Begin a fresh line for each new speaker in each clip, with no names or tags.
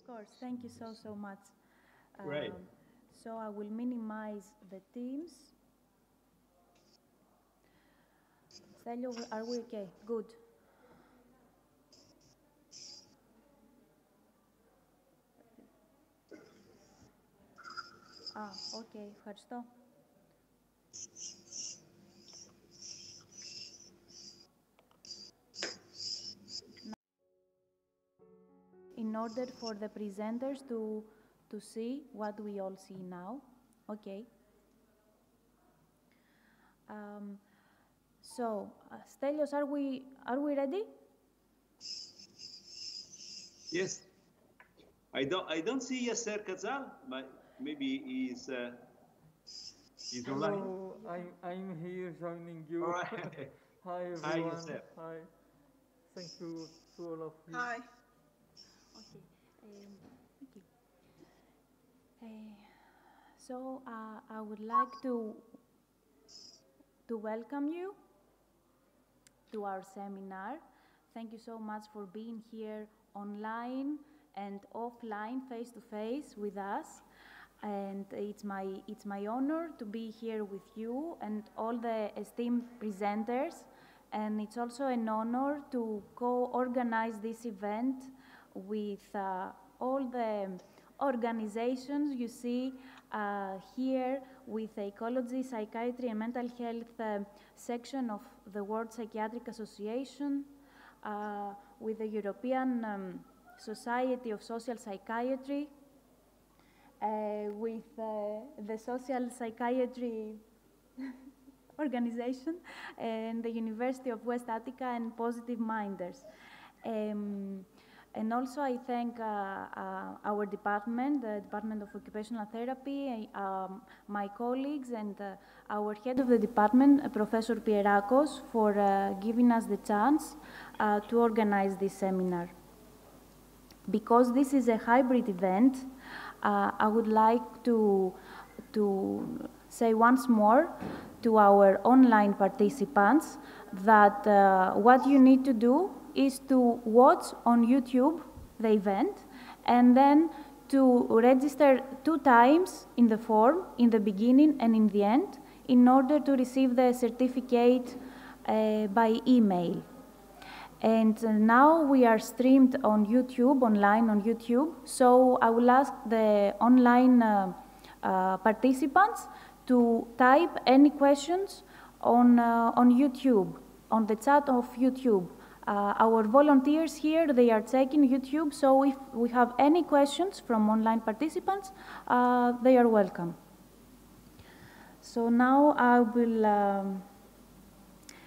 course. Thank you so much.
Great.
So I will minimize the teams. Stelio, are we okay? Good. Okay. Ευχαριστώ. In order for the presenters to see what we all see now. Okay. So, Stelios, are we ready?
Yes. I don't see Yasser Kazal, but maybe he's online.
Hello, I'm here joining you.
All right.
Hi everyone.
Hi, Yasser.
Hi. Thank you to all of you.
Hi.
Okay. Thank you. So I would like to welcome you to our seminar. Thank you so much for being here online and offline, face-to-face with us. And it's my honor to be here with you and all the esteemed presenters. And it's also an honor to co-organize this event with all the organizations you see here with the Ecology, Psychiatry and Mental Health section of the World Psychiatric Association, with the European Society of Social Psychiatry, with the Social Psychiatry Organization, and the University of West Attica and Positive Minders. And also I thank our department, the Department of Occupational Therapy, my colleagues, and our head of the department, Professor Pericles, for giving us the chance to organize this seminar. Because this is a hybrid event, I would like to say once more to our online participants that what you need to do is to watch on YouTube the event and then to register 2 times in the form, in the beginning and in the end, in order to receive the certificate by email. And now we are streamed on YouTube, online on YouTube, so I will ask the online participants to type any questions on YouTube, on the chat of YouTube. Our volunteers here, they are checking YouTube, so if we have any questions from online participants, they are welcome. So now I will,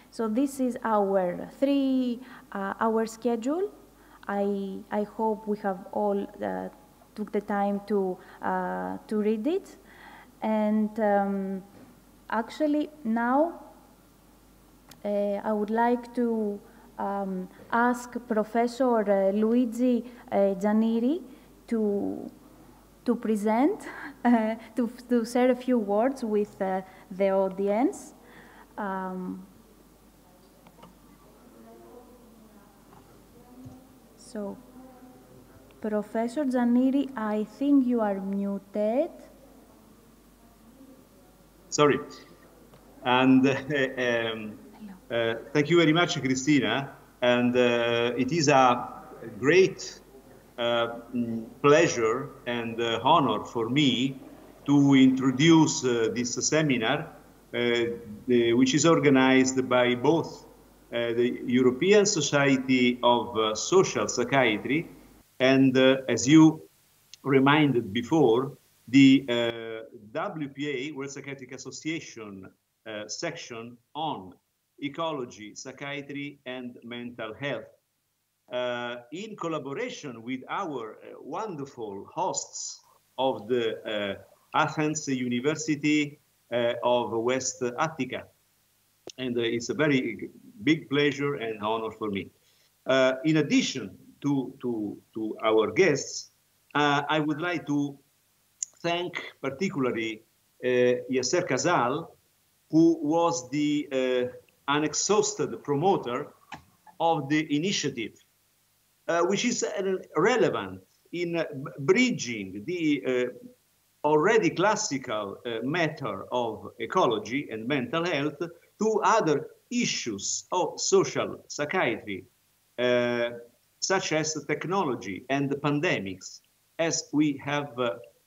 so this is our 3-hour schedule. I hope we have all took the time to read it. And actually now I would like to ask Professor Luigi Gianniri to present, to share a few words with the audience. So, Professor Gianniri, I think you are muted.
Sorry. And thank you very much, Christina. And it is a great pleasure and honor for me to introduce this seminar, which is organized by both the European Society of Social Psychiatry and, as you reminded before, the WPA, World Psychiatric Association section on ecology, psychiatry, and mental health, in collaboration with our wonderful hosts of the Athens University of West Attica. And it's a very big pleasure and honor for me. In addition to our guests, I would like to thank particularly Yasser Kazal, who was the unexhausted promoter of the initiative, which is relevant in bridging the already classical matter of ecology and mental health to other issues of social psychiatry, such as technology and the pandemics, as we have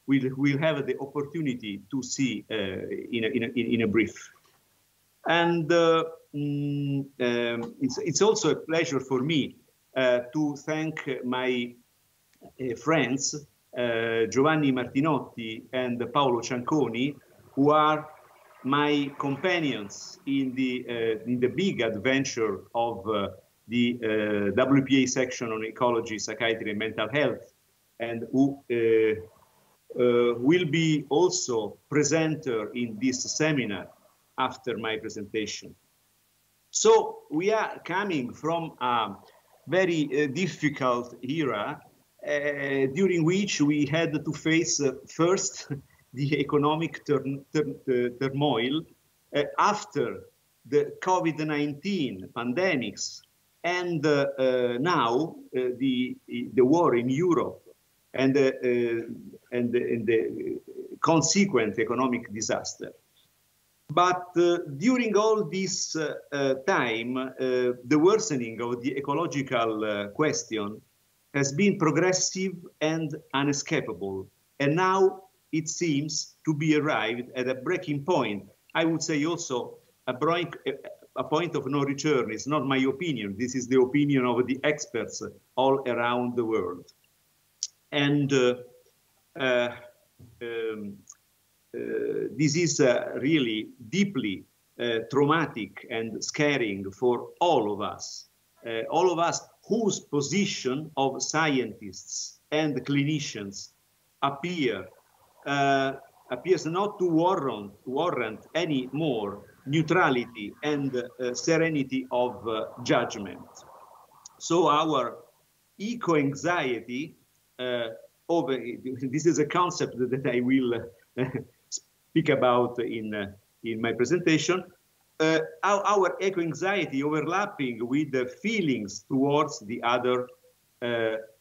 we'll have the opportunity to see in a brief. And it's also a pleasure for me to thank my friends Giovanni Martinotti and Paolo Cianconi, who are my companions in the big adventure of the WPA section on ecology, psychiatry, and mental health, and who will be also presenter in this seminar after my presentation. So we are coming from a very difficult era during which we had to face first the economic turmoil after the COVID-19 pandemics, and now the war in Europe and the consequent economic disaster. But during all this time, the worsening of the ecological question has been progressive and unescapable. And now it seems to be arrived at a breaking point. I would say also a point of no return. It's not my opinion. This is the opinion of the experts all around the world. And this is really deeply traumatic and scaring for all of us whose position of scientists and clinicians appears not to warrant any more neutrality and serenity of judgment. So our eco-anxiety, this is a concept that I will speak about in my presentation, our eco-anxiety overlapping with the feelings towards the other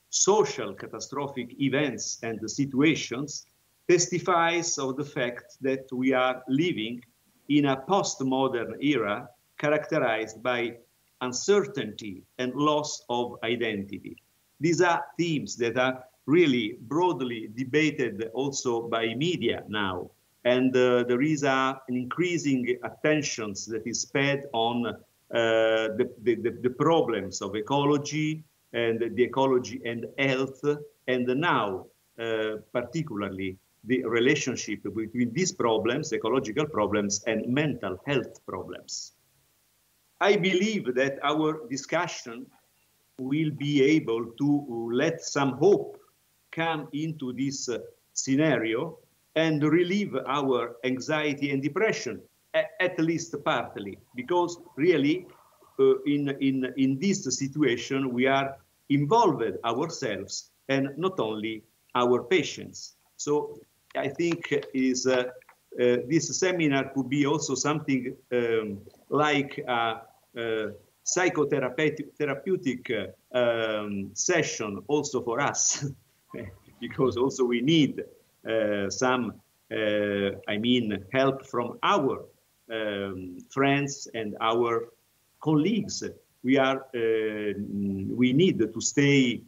social catastrophic events and the situations testifies of the fact that we are living in a postmodern era characterized by uncertainty and loss of identity. These are themes that are really broadly debated also by media now. And there is an increasing attention that is paid on the problems of ecology and the ecology and health, and now particularly the relationship between these problems, ecological problems, and mental health problems. I believe that our discussion will be able to let some hope come into this scenario and relieve our anxiety and depression, at least partly, because really in this situation we are involved ourselves and not only our patients. So I think this seminar could be also something like a psychotherapeutic session also for us, because also we need some, help from our friends and our colleagues. We need to stay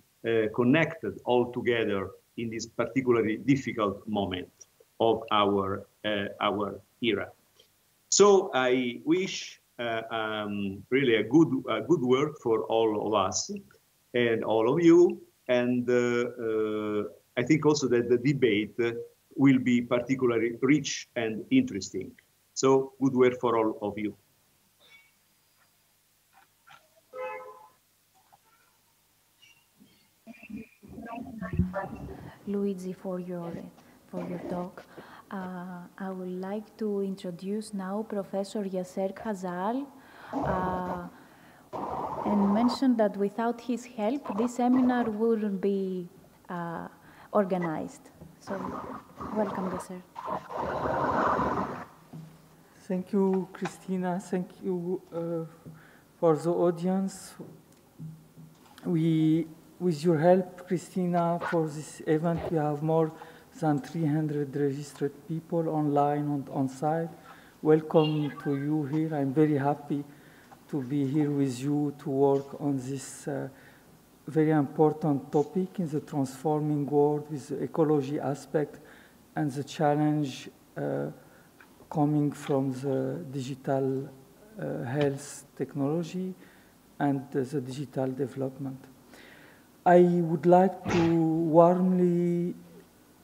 connected all together in this particularly difficult moment of our era. So I wish really a good work for all of us and all of you, and I think also that the debate will be particularly rich and interesting. So good work for all of you.
Luigi, for your talk. I would like to introduce now Professor Yasser Khazal and mention that without his help, this seminar wouldn't be organized. So, welcome, Yasser.
Thank you, Christina. Thank you for the audience. We with your help, Christina, for this event, we have more than 300 registered people online and on site. Welcome to you here. I'm very happy to be here with you to work on this very important topic in the transforming world with the ecology aspect and the challenge coming from the digital health technology and the digital development. I would like to warmly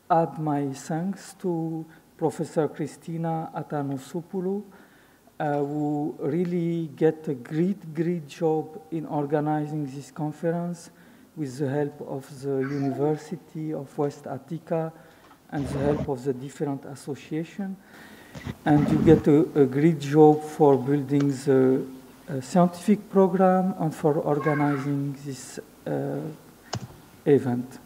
add my thanks to Professor Christina Atanasopoulou, who really get a great job in organizing this conference with the help of the University of West Attica and the help of the different associations. And you get a great job for building the scientific program and for organizing this event,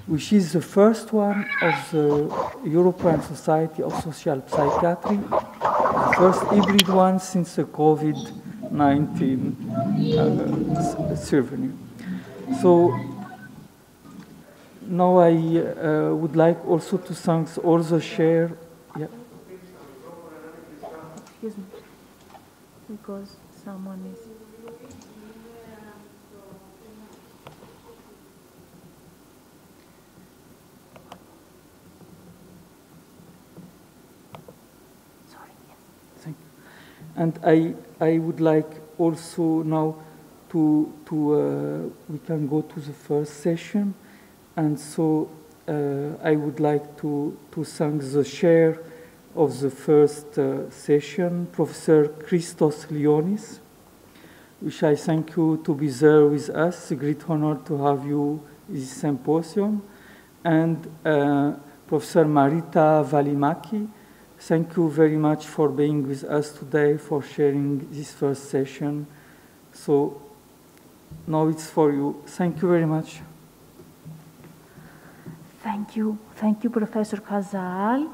which is the first one of the European Society of Social Psychiatry, the first hybrid one since the COVID-19 survey. So now I would like also to thank all the share. Yeah.
Excuse me, because someone is.
And I would like also now we can go to the first session. And so I would like to thank the chair of the first session, Professor Christos Lionis, which I thank you to be there with us. It's a great honor to have you in this symposium. And Professor Marita Valimaki, thank you very much for being with us today, for sharing this first session. So now it's for you. Thank you very much.
Thank you, Professor Khazal.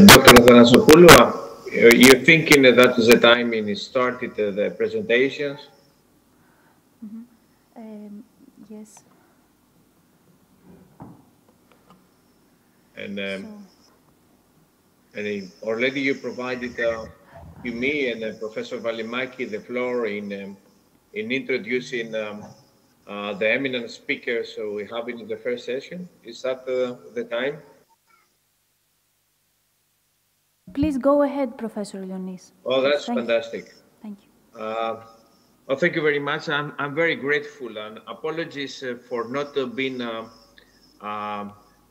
Dr. Atanasopoulou, you're thinking that is the time when you started the presentations?
Yes.
And already you provided to me and Professor Valimaki the floor in introducing the eminent speakers so we have in the first session. Is that the time?
Please go ahead, Professor Lionis.
Oh, that's fantastic.
Thank you.
Well, thank you very much. I'm very grateful, and apologies for not being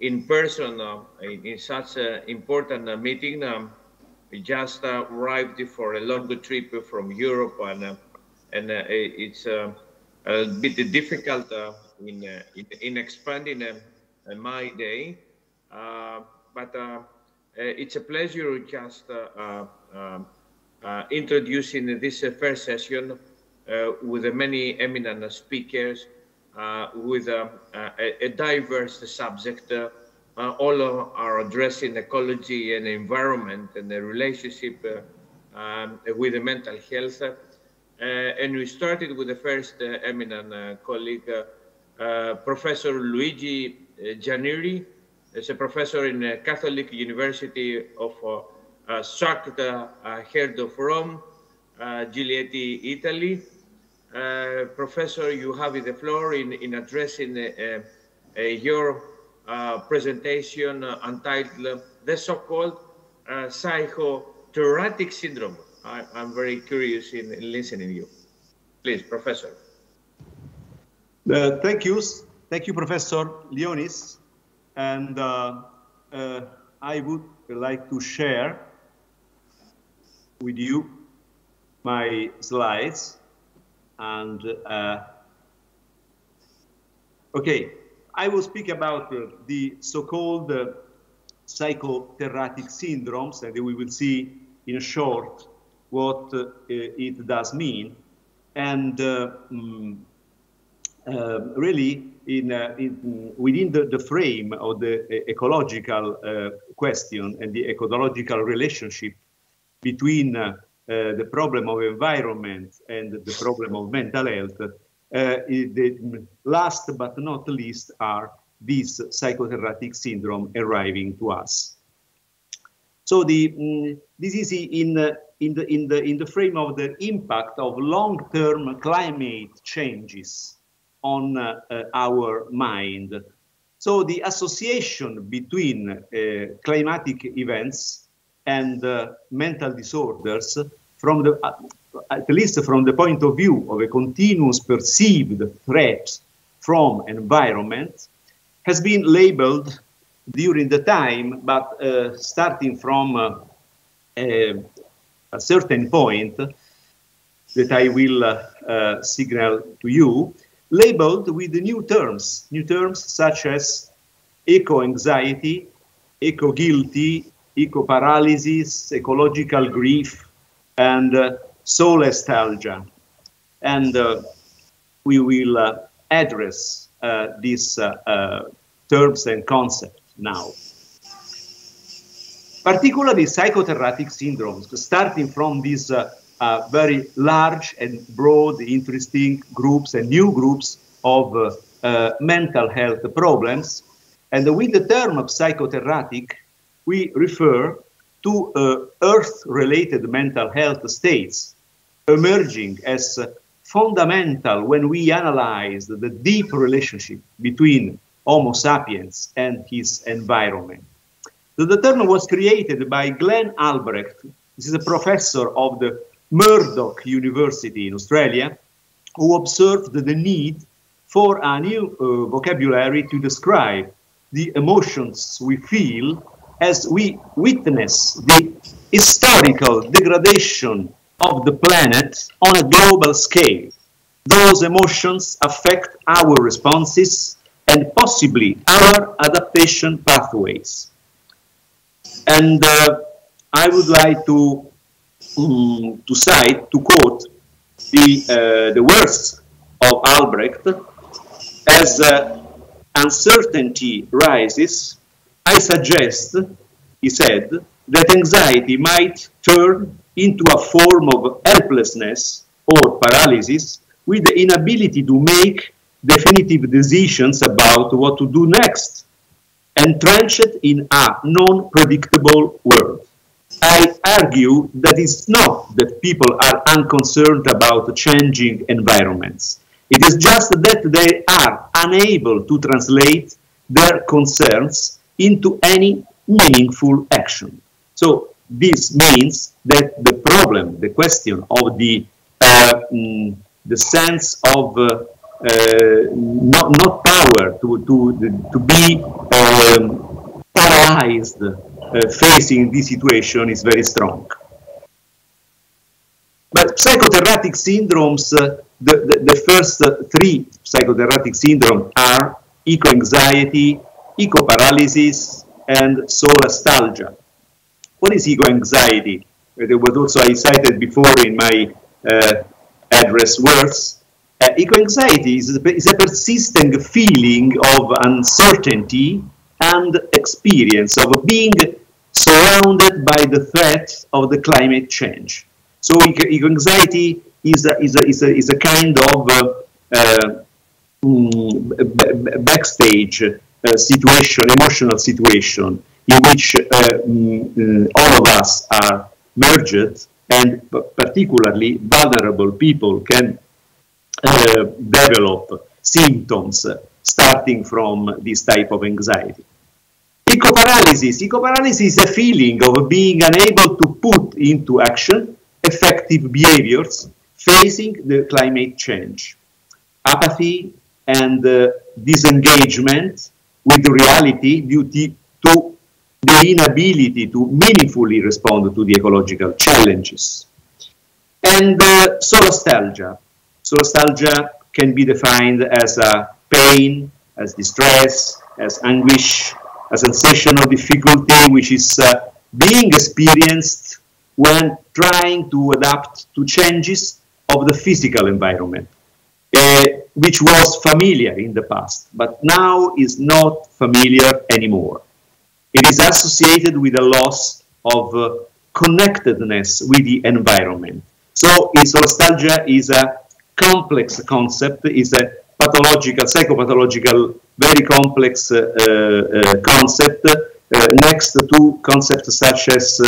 in person in such an important meeting. We just arrived for a long trip from Europe, and it's a bit difficult in expanding my day. But it's a pleasure just introducing this first session with many eminent speakers, with a diverse subject. All are addressing ecology and environment and the relationship with the mental health. And we started with the first eminent colleague, Professor Luigi Gianniri. He's a professor in Catholic University of Sacred Heart of Rome, Giletti, Italy. Professor, you have the floor in addressing your presentation entitled the so-called psychothoracic syndrome. I'm very curious in listening to you. Please, Professor.
Thank you, Professor Lionis. And I would like to share with you my slides. And okay, I will speak about the so-called psychothoracic syndromes, and we will see in short what it does mean. And really within the frame of the ecological question and the ecological relationship between the problem of environment and the problem of mental health, the last but not least are these psychotherapeutic syndrome arriving to us. So this is in the frame of the impact of long-term climate changes on our mind. So the association between climatic events and mental disorders, from the at least from the point of view of a continuous perceived threat from environment, has been labeled during the time, but starting from a certain point that I will signal to you, labeled with new terms such as eco-anxiety, eco-guilty, eco-paralysis, ecological grief, and solastalgia. And we will address these terms and concepts now. Particularly psychotherapeutic syndromes, starting from these very large and broad, interesting groups and new groups of mental health problems. And with the term of psychotherapeutic, we refer to Earth-related mental health states emerging as fundamental when we analyze the deep relationship between Homo sapiens and his environment. So the term was created by Glenn Albrecht. This is a professor of the Murdoch University in Australia, who observed the need for a new vocabulary to describe the emotions we feel as we witness the historical degradation of the planet on a global scale. Those emotions affect our responses and possibly our adaptation pathways. And I would like to quote the words of Albrecht. As uncertainty rises, I suggest, he said, that anxiety might turn into a form of helplessness or paralysis with the inability to make definitive decisions about what to do next, entrenched in a non-predictable world. I argue that it's not that people are unconcerned about changing environments. It is just that they are unable to translate their concerns into any meaningful action. So this means that the problem, the question of the sense of not power to be paralyzed facing this situation is very strong. But psychotherapeutic syndromes, the first three psychotherapeutic syndromes are eco-anxiety, eco-paralysis, and solastalgia. What is eco-anxiety? It was also I cited before in my address words. Eco-anxiety is a persistent feeling of uncertainty and experience of being surrounded by the threat of the climate change. So eco-anxiety is a kind of backstage situation, emotional situation, in which all of us are merged, and particularly vulnerable people can develop symptoms starting from this type of anxiety. Eco-paralysis is a feeling of being unable to put into action effective behaviors facing the climate change. Apathy and disengagement with reality due to the inability to meaningfully respond to the ecological challenges. And solastalgia. Solastalgia can be defined as pain, as distress, as anguish, a sensation of difficulty which is being experienced when trying to adapt to changes of the physical environment. which was familiar in the past, but now is not familiar anymore. It is associated with a loss of connectedness with the environment. So nostalgia is a complex concept, is a pathological, psychopathological, very complex concept, next to concepts such as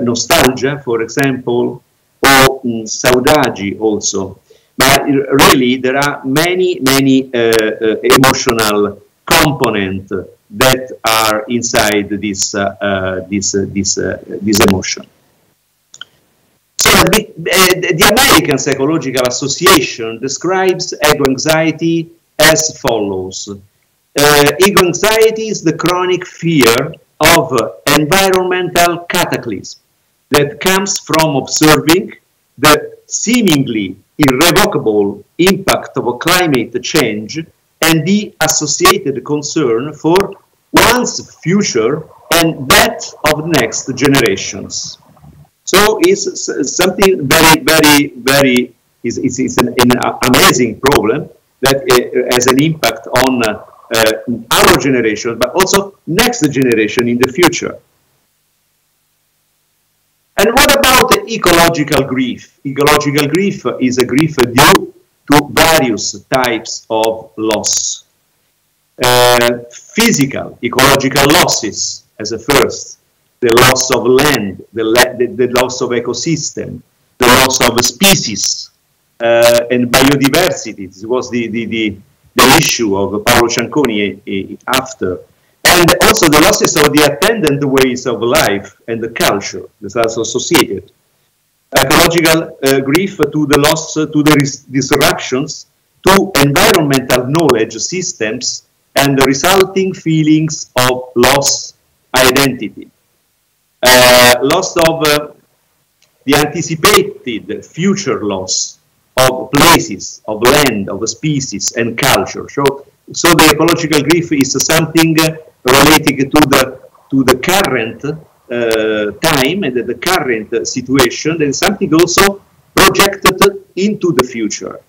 nostalgia, for example, or saudade also. But really, there are many emotional components that are inside this emotion. So the American Psychological Association describes ego anxiety as follows. Ego anxiety is the chronic fear of environmental cataclysm that comes from observing the seemingly irrevocable impact of climate change and the associated concern for one's future and that of next generations. So it's something very it's an amazing problem that has an impact on our generation, but also next generation in the future. And what about ecological grief? Ecological grief is a grief due to various types of loss. Physical, ecological losses as a first. The loss of land, the loss of ecosystem, the loss of species and biodiversity. This was the issue of Paolo Cianconi after. And also the losses of the attendant ways of life and the culture that's also associated. Ecological grief to the loss, to the disruptions to environmental knowledge systems and the resulting feelings of lost identity. Loss of the anticipated future loss of places, of land, of species and culture. So the ecological grief is something related to the current time and the current situation, and something also projected into the future.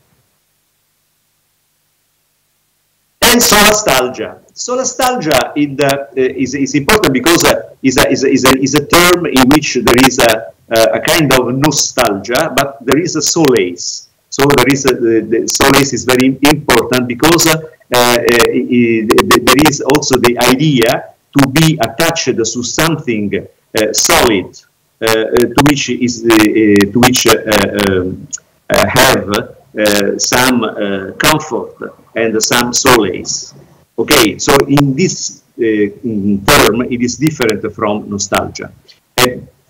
And solastalgia. Solastalgia is important because is a term in which there is a kind of nostalgia, but there is a solace. So there is the solace is very important because there is also the idea to be attached to something solid, to which have some comfort and some solace. Okay, so in this term, it is different from nostalgia.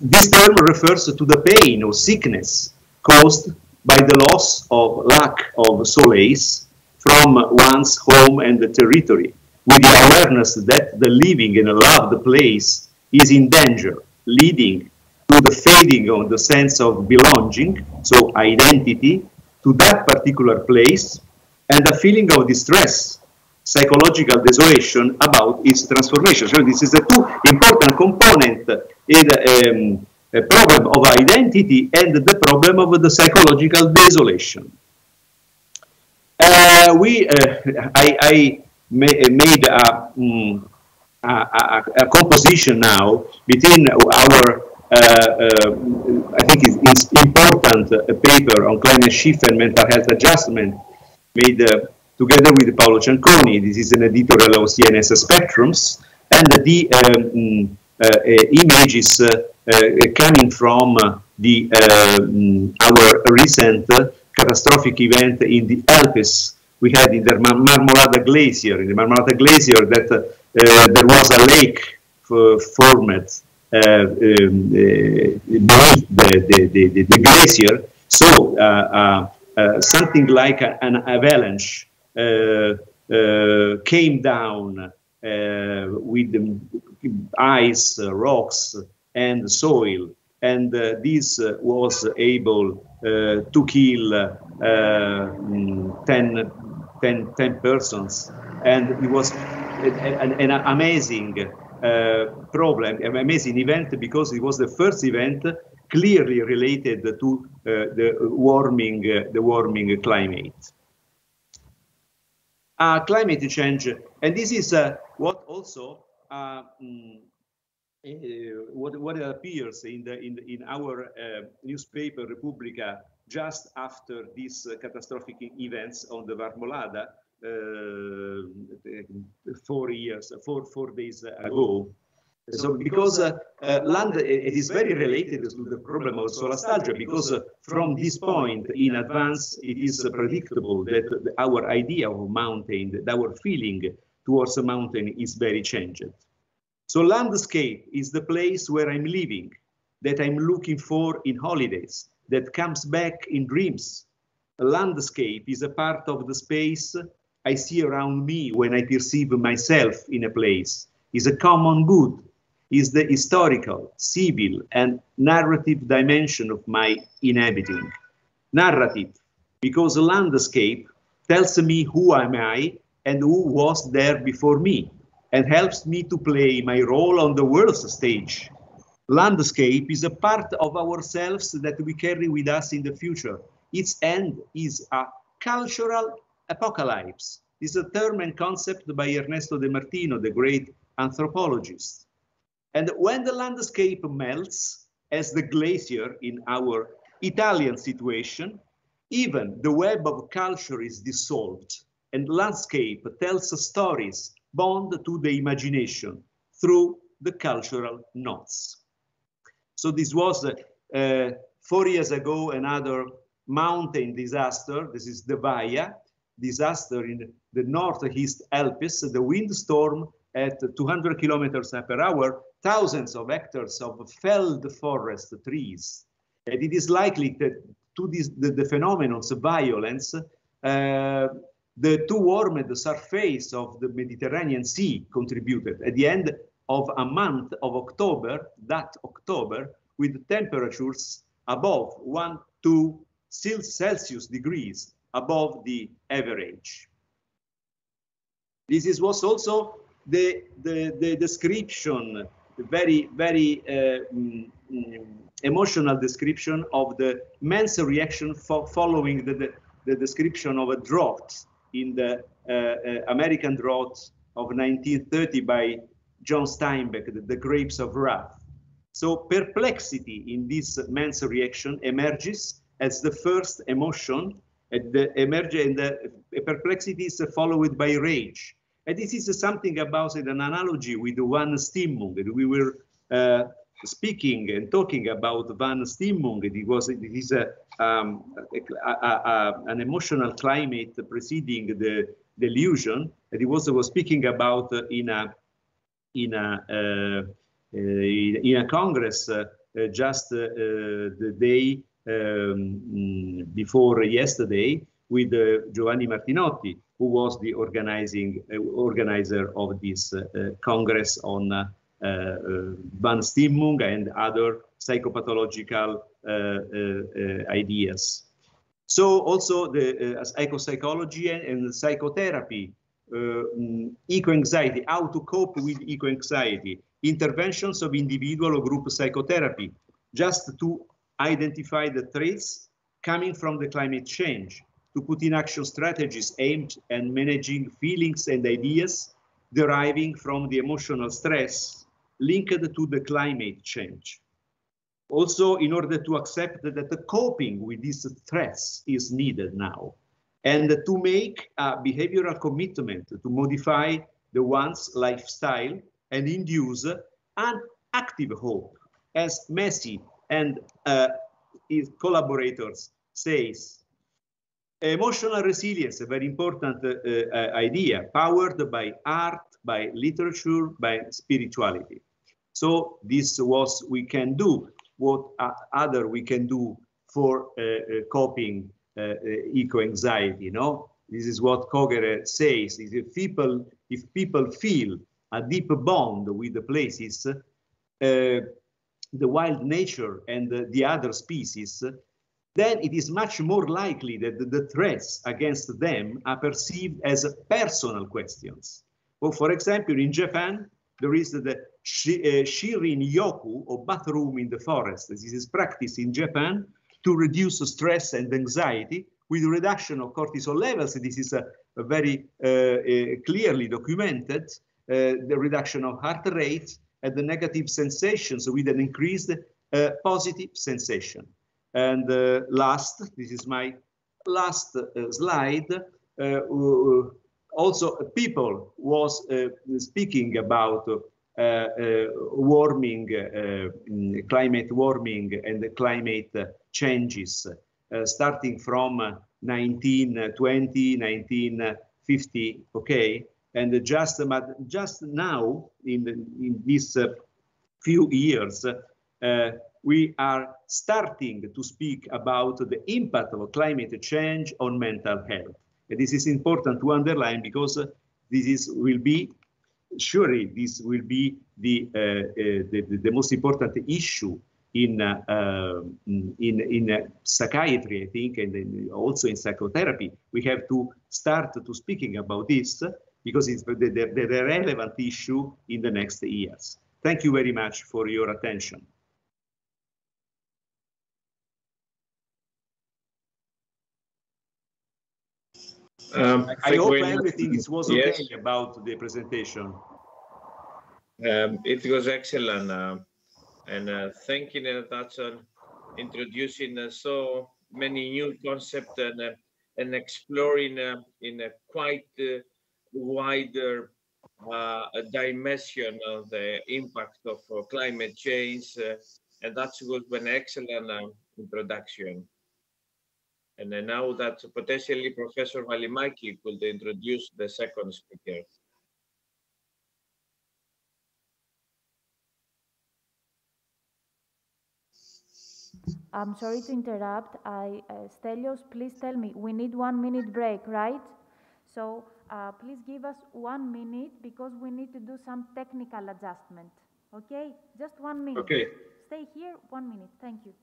This term refers to the pain or sickness caused by the loss of lack of solace from one's home and the territory, with the awareness that the living in a loved place is in danger, leading to the fading of the sense of belonging, so identity, to that particular place, and a feeling of distress, psychological desolation about its transformation. So this is the two important components in a problem of identity and the problem of the psychological desolation. I made a composition now between our I think it's important paper on climate shift and mental health adjustment made together with Paolo Cianconi. This is an editorial of CNS Spectrums, and the images coming from our recent catastrophic event in the Alps. We had in the Marmolada Glacier. In the Marmolada Glacier, that there was a lake formed beneath the glacier. So something like an avalanche came down with ice, rocks, and soil, and this was able to kill 10 persons, and it was an amazing problem, an amazing event, because it was the first event clearly related to the warming climate. climate change. And this is what also what appears in our newspaper Repubblica just after these catastrophic events on the Marmolada 4 days ago. So because land, it is very related to the problem of solastalgia, because from this point in advance, it is predictable that our idea of mountain, our feeling towards a mountain is very changed. So landscape is the place where I'm living, that I'm looking for in holidays, that comes back in dreams. A landscape is a part of the space I see around me when I perceive myself in a place. Is a common good, is the historical, civil, and narrative dimension of my inhabiting. Narrative, because a landscape tells me who am I and who was there before me, and helps me to play my role on the world's stage. Landscape is a part of ourselves that we carry with us in the future. Its end is a cultural apocalypse. This is a term and concept by Ernesto De Martino, the great anthropologist. And when the landscape melts, as the glacier in our Italian situation, even the web of culture is dissolved, and landscape tells stories bound to the imagination through the cultural knots. So this was 4 years ago, another mountain disaster. This is the Vaia disaster in the northeast Alps, the windstorm at 200 kilometers per hour, thousands of hectares of felled forest trees. And it is likely that to the phenomenon of violence, the too warmed surface of the Mediterranean Sea contributed. At the end of a month of October, that October, with temperatures above 1-2 Celsius degrees above the average. This was also the description, the very emotional description of the men's reaction following the description of a drought in the American drought of 1930 by John Steinbeck, the Grapes of Wrath. So perplexity in this men's reaction emerges as the first emotion, and the perplexity is followed by rage. And this is something about an analogy with Van Stimmung. We were speaking and talking about Van Stimmung. It is an emotional climate preceding the delusion. And he was speaking about in a congress just the day before yesterday with Giovanni Martinotti, who was the organizer of this congress on Van Stimmung and other psychopathological ideas. So also the ecopsychology and psychotherapy, eco-anxiety, how to cope with eco-anxiety, interventions of individual or group psychotherapy, just to identify the threats coming from the climate change, to put in action strategies aimed at managing feelings and ideas deriving from the emotional stress linked to the climate change. Also, in order to accept that the coping with these threats is needed now, and to make a behavioral commitment to modify the one's lifestyle and induce an active hope, as Messi and his collaborators says. Emotional resilience, a very important idea, powered by art, by literature, by spirituality. So this was we can do, what other we can do for coping eco-anxiety, you know? This is what Kogere says, is if people feel a deep bond with the places, the wild nature and the other species, then it is much more likely that the threats against them are perceived as personal questions. Well, for example, in Japan, there is the Shirin-yoku, or bathroom in the forest. This is practiced in Japan to reduce stress and anxiety with reduction of cortisol levels. This is very clearly documented the reduction of heart rate and the negative sensations with an increased positive sensation. And last, this is my last slide. Also, people was speaking about warming, climate warming and climate changes, starting from 1920, 1950, okay? And just now, in these few years, we are starting to speak about the impact of climate change on mental health. And this is important to underline because will be, surely this will be the most important issue in psychiatry, I think, and also in psychotherapy. We have to start to speaking about this because it's the relevant issue in the next years. Thank you very much for your attention. I hope everything was okay about the presentation.
It was excellent, and thank you, Nathan, introducing so many new concepts and exploring in a quite wider dimension of the impact of climate change, and that was an excellent introduction. And then now that potentially Professor Välimäki could introduce the second speaker.
I'm sorry to interrupt. Stelios, please tell me, we need 1 minute break, right? So please give us 1 minute because we need to do some technical adjustment. Okay? Just 1 minute.
Okay.
Stay here, 1 minute. Thank you.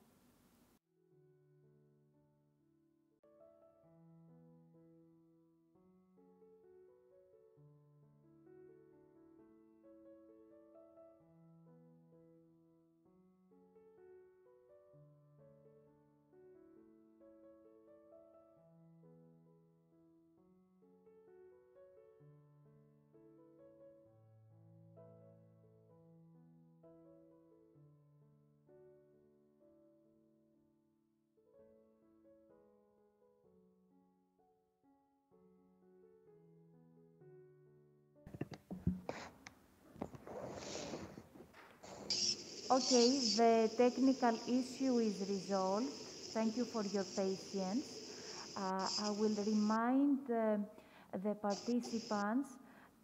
Okay, the technical issue is resolved. Thank you for your patience. I will remind the participants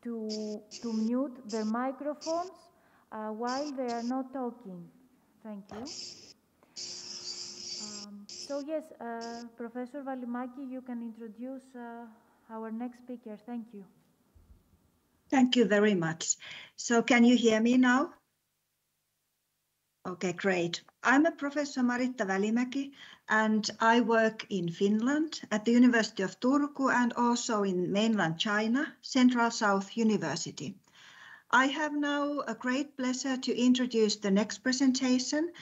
to mute their microphones while they are not talking. Thank you. So yes, Professor Välimäki, you can introduce our next speaker. Thank you.
Thank you very much. So can you hear me now? Okay, great. I'm a Professor Maritta Välimäki, and I work in Finland at the University of Turku and also in mainland China, Central South University. I have now a great pleasure to introduce the next presentation.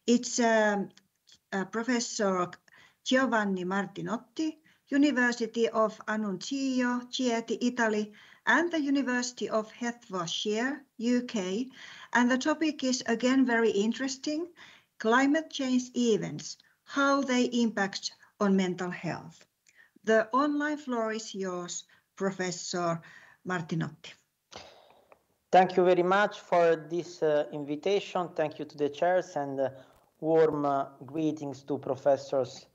It's Professor Giovanni Martinotti, University of Annunzio, Chieti, Italy, and the University of Hertfordshire, UK. And the topic is again very interesting, climate change events, how they impact on mental health. The online floor is yours, Professor Martinotti.
Thank you very much for this invitation. Thank you to the chairs and warm greetings to Professors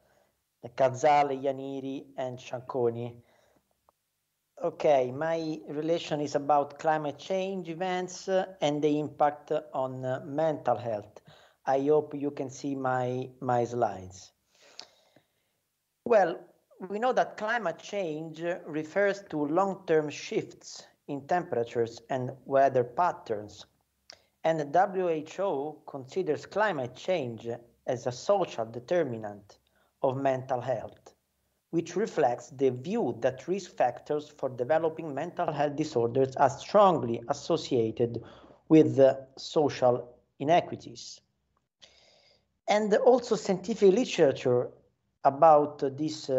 Cazzale, Ianiri, and Cianconi. Okay, my relation is about climate change events and the impact on mental health. I hope you can see my slides. Well, we know that climate change refers to long-term shifts in temperatures and weather patterns. And the WHO considers climate change as a social determinant of mental health, which reflects the view that risk factors for developing mental health disorders are strongly associated with social inequities. And also scientific literature about this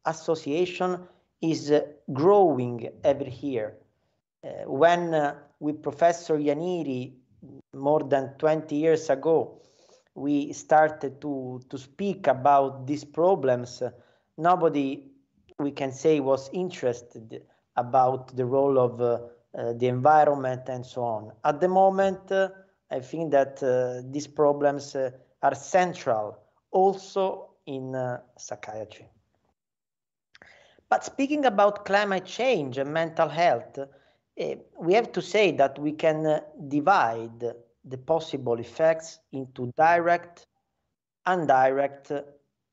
association is growing every year. When with Professor Iannieri, more than 20 years ago, we started to speak about these problems, nobody, we can say, was interested about the role of the environment and so on. At the moment, I think that these problems are central also in psychiatry. But speaking about climate change and mental health, we have to say that we can divide the possible effects into direct, indirect,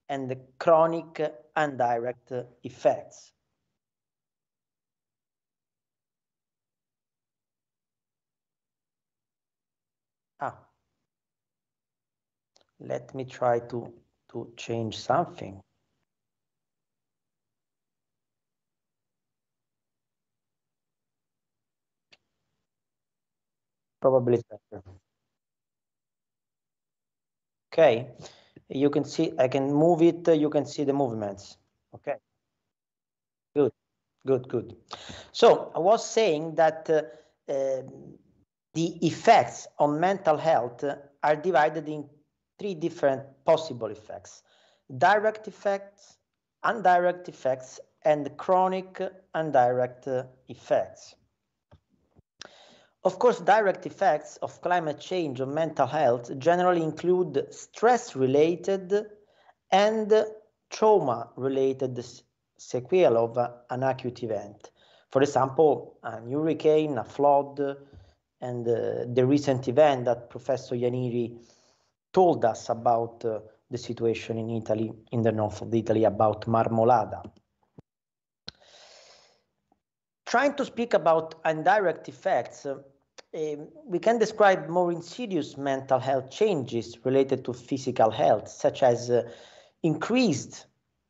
and chronic indirect effects. Let me try to change something. Probably better. Okay, you can see, I can move it, you can see the movements. Okay, good, good, good. So I was saying that the effects on mental health are divided in three different possible effects: direct effects, indirect effects, and chronic indirect effects. Of course, direct effects of climate change on mental health generally include stress-related and trauma-related sequelae of an acute event. For example, a hurricane, a flood, and the recent event that Professor Iannieri told us about the situation in Italy, in the north of Italy, about Marmolada. Trying to speak about indirect effects, we can describe more insidious mental health changes related to physical health, such as increased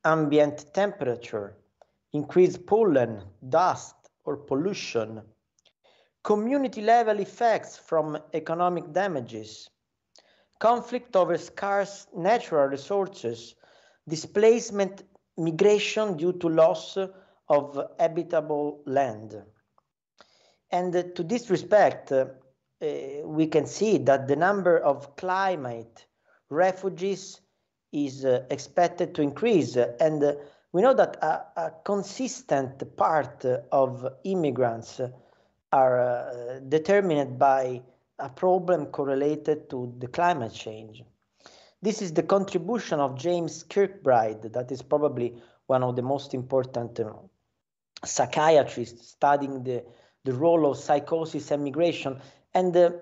ambient temperature, increased pollen, dust, or pollution, community-level effects from economic damages, conflict over scarce natural resources, displacement, migration due to loss of habitable land. And to this respect, we can see that the number of climate refugees is expected to increase. And we know that a consistent part of immigrants are determined by a problem correlated to the climate change. This is the contribution of James Kirkbride, that is probably one of the most important psychiatrists studying the role of psychosis and migration. And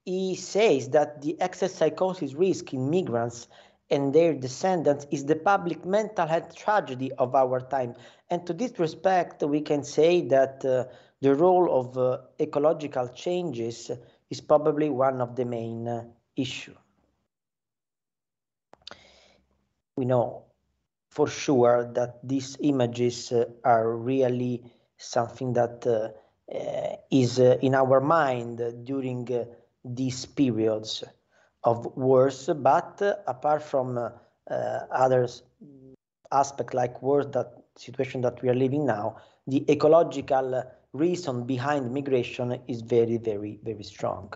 he says that the excess psychosis risk in migrants and their descendants is the public mental health tragedy of our time. And to this respect, we can say that the role of ecological changes is probably one of the main issues. We know for sure that these images are really something that is in our mind during these periods of wars, but apart from other aspects like wars, that situation that we are living now, the ecological reason behind migration is very, very, very strong.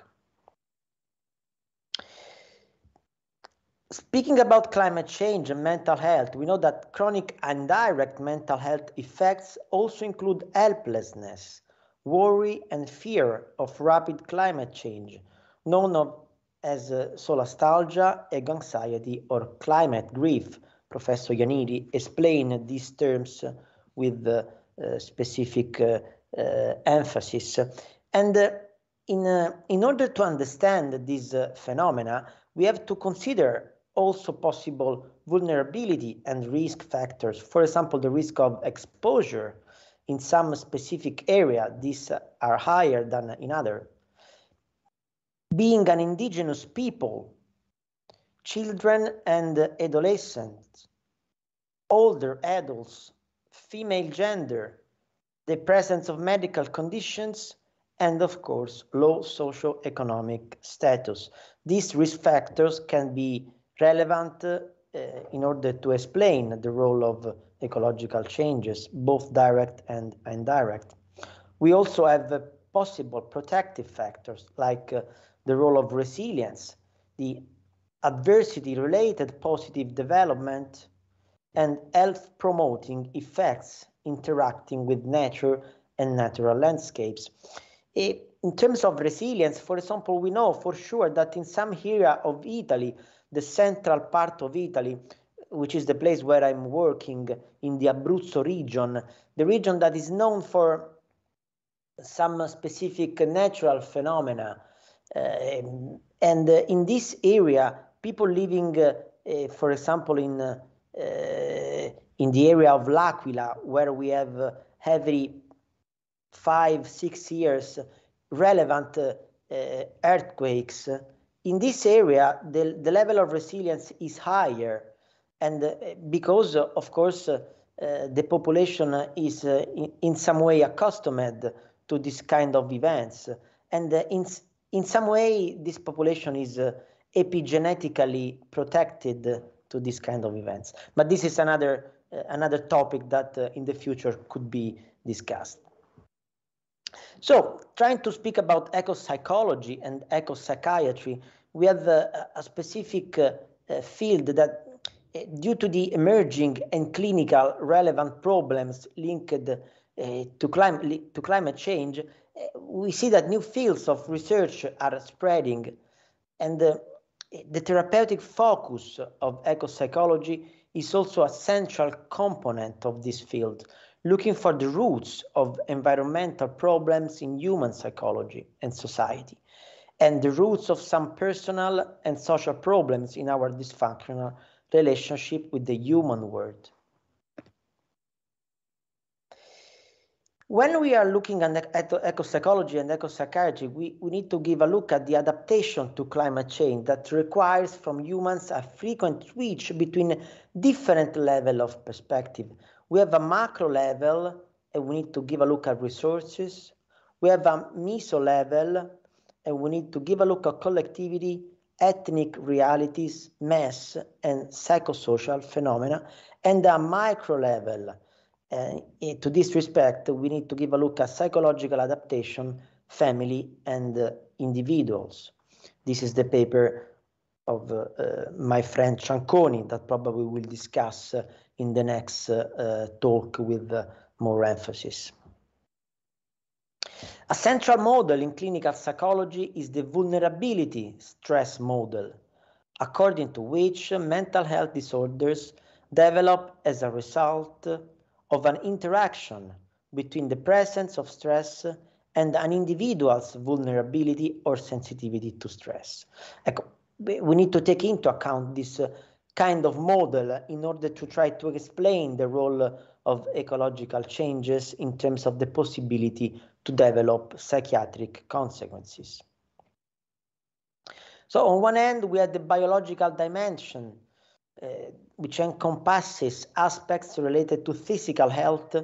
Speaking about climate change and mental health, we know that chronic and direct mental health effects also include helplessness, worry, and fear of rapid climate change, known as solastalgia, ego-anxiety, or climate grief. Professor Iannieri explained these terms with specific emphasis. And in order to understand these phenomena, we have to consider also possible vulnerability and risk factors. For example, the risk of exposure in some specific area, these are higher than in other. Being an indigenous people, children and adolescents, older adults, female gender, the presence of medical conditions, and of course, low socioeconomic status. These risk factors can be relevant in order to explain the role of ecological changes, both direct and indirect. We also have possible protective factors like the role of resilience, the adversity-related positive development, and health-promoting effects interacting with nature and natural landscapes. In terms of resilience, for example, we know for sure that in some area of Italy, the central part of Italy, which is the place where I'm working, in the Abruzzo region, the region that is known for some specific natural phenomena. And in this area, people living, for example, in the area of L'Aquila, where we have every 5-6 years relevant earthquakes, in this area, the level of resilience is higher. And because, of course, the population is in some way accustomed to this kind of events. And in some way, this population is epigenetically protected to this kind of events. But this is another topic that in the future could be discussed. So, trying to speak about ecopsychology and ecopsychiatry, we have a specific field that, due to the emerging and clinical relevant problems linked to climate change, we see that new fields of research are spreading, and the therapeutic focus of ecopsychology is also a central component of this field, looking for the roots of environmental problems in human psychology and society, and the roots of some personal and social problems in our dysfunctional relationship with the human world. When we are looking at ecopsychology and ecopsychiatry, we need to give a look at the adaptation to climate change that requires from humans a frequent switch between different levels of perspective. We have a macro level, and we need to give a look at resources. We have a meso level, and we need to give a look at collectivity, ethnic realities, mass, and psychosocial phenomena, and a micro level. To this respect, we need to give a look at psychological adaptation, family, and individuals. This is the paper of my friend Cianconi that probably we'll discuss in the next talk with more emphasis. A central model in clinical psychology is the vulnerability stress model, according to which mental health disorders develop as a result of an interaction between the presence of stress and an individual's vulnerability or sensitivity to stress. We need to take into account this kind of model in order to try to explain the role of ecological changes in terms of the possibility to develop psychiatric consequences. So on one end, we have the biological dimension, which encompasses aspects related to physical health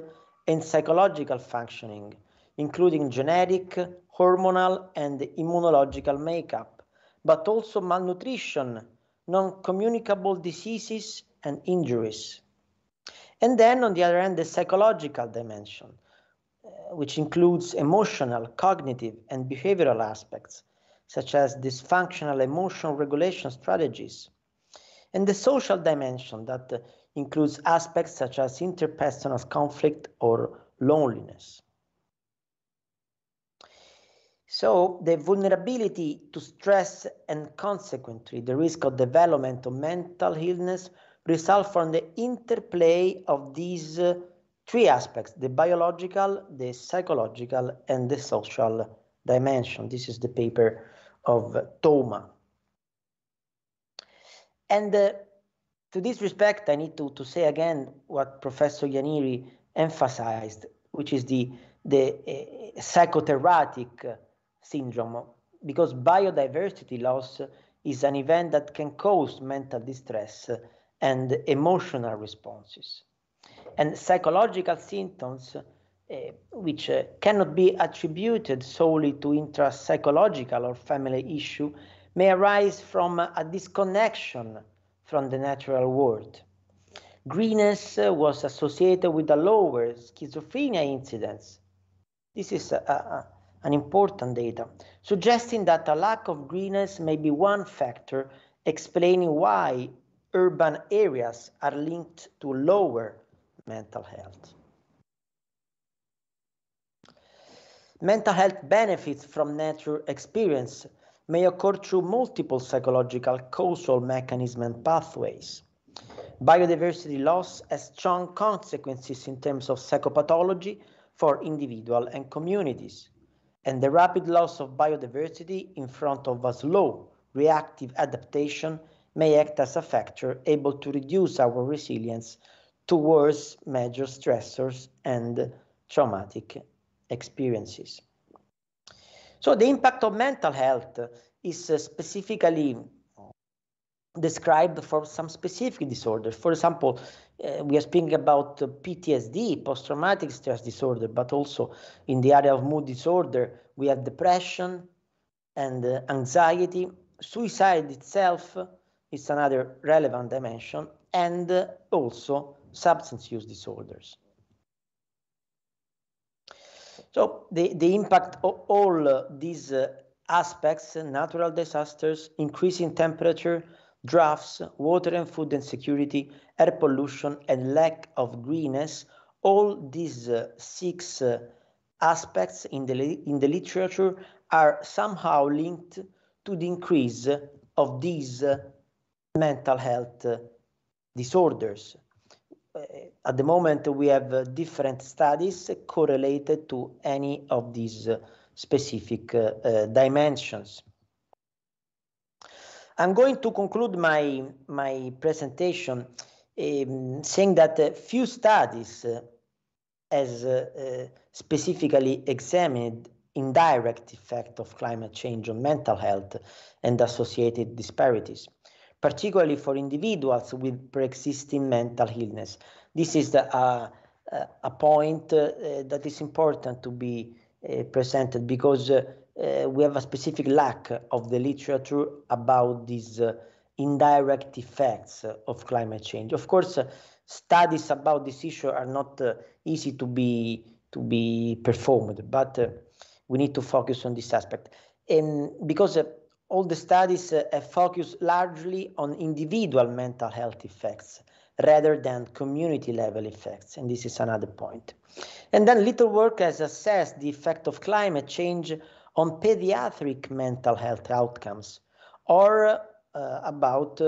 and psychological functioning, including genetic, hormonal, and immunological makeup, but also malnutrition, non-communicable diseases, and injuries. And then, on the other hand, the psychological dimension, which includes emotional, cognitive, and behavioral aspects, such as dysfunctional emotional regulation strategies, and the social dimension that includes aspects such as interpersonal conflict or loneliness. So the vulnerability to stress and consequently the risk of development of mental illness result from the interplay of these three aspects: the biological, the psychological, and the social dimension. This is the paper of Thoma. And to this respect, I need to say again what Professor Iannieri emphasized, which is the psychotherapeutic syndrome, because biodiversity loss is an event that can cause mental distress and emotional responses. And psychological symptoms, which cannot be attributed solely to intrapsychological or family issue, may arise from a disconnection from the natural world. Greenness was associated with a lower schizophrenia incidence. This is an important data, suggesting that a lack of greenness may be one factor explaining why urban areas are linked to lower mental health. Mental health benefits from nature experience may occur through multiple psychological causal mechanisms and pathways. Biodiversity loss has strong consequences in terms of psychopathology for individuals and communities, and the rapid loss of biodiversity in front of a slow reactive adaptation may act as a factor able to reduce our resilience towards major stressors and traumatic experiences. So the impact of mental health is specifically described for some specific disorders. For example, we are speaking about PTSD, post-traumatic stress disorder, but also in the area of mood disorder, we have depression and anxiety. Suicide itself is another relevant dimension, and also substance use disorders. So the impact of all these aspects, natural disasters, increasing temperature, droughts, water and food insecurity, air pollution, and lack of greenness, all these six aspects in the literature are somehow linked to the increase of these mental health disorders. At the moment, we have different studies correlated to any of these specific dimensions. I'm going to conclude my presentation saying that few studies has specifically examined indirect effect of climate change on mental health and associated disparities, particularly for individuals with pre-existing mental illness. This is a point that is important to be presented because we have a specific lack of the literature about these indirect effects of climate change. Of course, studies about this issue are not easy to be performed, but we need to focus on this aspect. Because all the studies focus largely on individual mental health effects rather than community level effects, and this is another point. And then little work has assessed the effect of climate change on pediatric mental health outcomes or about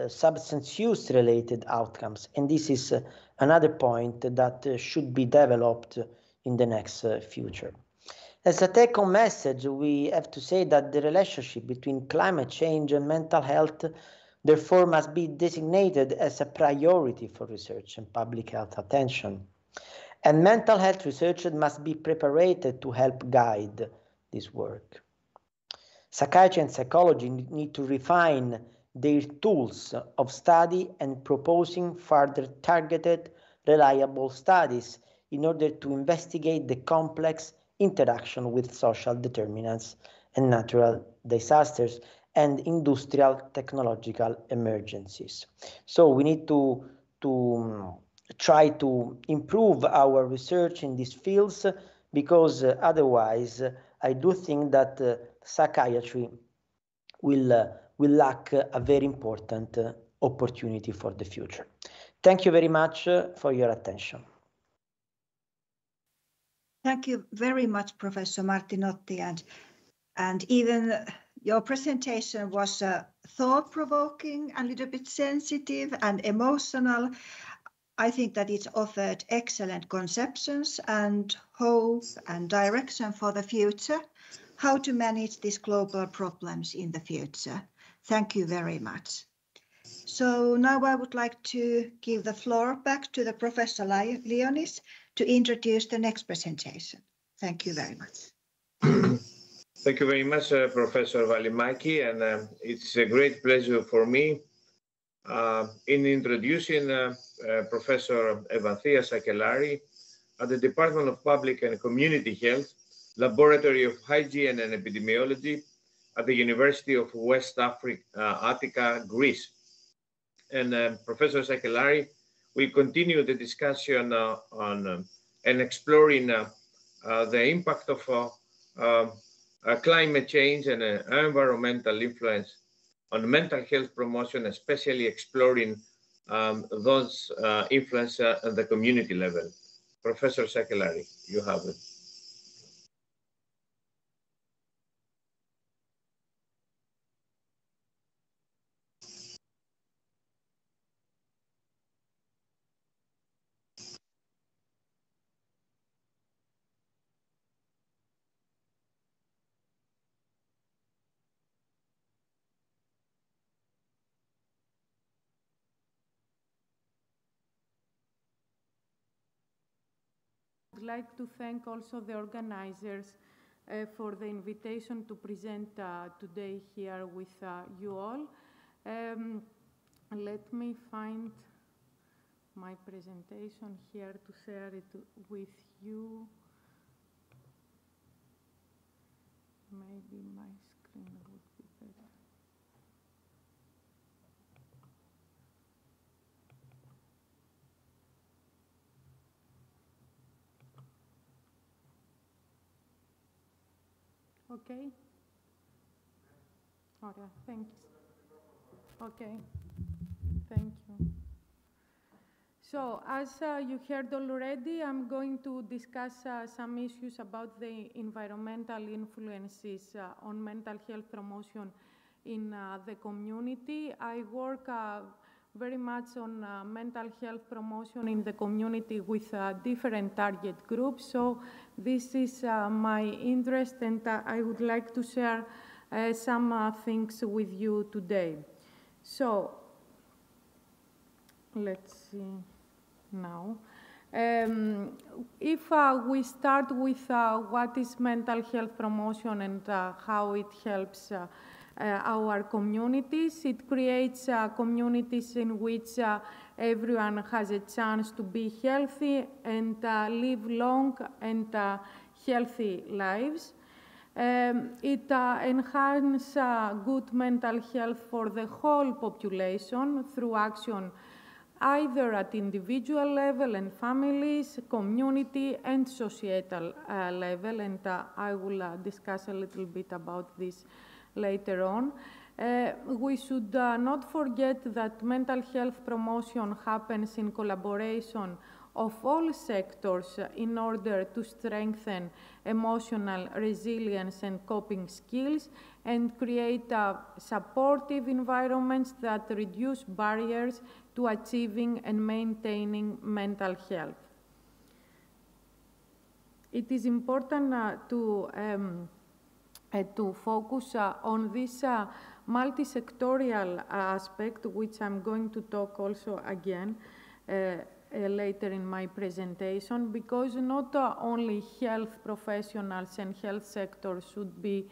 substance use related outcomes, and this is another point that should be developed in the next future. As a take-home message, we have to say that the relationship between climate change and mental health therefore must be designated as a priority for research and public health attention. And mental health researchers must be prepared to help guide this work. Psychiatry and psychology need to refine their tools of study and proposing further targeted, reliable studies in order to investigate the complex interaction with social determinants and natural disasters and industrial technological emergencies. So we need to try to improve our research in these fields because otherwise I do think that psychiatry will lack a very important opportunity for the future. Thank you very much for your attention.
Thank you very much, Professor Martinotti, and even your presentation was thought-provoking and a little bit sensitive and emotional. I think that it offered excellent conceptions and hope and direction for the future, how to manage these global problems in the future. Thank you very much. So now I would like to give the floor back to the Professor Leonis to introduce the next presentation. Thank you very much.
Thank you very much, Professor Välimäki, and it's a great pleasure for me in introducing Professor Evanthea Sakellari at the Department of Public and Community Health, Laboratory of Hygiene and Epidemiology at the University of West Africa, Attica, Greece. And Professor Sakellari we'll continue the discussion on and exploring the impact of climate change and environmental influence on mental health promotion, especially exploring those influence at the community level. Professor Sakellari, you have it.
I'd like to thank also the organizers for the invitation to present today here with you all. Let me find my presentation here to share it with you. Maybe my screen would be better. Okay. All right, thanks. Okay, thank you. So, as you heard already, I'm going to discuss some issues about the environmental influences on mental health promotion in the community. I work very much on mental health promotion in the community with different target groups. So this is my interest, and I would like to share some things with you today. So let's see now. If we start with what is mental health promotion and how it helps our communities, it creates communities in which everyone has a chance to be healthy and live long and healthy lives. It enhances good mental health for the whole population through action either at individual level and families, community, and societal level, and I will discuss a little bit about this later on. We should not forget that mental health promotion happens in collaboration of all sectors in order to strengthen emotional resilience and coping skills and create supportive environments that reduce barriers to achieving and maintaining mental health. It is important to focus on this multi-sectorial aspect, which I'm going to talk also again later in my presentation, because not only health professionals and health sectors should be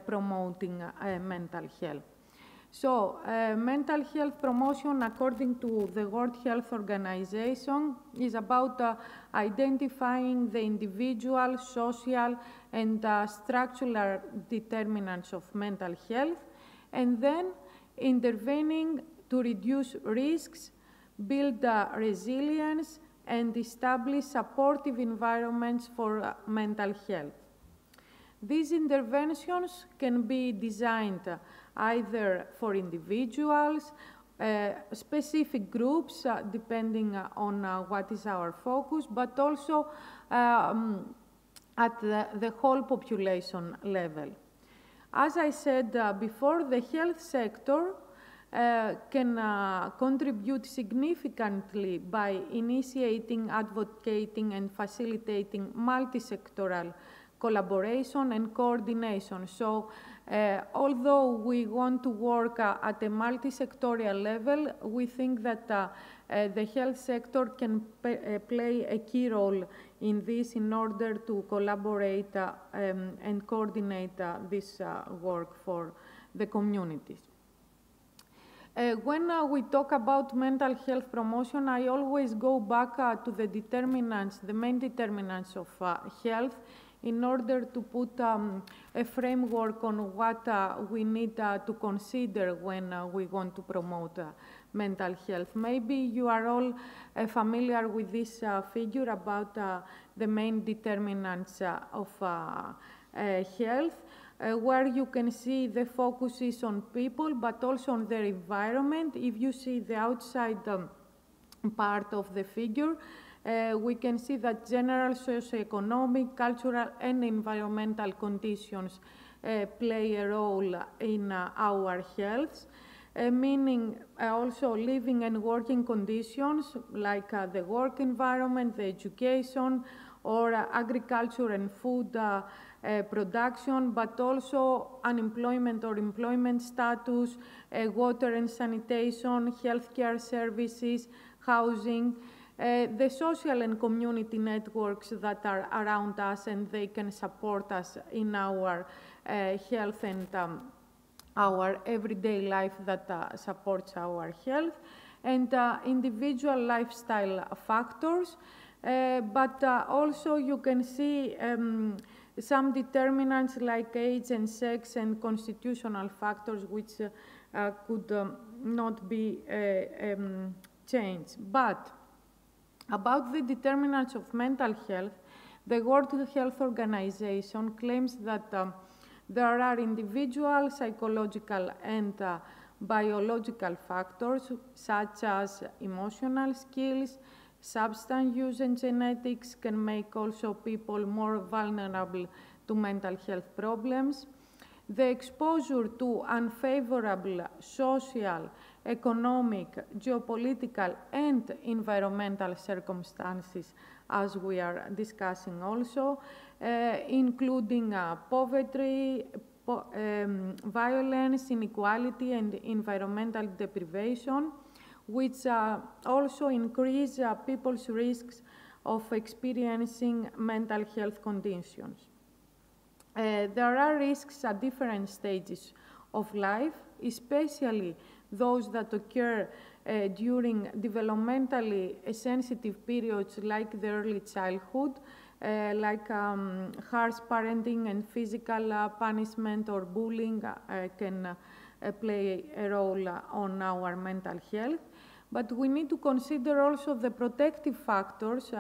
promoting mental health. So, mental health promotion, according to the World Health Organization, is about identifying the individual, social, and structural determinants of mental health, and then intervening to reduce risks, build resilience, and establish supportive environments for mental health. These interventions can be designed either for individuals, specific groups, depending on what is our focus, but also at the whole population level. As I said before, the health sector can contribute significantly by initiating, advocating, and facilitating multi-sectoral collaboration and coordination. So, although we want to work at a multi-sectorial level, we think that the health sector can play a key role in this in order to collaborate and coordinate this work for the communities. When we talk about mental health promotion, I always go back to the determinants, the main determinants of health, in order to put a framework on what we need to consider when we want to promote mental health. Maybe you are all familiar with this figure about the main determinants of health, where you can see the focus is on people, but also on their environment. If you see the outside part of the figure, we can see that general socioeconomic, cultural, and environmental conditions play a role in our health, meaning also living and working conditions like the work environment, the education, or agriculture and food production, but also unemployment or employment status, water and sanitation, healthcare services, housing, the social and community networks that are around us, and they can support us in our health and our everyday life that supports our health, and individual lifestyle factors. But also you can see some determinants like age and sex and constitutional factors which could not be changed. But about the determinants of mental health, the World Health Organization claims that there are individual, psychological, and biological factors such as emotional skills, substance use, and genetics can make also people more vulnerable to mental health problems. The exposure to unfavorable social, economic, geopolitical, and environmental circumstances, as we are discussing also, including poverty, violence, inequality, and environmental deprivation, which also increase people's risks of experiencing mental health conditions. There are risks at different stages of life, especially those that occur during developmentally sensitive periods like the early childhood, like harsh parenting and physical punishment or bullying can play a role on our mental health. But we need to consider also the protective factors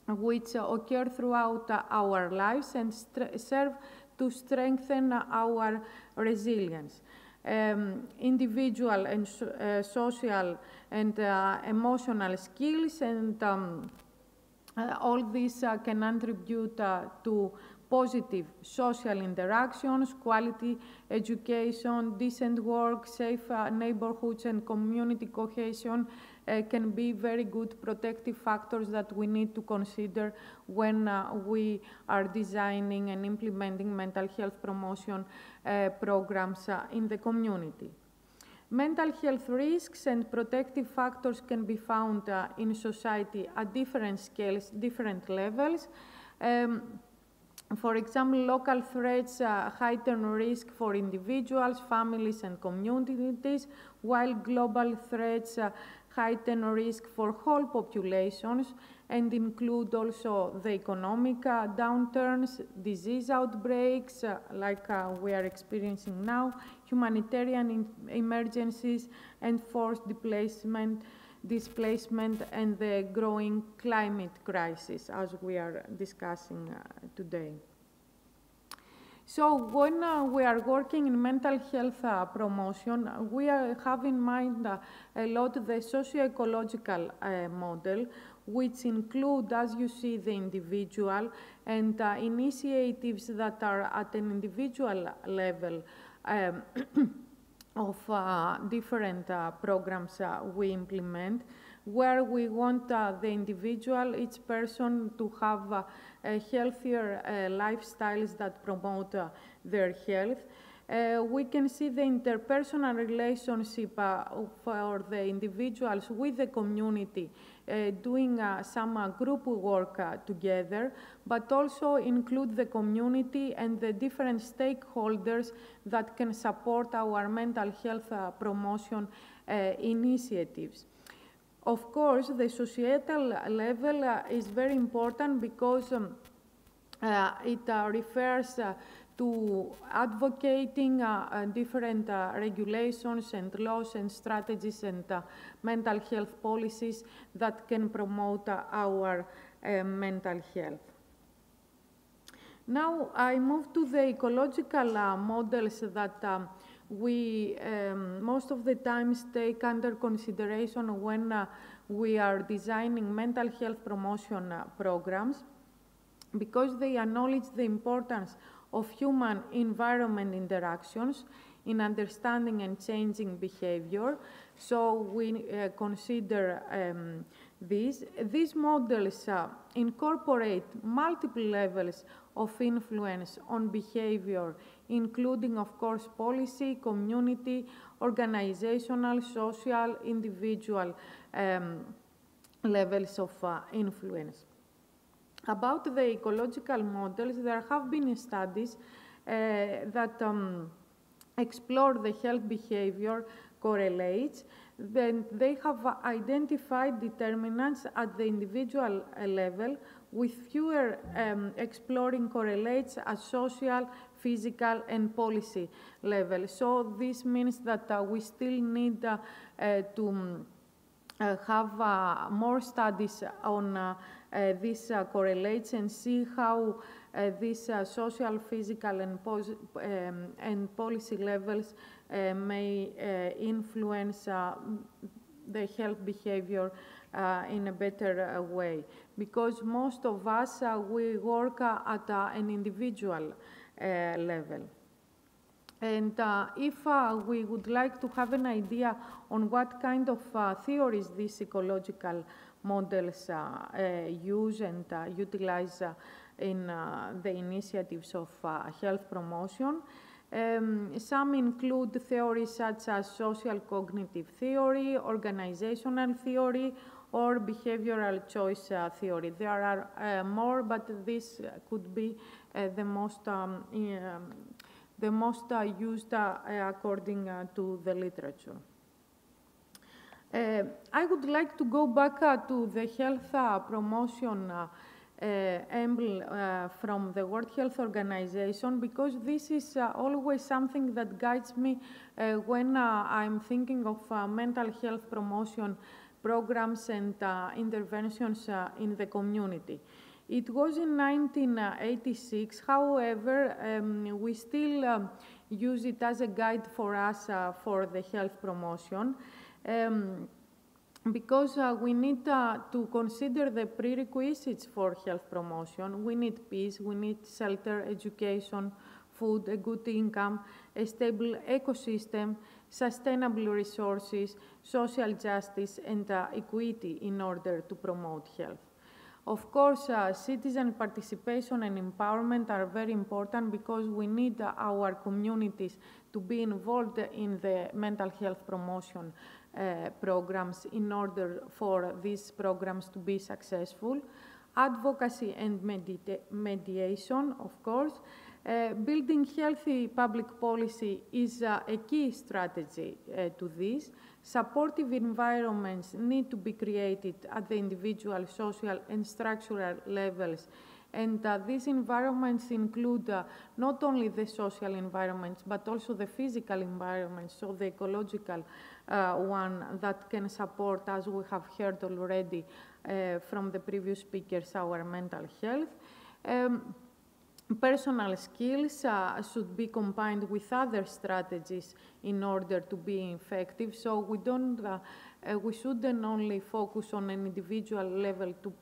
which occur throughout our lives and serve to strengthen our resilience. Individual and social and emotional skills, and all these can contribute to positive social interactions, quality education, decent work, safe neighborhoods, and community cohesion can be very good protective factors that we need to consider when we are designing and implementing mental health promotion programs in the community. Mental health risks and protective factors can be found in society at different scales, different levels. For example, local threats heighten risk for individuals, families, and communities, while global threats heighten risk for whole populations and include also the economic downturns, disease outbreaks like we are experiencing now, humanitarian emergencies, and forced displacement, and the growing climate crisis, as we are discussing today. So when we are working in mental health promotion, we have in mind a lot the socio-ecological model, which include, as you see, the individual and initiatives that are at an individual level of different programs we implement, where we want the individual, each person, to have healthier lifestyles that promote their health. We can see the interpersonal relationship for the individuals with the community, doing some group work together, but also include the community and the different stakeholders that can support our mental health promotion initiatives. Of course, the societal level is very important because it refers to advocating different regulations and laws and strategies and mental health policies that can promote our mental health. Now I move to the ecological models that we most of the times take under consideration when we are designing mental health promotion programs, because they acknowledge the importance of human-environment interactions in understanding and changing behavior. So we consider these models incorporate multiple levels of influence on behavior, including, of course, policy, community, organizational, social, individual levels of influence. About the ecological models, there have been studies that explore the health behavior correlates. Then they have identified determinants at the individual level, with fewer exploring correlates at social, physical, and policy level. So this means that we still need to have more studies on these correlates and see how these social, physical, and policy levels may influence the health behavior in a better way. Because most of us, we work at an individual level. And if we would like to have an idea on what kind of theories these ecological models use and utilize in the initiatives of health promotion, some include theories such as social cognitive theory, organizational theory, or behavioral choice theory. There are more, but this could be the most used according to the literature. I would like to go back to the health promotion emblem from the World Health Organization, because this is always something that guides me when I'm thinking of mental health promotion programs and interventions in the community. It was in 1986, however, we still use it as a guide for us for the health promotion, because we need to consider the prerequisites for health promotion. We need peace, we need shelter, education, food, a good income, a stable ecosystem, sustainable resources, social justice, and equity in order to promote health. Of course, citizen participation and empowerment are very important, because we need our communities to be involved in the mental health promotion programs in order for these programs to be successful. Advocacy and mediation, of course. Building healthy public policy is a key strategy to this. Supportive environments need to be created at the individual, social, and structural levels. And these environments include not only the social environments, but also the physical environments, so the ecological one that can support, as we have heard already from the previous speakers, our mental health. Personal skills should be combined with other strategies in order to be effective. So we shouldn't only focus on an individual level to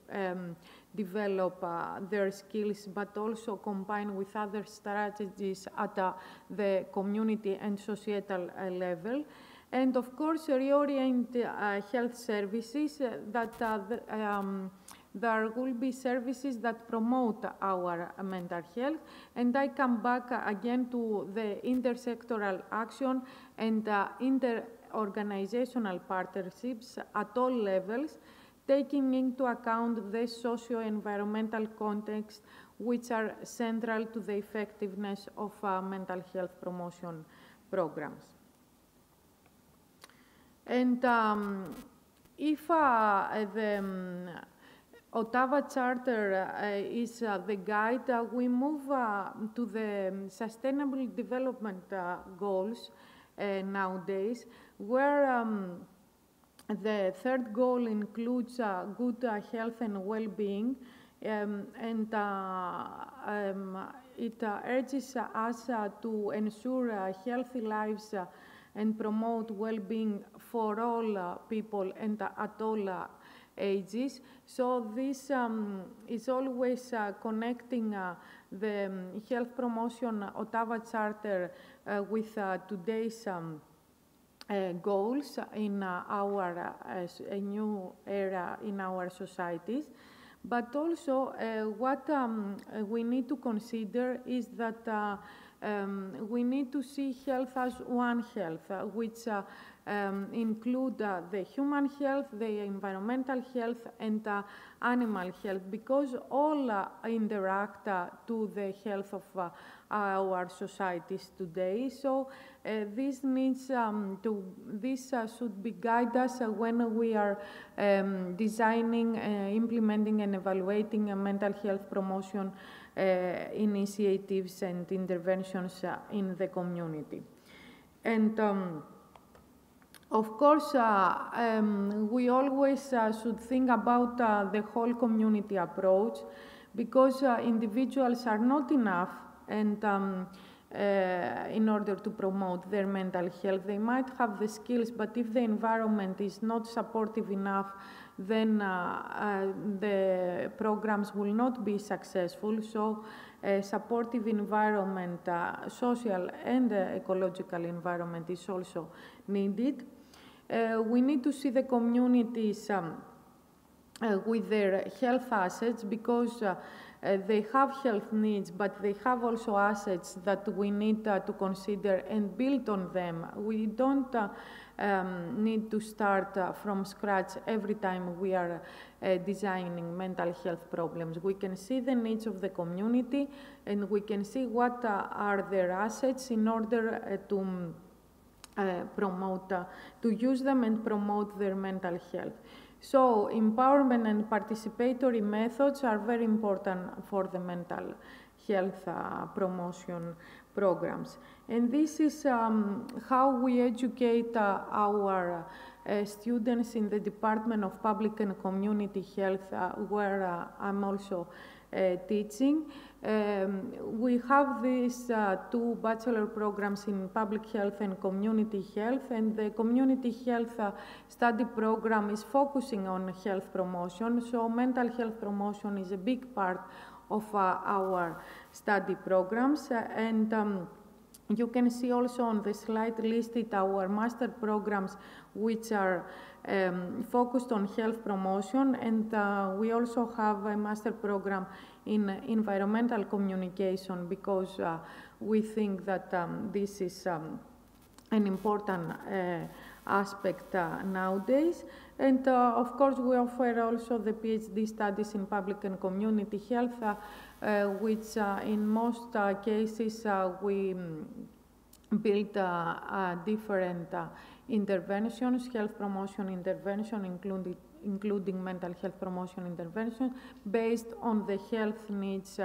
develop their skills, but also combine with other strategies at the community and societal level. And of course, reorient health services there will be services that promote our mental health. And I come back again to the intersectoral action and inter-organizational partnerships at all levels, taking into account the socio-environmental context, which are central to the effectiveness of mental health promotion programs. And if Ottawa Charter is the guide. We move to the Sustainable Development Goals nowadays, where the third goal includes good health and well-being, and it urges us to ensure healthy lives and promote well-being for all people and at all ages. So this is always connecting the health promotion Ottawa Charter with today's goals in our a new era in our societies. But also what we need to consider is that we need to see health as one health, which include the human health, the environmental health, and animal health, because all interact to the health of our societies today. So this needs this should be guide us when we are designing, implementing, and evaluating mental health promotion initiatives and interventions in the community. And of course, we always should think about the whole community approach, because individuals are not enough, and in order to promote their mental health. They might have the skills, but if the environment is not supportive enough, then the programs will not be successful. So a supportive environment, social and ecological environment is also needed. We need to see the communities with their health assets, because they have health needs, but they have also assets that we need to consider and build on them. We don't need to start from scratch every time we are designing mental health problems. We can see the needs of the community, and we can see what are their assets in order to promote, to use them and promote their mental health. So empowerment and participatory methods are very important for the mental health promotion programs. And this is how we educate our students in the Department of Public and Community Health, where I'm also teaching. We have these two bachelor programs in public health and community health, and the community health study program is focusing on health promotion. So mental health promotion is a big part of our study programs, and you can see also on the slide listed our master programs, which are focused on health promotion, and we also have a master program in environmental communication, because we think that this is an important aspect nowadays. And of course, we offer also the PhD studies in public and community health, which in most cases we build different interventions, health promotion intervention, including mental health promotion intervention, based on the health needs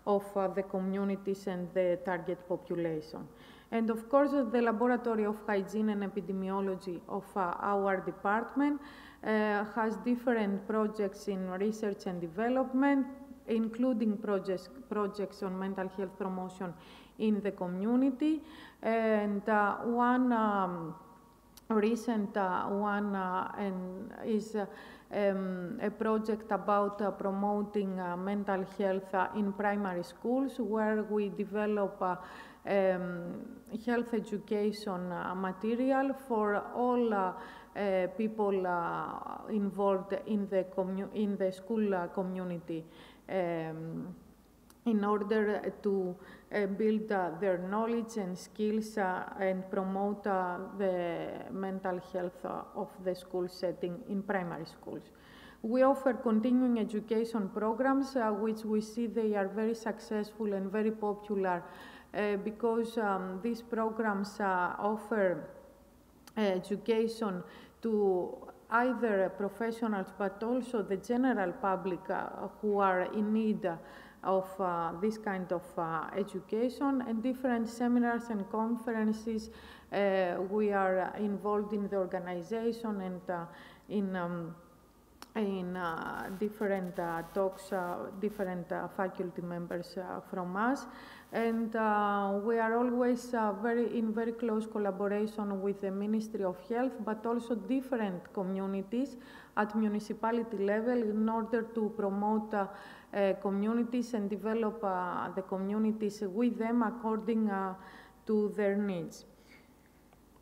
of the communities and the target population. And of course, the Laboratory of Hygiene and Epidemiology of our department has different projects in research and development, including projects on mental health promotion in the community. And one recent one is a project about promoting mental health in primary schools, where we develop health education material for all people involved in the school community, in order to build their knowledge and skills and promote the mental health of the school setting in primary schools. We offer continuing education programs, which we see they are very successful and very popular, because these programs offer education to either professionals but also the general public who are in need of this kind of education, and different seminars and conferences. We are involved in the organization and in different talks, different faculty members from us. And we are always in very close collaboration with the Ministry of Health, but also different communities at municipality level in order to promote communities and develop the communities with them according to their needs.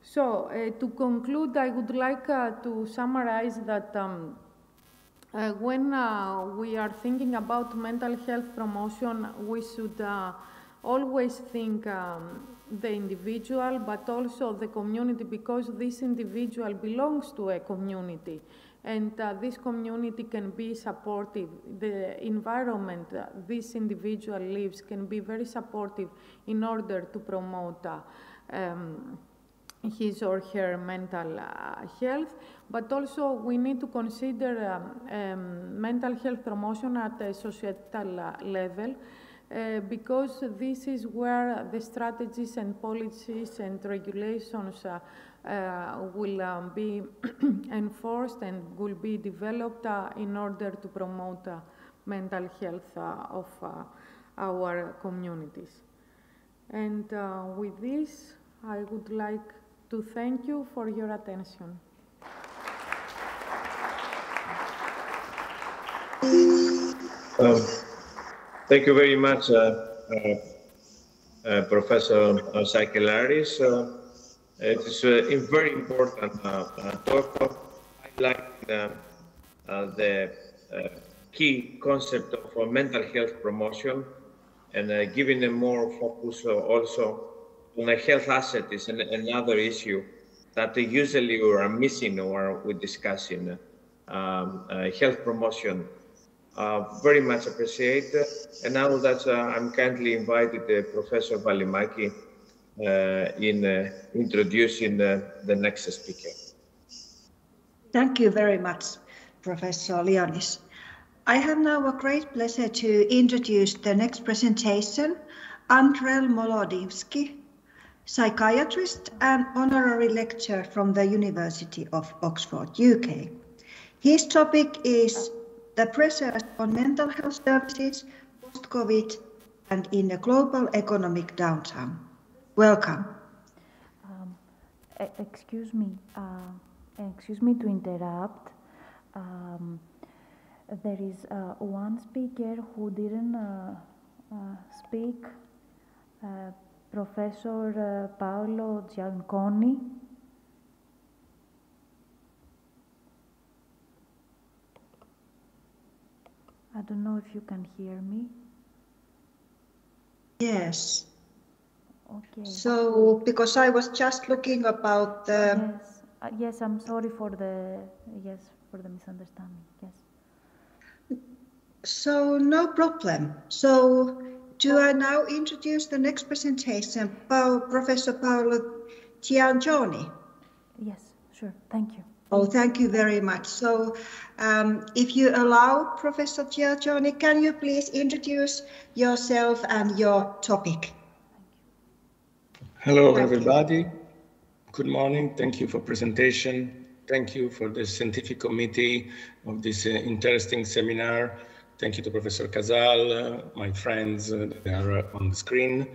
So to conclude, I would like to summarize that when we are thinking about mental health promotion, we should always think the individual, but also the community, because this individual belongs to a community, and this community can be supportive. The environment this individual lives can be very supportive in order to promote his or her mental health, but also we need to consider mental health promotion at a societal level, because this is where the strategies and policies and regulations will be enforced and will be developed in order to promote mental health of our communities. And with this, I would like to thank you for your attention.
Thank you very much, Professor Sakelaris. It is a very important talk. I like the key concept of mental health promotion, and giving a more focus also on a health asset is another issue that usually we are missing or we're discussing. Health promotion. Very much appreciate. And now that I'm kindly invited Professor Valimaki in introducing the next speaker.
Thank you very much, Professor Leonis. I have now a great pleasure to introduce the next presentation, Andrel Molodivsky, psychiatrist and honorary lecturer from the University of Oxford, UK. His topic is the pressures on mental health services post-COVID and in a global economic downturn. Welcome.
Excuse me to interrupt. There is one speaker who didn't speak, Professor Paolo Gianconi. I don't know if you can hear me.
Yes.
Okay.
So, because I was just looking about the...
Yes, yes, I'm sorry for the misunderstanding, yes.
So, no problem. So, do I now introduce the next presentation, Professor Paolo Gianconi?
Yes, sure, thank you.
Oh, thank you very much. So, if you allow, Professor Gianconi, can you please introduce yourself and your topic?
Hello, everybody. Good morning. Thank you for presentation. Thank you for the scientific committee of this interesting seminar. Thank you to Professor Casal, my friends that are on the screen,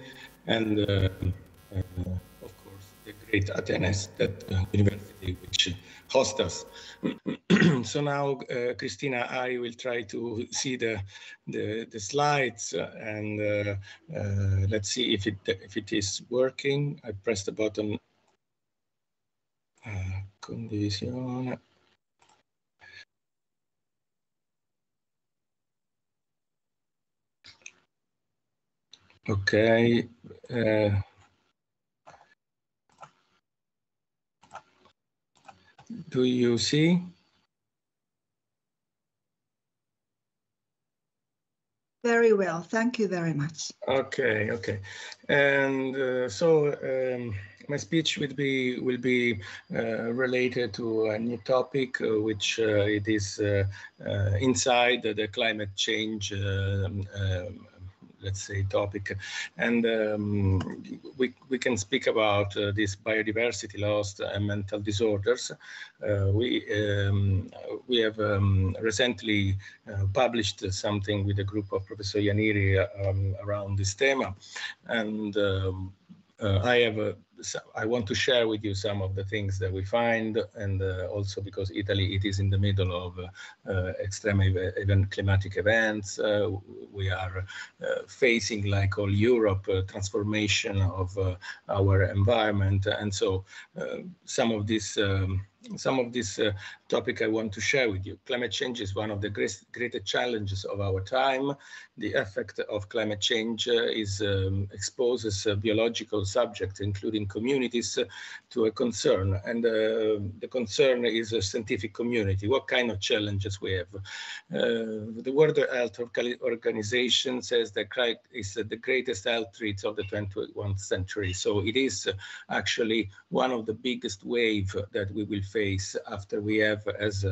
and of course the great Athens, that university which hosts us. So now, Christina, I will try to see the slides, and let's see if it is working. I pressed the button. Condivisione. Okay. Do you see?
Very well. Thank you very much.
Okay, okay. And so My speech will be related to a new topic, which it is inside the climate change, let's say, topic, and we can speak about this biodiversity loss and mental disorders. We have recently published something with a group of Professor Ianiri around this theme, and I want to share with you some of the things that we find, and also because Italy, it is in the middle of extreme climatic events. We are facing, like all Europe, transformation of our environment, and so some of this topic I want to share with you. Climate change is one of the greatest challenges of our time. The effect of climate change exposes biological subjects, including communities, to a concern. And the concern is a scientific community. What kind of challenges we have? The World Health Organization says that climate is the greatest health threat of the 21st century. So it is actually one of the biggest waves that we will face after we have, as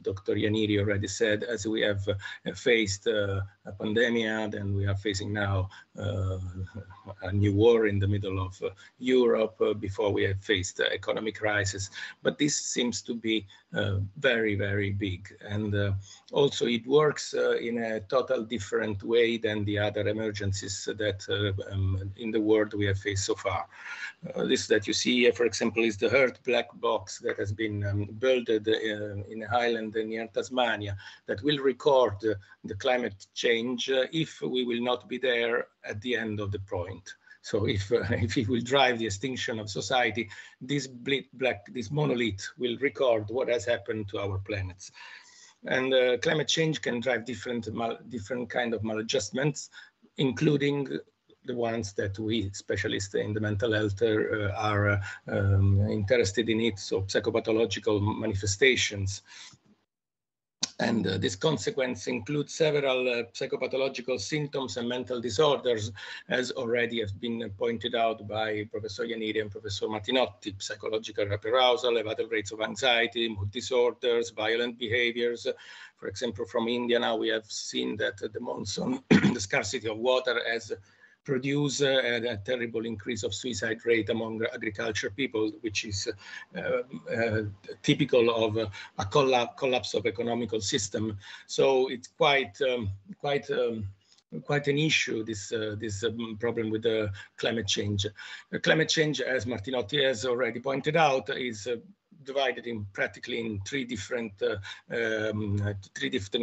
Dr. Ianiri already said, as we have faced a pandemic, then we are facing now a new war in the middle of Europe. Before we have faced economic crisis, but this seems to be very, very big, and also it works in a total different way than the other emergencies that in the world we have faced so far. This that you see here, for example, is the Earth black box that has been built in an island near Tasmania that will record the climate change if we will not be there at the end of the point. So if it will drive the extinction of society, this monolith will record what has happened to our planets. And climate change can drive different kind of maladjustments, including the ones that we specialists in the mental health are interested in it, so psychopathological manifestations. And this consequence includes several psychopathological symptoms and mental disorders, as already has been pointed out by Professor Ianiri and Professor Martinotti: psychological arousal, elevated rates of anxiety, mood disorders, violent behaviors. For example, from India now we have seen that the monsoon, the scarcity of water has produce a terrible increase of suicide rate among agriculture people, which is typical of a collapse of economical system. So it's quite an issue, this problem with the climate change. Climate change, as Martinotti has already pointed out, is divided in practically in three different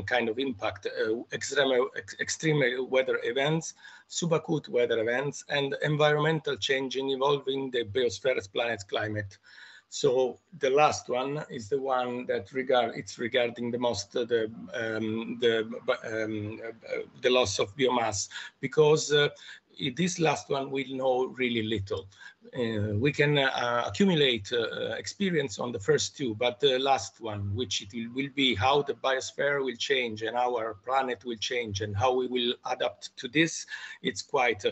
kind of impact: extreme weather events, subacute weather events, and environmental change involving the biosphere's planet's climate. So the last one is the one that regarding the most the loss of biomass, because this last one we know really little. We can accumulate experience on the first two, but the last one, which it will be how the biosphere will change and our planet will change and how we will adapt to this, it's quite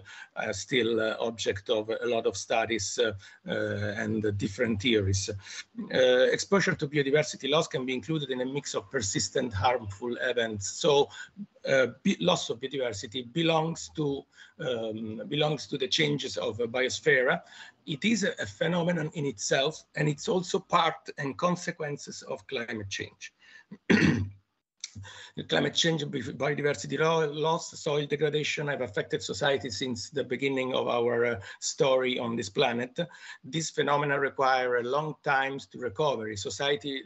still object of a lot of studies and different theories. Exposure to biodiversity loss can be included in a mix of persistent harmful events. So loss of biodiversity belongs to the changes of a biosphere. It is a phenomenon in itself, and it's also part and consequences of climate change. Climate change, biodiversity loss, soil degradation have affected society since the beginning of our story on this planet. These phenomena require a long time to recover. Society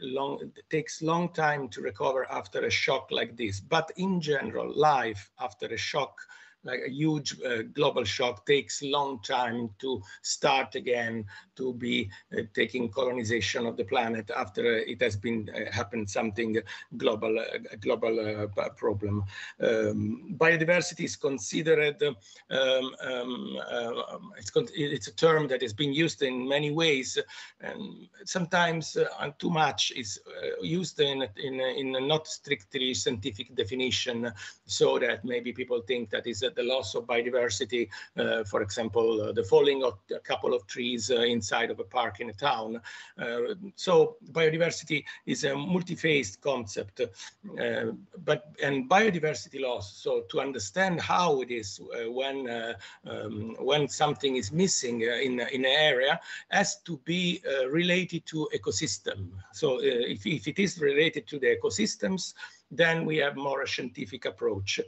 takes long time to recover after a shock like this. But in general, life after a shock, like a huge global shock, takes long time to start again, to be taking colonization of the planet after it has been happened something global problem. Biodiversity is considered, it's a term that is being used in many ways, and sometimes too much is used in a not strictly scientific definition, so that maybe people think that is the loss of biodiversity, for example, the falling of a couple of trees inside of a park in a town. So biodiversity is a multi-phased concept, and biodiversity loss. So to understand how it is when something is missing in an area has to be related to ecosystem. So if it is related to the ecosystems, then we have more a scientific approach.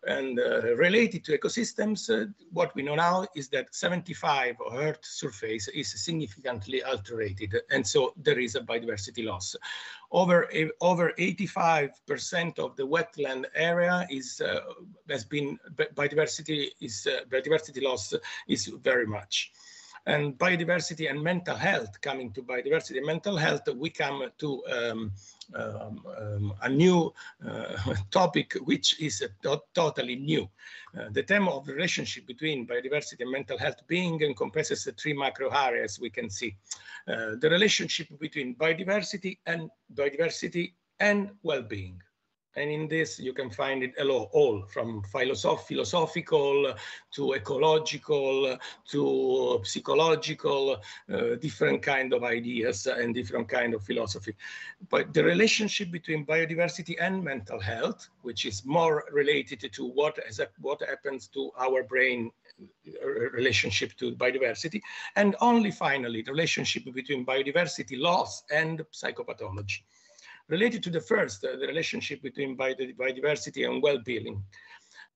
And related to ecosystems, what we know now is that 75 of Earth's surface is significantly alterated, and so there is a biodiversity loss. Over 85% of the wetland area has been biodiversity loss is very much. And biodiversity and mental health. Coming to biodiversity and mental health, we come to a new topic, which is totally new. The theme of the relationship between biodiversity and mental health being encompasses the three macro areas we can see. The relationship between biodiversity and well-being. And in this, you can find it all from philosophical to ecological to psychological, different kind of ideas and different kind of philosophy. But the relationship between biodiversity and mental health, which is more related to what happens to our brain relationship to biodiversity, and only finally, the relationship between biodiversity loss and psychopathology. Related to the first, the relationship between biodiversity and well-being.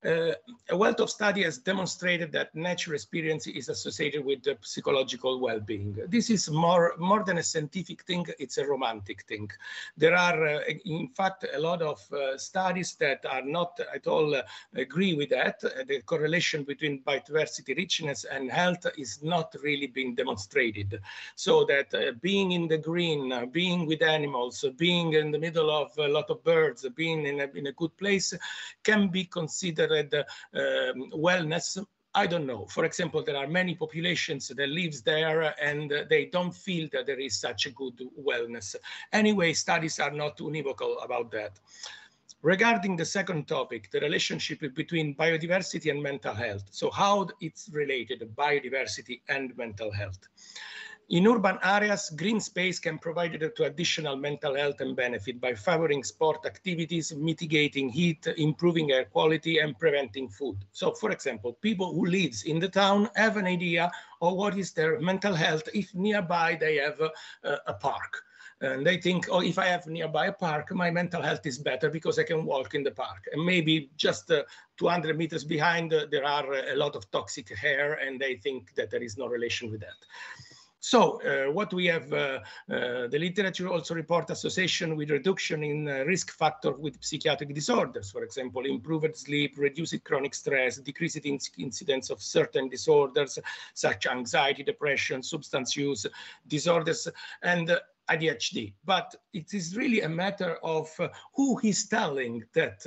A wealth of study has demonstrated that nature experience is associated with the psychological well-being. This is more than a scientific thing, it's a romantic thing. There are, in fact, a lot of studies that are not at all agree with that. The correlation between biodiversity richness and health is not really being demonstrated. So that being in the green, being with animals, being in the middle of a lot of birds, being in a good place can be considered wellness. I don't know. For example, there are many populations that lives there and they don't feel that there is such a good wellness. Anyway, studies are not unequivocal about that. Regarding the second topic, the relationship between biodiversity and mental health. So how it's related, biodiversity and mental health. In urban areas, green space can provide to additional mental health and benefit by favoring sport activities, mitigating heat, improving air quality, and preventing food. So, for example, people who live in the town have an idea of what is their mental health if nearby they have a park. And they think, oh, if I have nearby a park, my mental health is better because I can walk in the park. And maybe just 200 meters behind, there are a lot of toxic air, and they think that there is no relation with that. So what we have, the literature also report association with reduction in risk factor with psychiatric disorders. For example, improved sleep, reduced chronic stress, decreased incidence of certain disorders, such as anxiety, depression, substance use disorders, and ADHD. But it is really a matter of who is telling that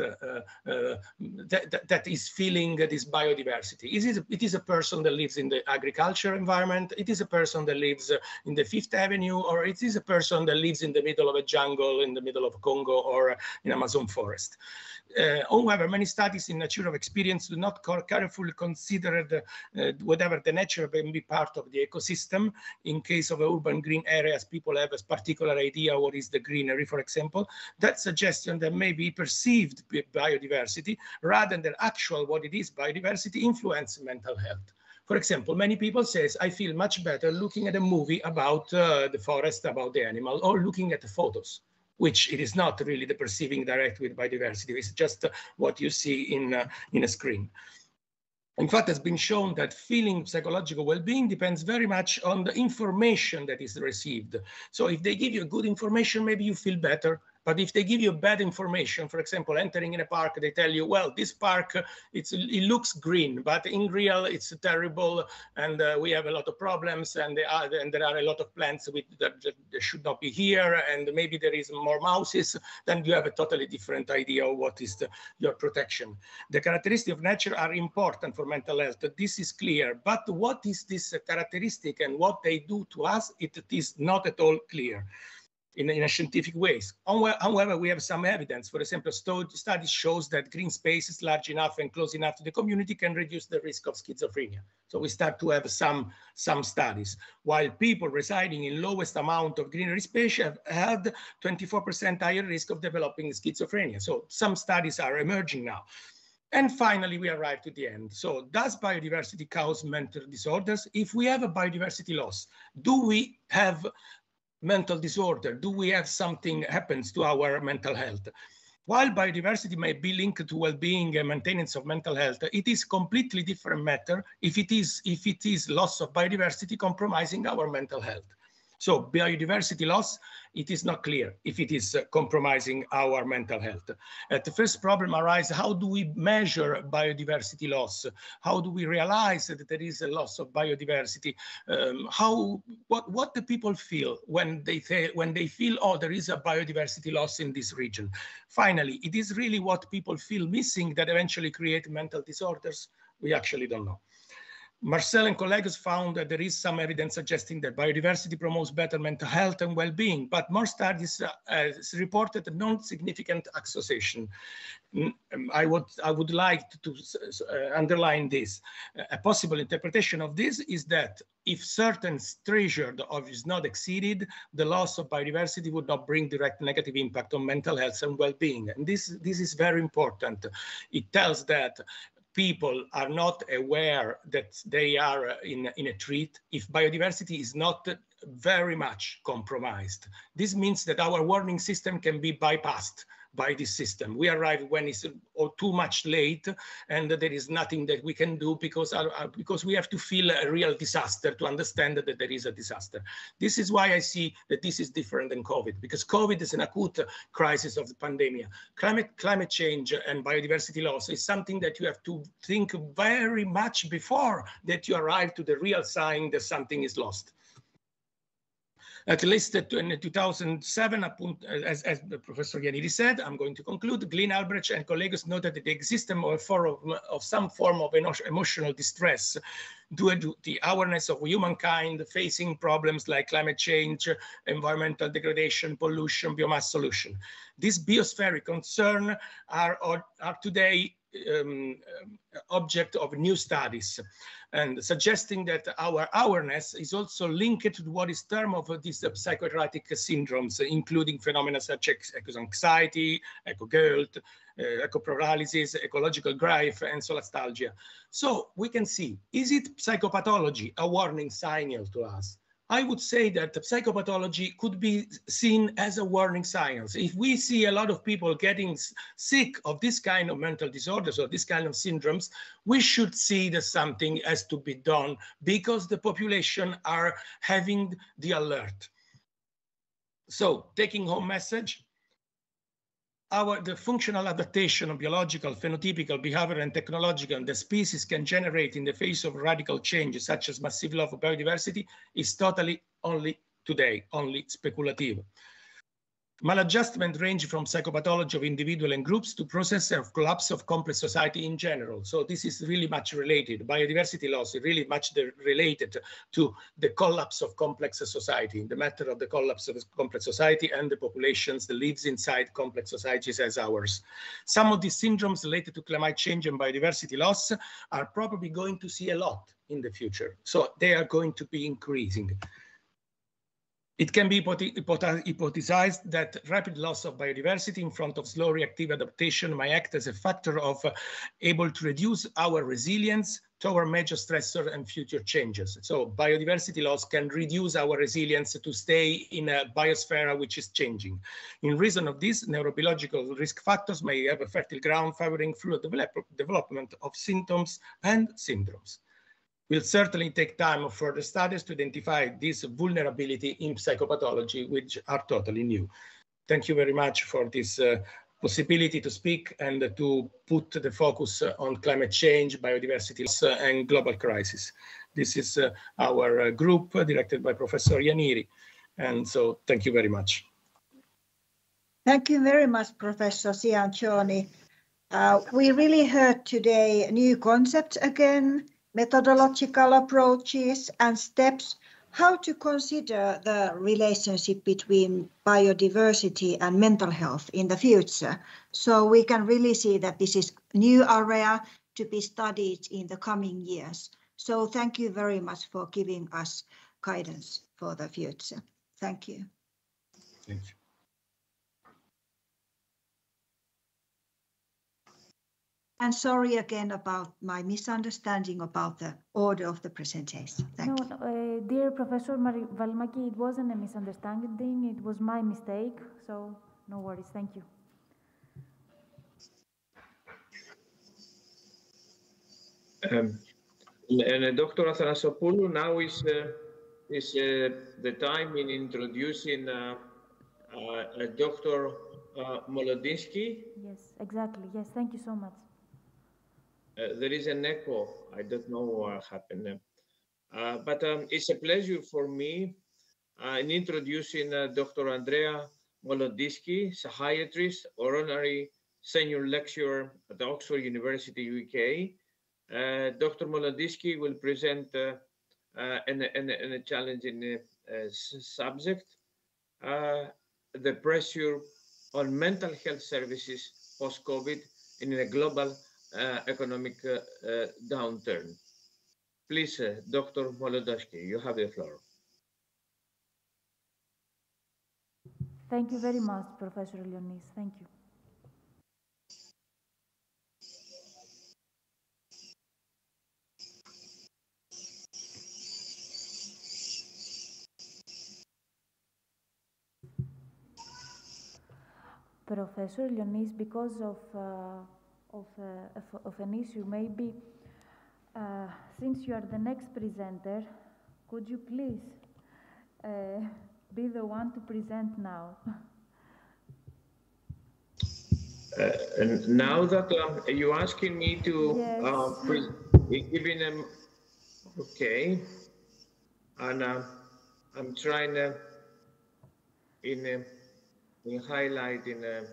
that is feeling this biodiversity. It is a person that lives in the agriculture environment, it is a person that lives in the Fifth Avenue, or it is a person that lives in the middle of a jungle, in the middle of Congo, or in Amazon forest. However, many studies in nature of experience do not carefully consider whatever the nature can be part of the ecosystem. In case of urban green areas, people have a particular idea what is the greenery, for example. That suggestion that may be perceived biodiversity rather than actual what it is biodiversity influence mental health. For example, many people say, I feel much better looking at a movie about the forest, about the animal, or looking at the photos, which it is not really the perceiving direct with biodiversity. It's just what you see in a screen. In fact, it's been shown that feeling psychological well-being depends very much on the information that is received. So if they give you good information, maybe you feel better. But if they give you bad information, for example, entering in a park, they tell you, well, this park, it looks green, but in real, it's terrible, and we have a lot of problems, and there are a lot of plants that should not be here, and maybe there is more mouses, then you have a totally different idea of what is your protection. The characteristics of nature are important for mental health. This is clear, but what is this characteristic and what they do to us, it is not at all clear. in a scientific ways. However, we have some evidence. For example, studies shows that green spaces large enough and close enough to the community can reduce the risk of schizophrenia. So we start to have some studies. While people residing in lowest amount of greenery space have had 24% higher risk of developing schizophrenia. So some studies are emerging now. And finally, we arrive to the end. So does biodiversity cause mental disorders? If we have a biodiversity loss, do we have mental disorder? Do we have something happens to our mental health? While biodiversity may be linked to well-being and maintenance of mental health, it is completely different matter if it is loss of biodiversity compromising our mental health. So biodiversity loss, it is not clear if it is compromising our mental health. The first problem arises, how do we measure biodiversity loss? How do we realize that there is a loss of biodiversity? What the people feel when they feel, oh, there is a biodiversity loss in this region? Finally, it is really what people feel missing that eventually create mental disorders? We actually don't know. Marcel and colleagues found that there is some evidence suggesting that biodiversity promotes better mental health and well-being, but more studies reported a non-significant association. I would like to underline this. A possible interpretation of this is that if certain threshold is not exceeded, the loss of biodiversity would not bring direct negative impact on mental health and well-being. And this is very important. It tells that people are not aware that they are in a threat if biodiversity is not very much compromised. This means that our warning system can be bypassed by this system. We arrive when it's too much late and there is nothing that we can do because we have to feel a real disaster to understand that there is a disaster. This is why I see that this is different than COVID, because COVID is an acute crisis of the pandemic. Climate change and biodiversity loss is something that you have to think very much before that you arrive to the real sign that something is lost. At least in 2007, as Professor Ianniti said, I'm going to conclude, Glyn Albrecht and colleagues noted that the existence of some form of emotional distress due to the awareness of humankind facing problems like climate change, environmental degradation, pollution, biomass solution. These biospheric concerns are today object of new studies, and suggesting that our awareness is also linked to what is termed of these psychoerratic syndromes, including phenomena such as eco-anxiety, eco-guilt, eco-paralysis, ecological grief, and solastalgia. So we can see, is it psychopathology a warning signal to us? I would say that psychopathology could be seen as a warning sign. If we see a lot of people getting sick of this kind of mental disorders or this kind of syndromes, we should see that something has to be done because the population are having the alert. So, taking home message, the functional adaptation of biological, phenotypical, behavioral, and technological the species can generate in the face of radical changes, such as massive loss of biodiversity, is totally only speculative. Maladjustment range from psychopathology of individual and groups to process of collapse of complex society in general. So this is really much related. Biodiversity loss is really much related to the collapse of complex society, the matter of the collapse of complex society and the populations that lives inside complex societies as ours. Some of these syndromes related to climate change and biodiversity loss are probably going to see a lot in the future. So they are going to be increasing. It can be hypothesized that rapid loss of biodiversity in front of slow reactive adaptation may act as a factor of able to reduce our resilience toward major stressor and future changes. So biodiversity loss can reduce our resilience to stay in a biosphere which is changing. In reason of this, neurobiological risk factors may have a fertile ground favoring fluid development of symptoms and syndromes. Will certainly take time of further studies to identify this vulnerability in psychopathology, which are totally new. Thank you very much for this possibility to speak and to put the focus on climate change, biodiversity loss, and global crisis. This is our group directed by Professor Ianniti. And so thank you very much.
Thank you very much, Professor Ciancioni. We really heard today new concepts again, methodological approaches and steps how to consider the relationship between biodiversity and mental health in the future. So we can really see that this is a new area to be studied in the coming years. So thank you very much for giving us guidance for the future. Thank you.
Thank you.
And sorry again about my misunderstanding about the order of the presentation. Thank you.
Dear Professor Valimaki, it wasn't a misunderstanding, it was my mistake, so no worries, thank you.
And Dr. Athanassopoulou, now is the time in introducing Dr. Molodinsky.
Yes, exactly, yes, thank you so much.
There is an echo. I don't know what happened. But it's a pleasure for me in introducing Dr. Andrea Molodinsky, psychiatrist, honorary senior lecturer at Oxford University, UK. Dr. Molodinsky will present a challenging subject, the pressure on mental health services post-COVID in a global economic downturn. Please, Dr. Molodinsky, you have the floor.
Thank you very much, Professor Leonis. Thank you. Professor Leonis, because of an issue, maybe since you are the next presenter, could you please be the one to present now?
And now that you're asking me to
yes.
giving them, okay, and I'm trying in highlighting.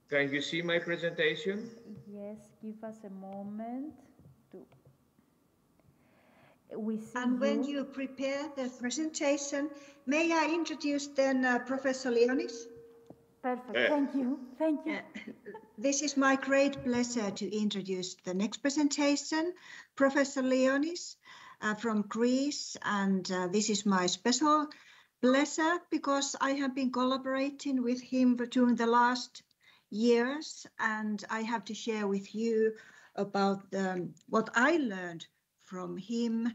Can you see my presentation?
Yes, give us a moment to. We see
and when you prepare the presentation, may I introduce then Professor Leonis?
Perfect, thank you, thank you.
This is my great pleasure to introduce the next presentation, Professor Leonis from Greece, and this is my special pleasure because I have been collaborating with him during the last years, and I have to share with you about what I learned from him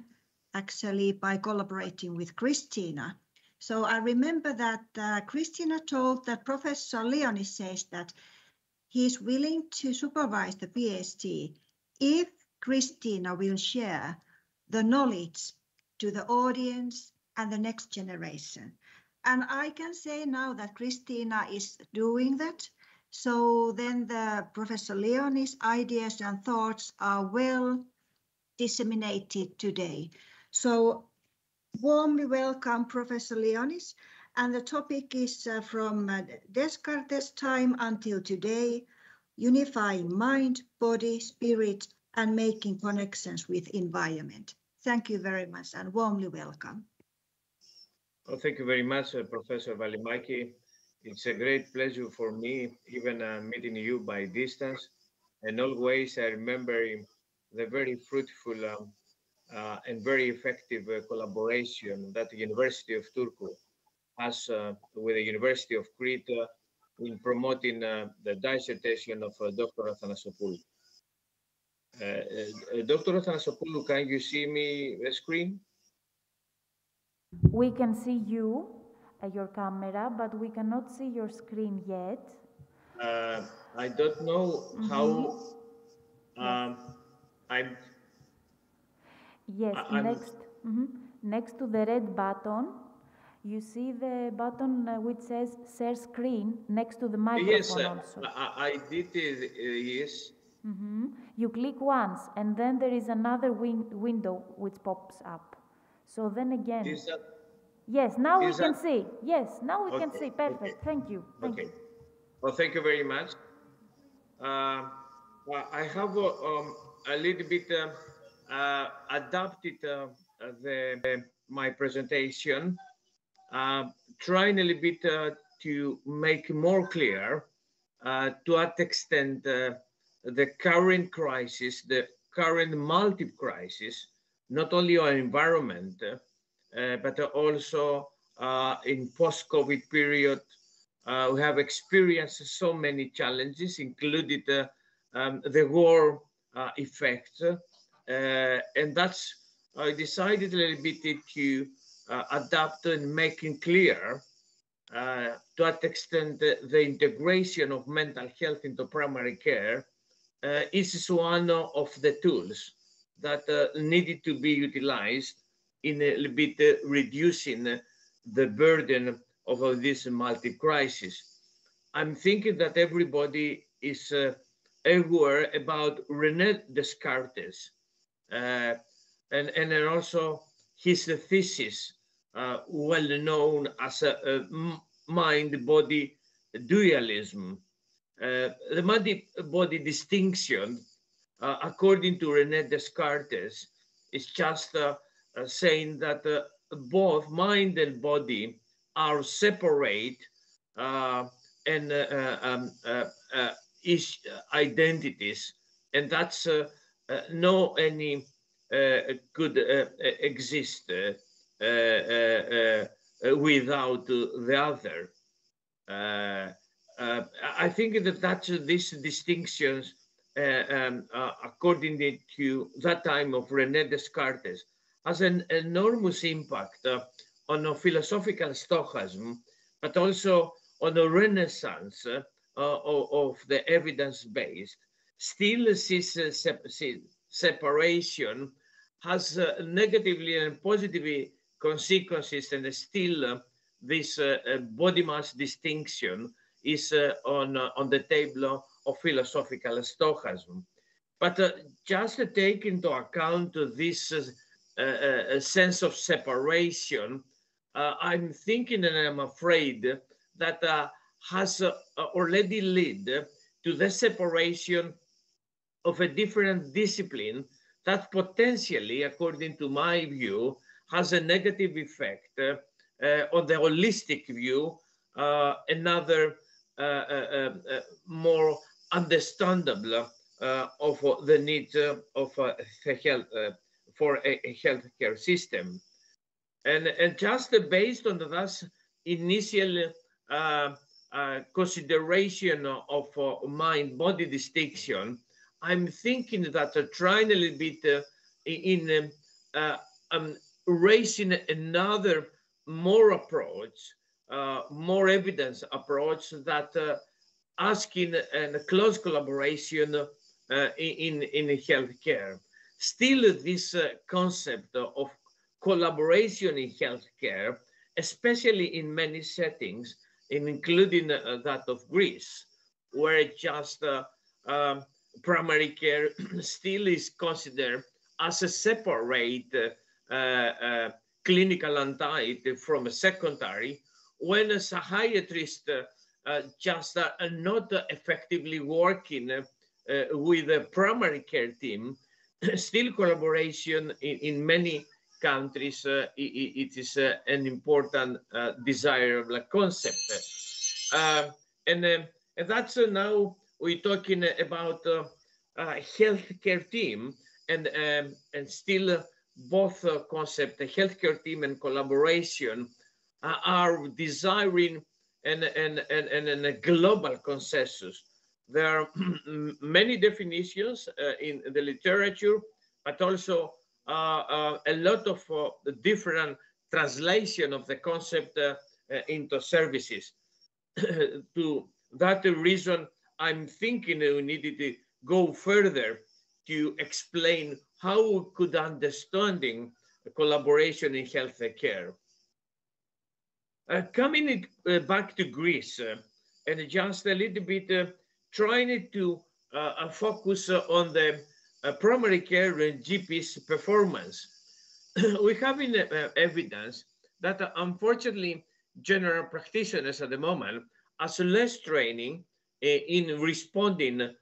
actually by collaborating with Christina. So I remember that Christina told that Professor Leonis says that he is willing to supervise the PhD if Christina will share the knowledge to the audience and the next generation. And I can say now that Christina is doing that. So then the Professor Leonis' ideas and thoughts are well disseminated today. So warmly welcome, Professor Leonis. And the topic is from Descartes' time until today, unifying mind, body, spirit, and making connections with environment. Thank you very much and warmly welcome.
Well, thank you very much, Professor Valimaki. It's a great pleasure for me, even meeting you by distance. And always I remember the very fruitful and very effective collaboration that the University of Turku has with the University of Crete in promoting the dissertation of Dr. Athanassopoulou. Dr. Athanassopoulou, can you see me the screen?
We can see you, your camera, but we cannot see your screen yet.
I don't know how I'm.
Yes, next to the red button, you see the button which says share screen next to the microphone also.
I did it, yes.
You click once and then there is another window which pops up. So then again.
Is that,
yes, now we can see. Yes, now we can see. Perfect.
Okay.
Thank you. Thank you.
Well, thank you very much. I have a little bit adapted my presentation, trying a little bit to make more clear to what extent the current crisis, the current multiple crisis, not only on environment, but also in post-COVID period, we have experienced so many challenges, including the war effect. And that's, I decided a little bit to adapt and making clear to what extent the integration of mental health into primary care is one of the tools that needed to be utilized in a little bit reducing the burden of this multi-crisis. I'm thinking that everybody is aware about René Descartes and also his thesis, well known as a mind-body dualism. The mind-body distinction, according to René Descartes, is just saying that both mind and body are separate and each identities, and that's no any could exist without the other. I think that these distinctions, according to that time of René Descartes, has an enormous impact on a philosophical Stoicism, but also on the renaissance of the evidence-based. Still, this separation has negatively and positively consequences, and still this body mass distinction is on the table of philosophical Stoicism. But just take into account this sense of separation, I'm thinking and I'm afraid that has already led to the separation of a different discipline that potentially, according to my view, has a negative effect on the holistic view, another more understandable of the need of the health for a healthcare system. And just based on that initial consideration of mind-body distinction, I'm thinking that trying a little bit in raising another more approach, more evidence approach, that asking a close collaboration in healthcare. Still, this concept of collaboration in healthcare, especially in many settings, including that of Greece, where just primary care still is considered as a separate clinical entity from a secondary, when a psychiatrist just not effectively working with a primary care team. Still, collaboration in many countries, it is an important desirable concept. And that's now we're talking about healthcare team, and still both concept, the healthcare team and collaboration, are desiring a global consensus. There are many definitions in the literature, but also a lot of different translation of the concept into services. To that reason, I'm thinking we needed to go further to explain how we could understanding collaboration in healthcare. Coming back to Greece, and just a little bit trying to focus on the primary care and GP's performance. We have evidence that unfortunately general practitioners at the moment has less training in responding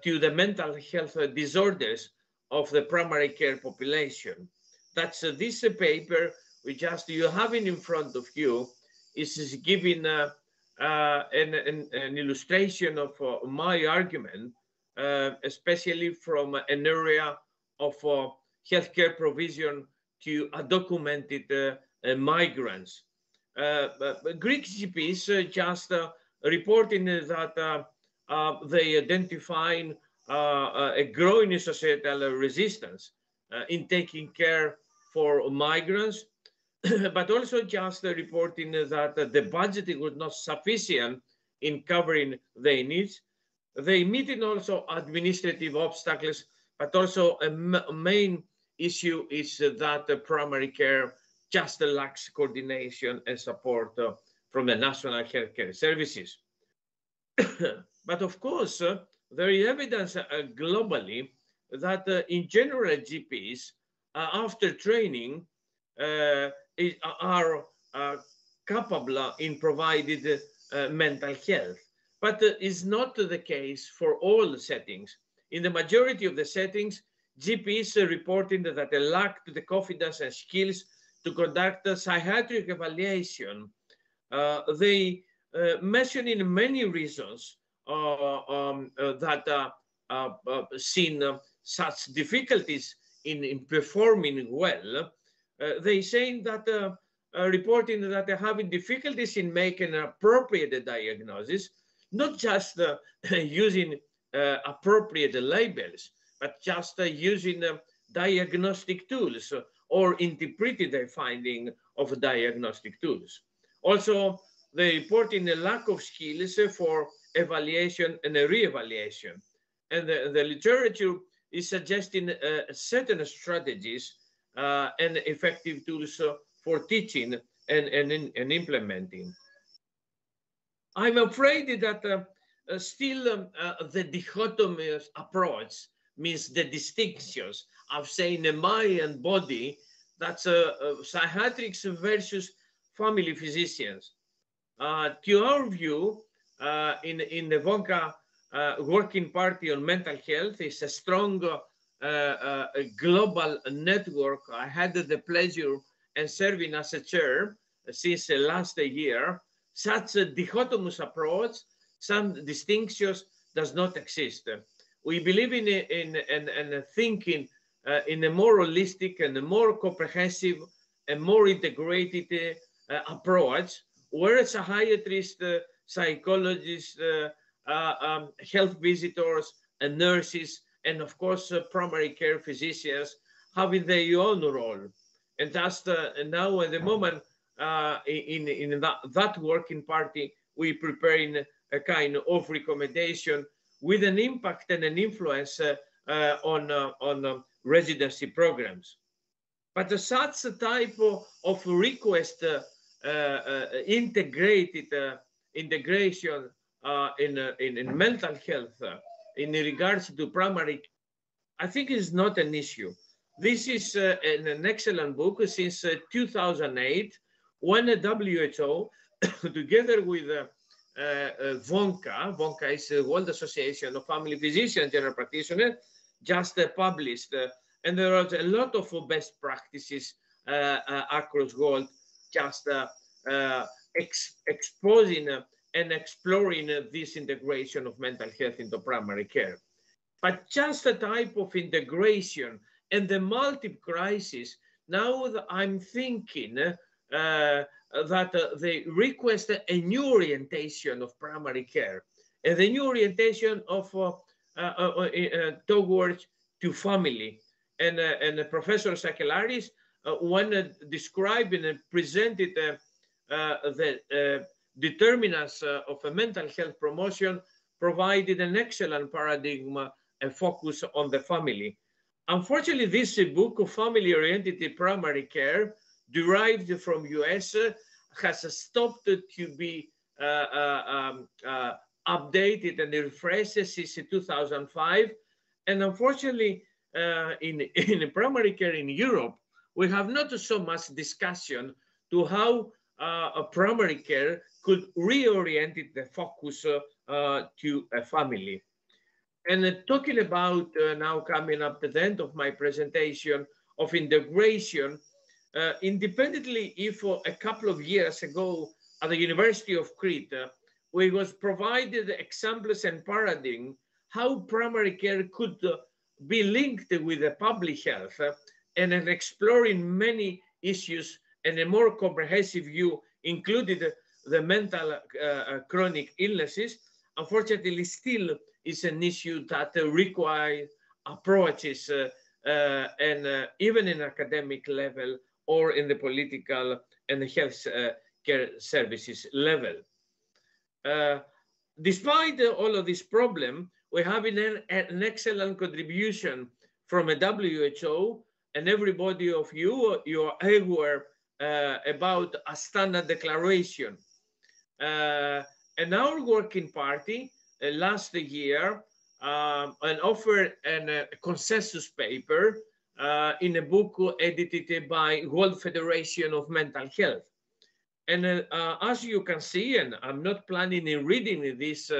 to the mental health disorders of the primary care population. That's this paper, we just, you have it in front of you, is giving an illustration of my argument, especially from an area of healthcare provision to undocumented migrants. Greek GPs just reporting that they identifying a growing societal resistance in taking care for migrants, but also just reporting that the budgeting was not sufficient in covering their needs. They meeting also administrative obstacles, but also a main issue is that primary care just lacks coordination and support from the national healthcare services. But of course, there is evidence globally that in general GPs, after training, are capable in providing mental health. But it's not the case for all settings. In the majority of the settings, GPs reporting that they lack the confidence and skills to conduct a psychiatric evaluation. They mentioning many reasons that seen such difficulties in performing well. They saying that reporting that they're having difficulties in making an appropriate diagnosis, not just using appropriate labels, but just using diagnostic tools or interpreting the finding of diagnostic tools. Also, they reporting a lack of skills for evaluation and re-evaluation. And the literature is suggesting certain strategies and effective tools for teaching and implementing. I'm afraid that still the dichotomous approach means the distinctions of saying the mind and body, that's psychiatrics versus family physicians. To our view, in the VONCA Working Party on Mental Health is a strong global network. I had the pleasure and serving as a chair since last year. Such a dichotomous approach, some distinctions does not exist. We believe in thinking in a more holistic and a more comprehensive and more integrated approach, where psychiatrists, psychologists, health visitors, and nurses, and of course, primary care physicians having their own role. And that's now at the moment, in that working party, we preparing a kind of recommendation with an impact and an influence on residency programs. But such a type of request, integrated integration in mental health in regards to primary, I think is not an issue. This is an excellent book since 2008, when the WHO, together with VONCA is the World Association of Family Physicians and General Practitioners, just published, and there are a lot of best practices across world, just exposing and exploring this integration of mental health into primary care. But just a type of integration and the multiple crisis, now I'm thinking that they request a new orientation of primary care and the new orientation of towards to family. And Professor Sakelaris, when described and presented the determinants of a mental health promotion, provided an excellent paradigm and focus on the family. Unfortunately, this book of family-oriented primary care, derived from US, has stopped to be updated and refreshed since 2005. And unfortunately, in primary care in Europe, we have not so much discussion to how primary care could reorient the focus to a family. And talking about now coming up to the end of my presentation of integration, independently if a couple of years ago at the University of Crete, we was provided examples and paradigm how primary care could be linked with the public health and in exploring many issues and a more comprehensive view included the mental chronic illnesses. Unfortunately, still is an issue that requires approaches and even in academic level or in the political and the health care services level. Despite all of this problem, we have an excellent contribution from a WHO, and everybody of you are aware about a standard declaration. And our working party last year and offered a consensus paper in a book edited by World Federation of Mental Health. And as you can see, and I'm not planning in reading this,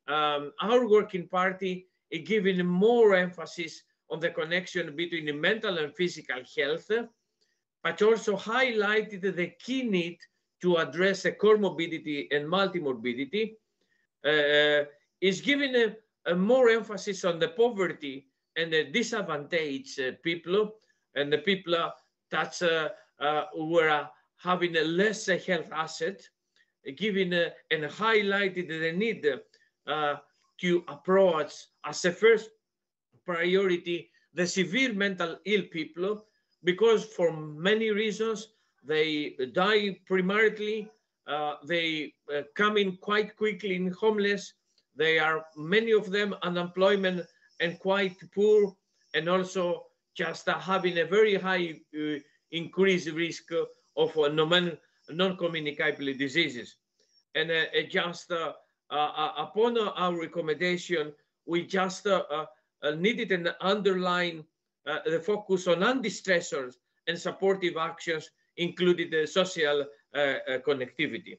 our working party is giving more emphasis on the connection between the mental and physical health, but also highlighted the key need to address the comorbidity and multimorbidity, is giving a more emphasis on the poverty and the disadvantaged people and the people that were having a less health asset, giving and highlighted the need to approach as a first priority the severe mental ill people, because for many reasons they die primarily, they come in quite quickly in homeless, they are many of them unemployment and quite poor, and also just having a very high increased risk of non-communicable diseases. And just upon our recommendation, we just needed an underline the focus on anti-stressors and supportive actions, including the social connectivity.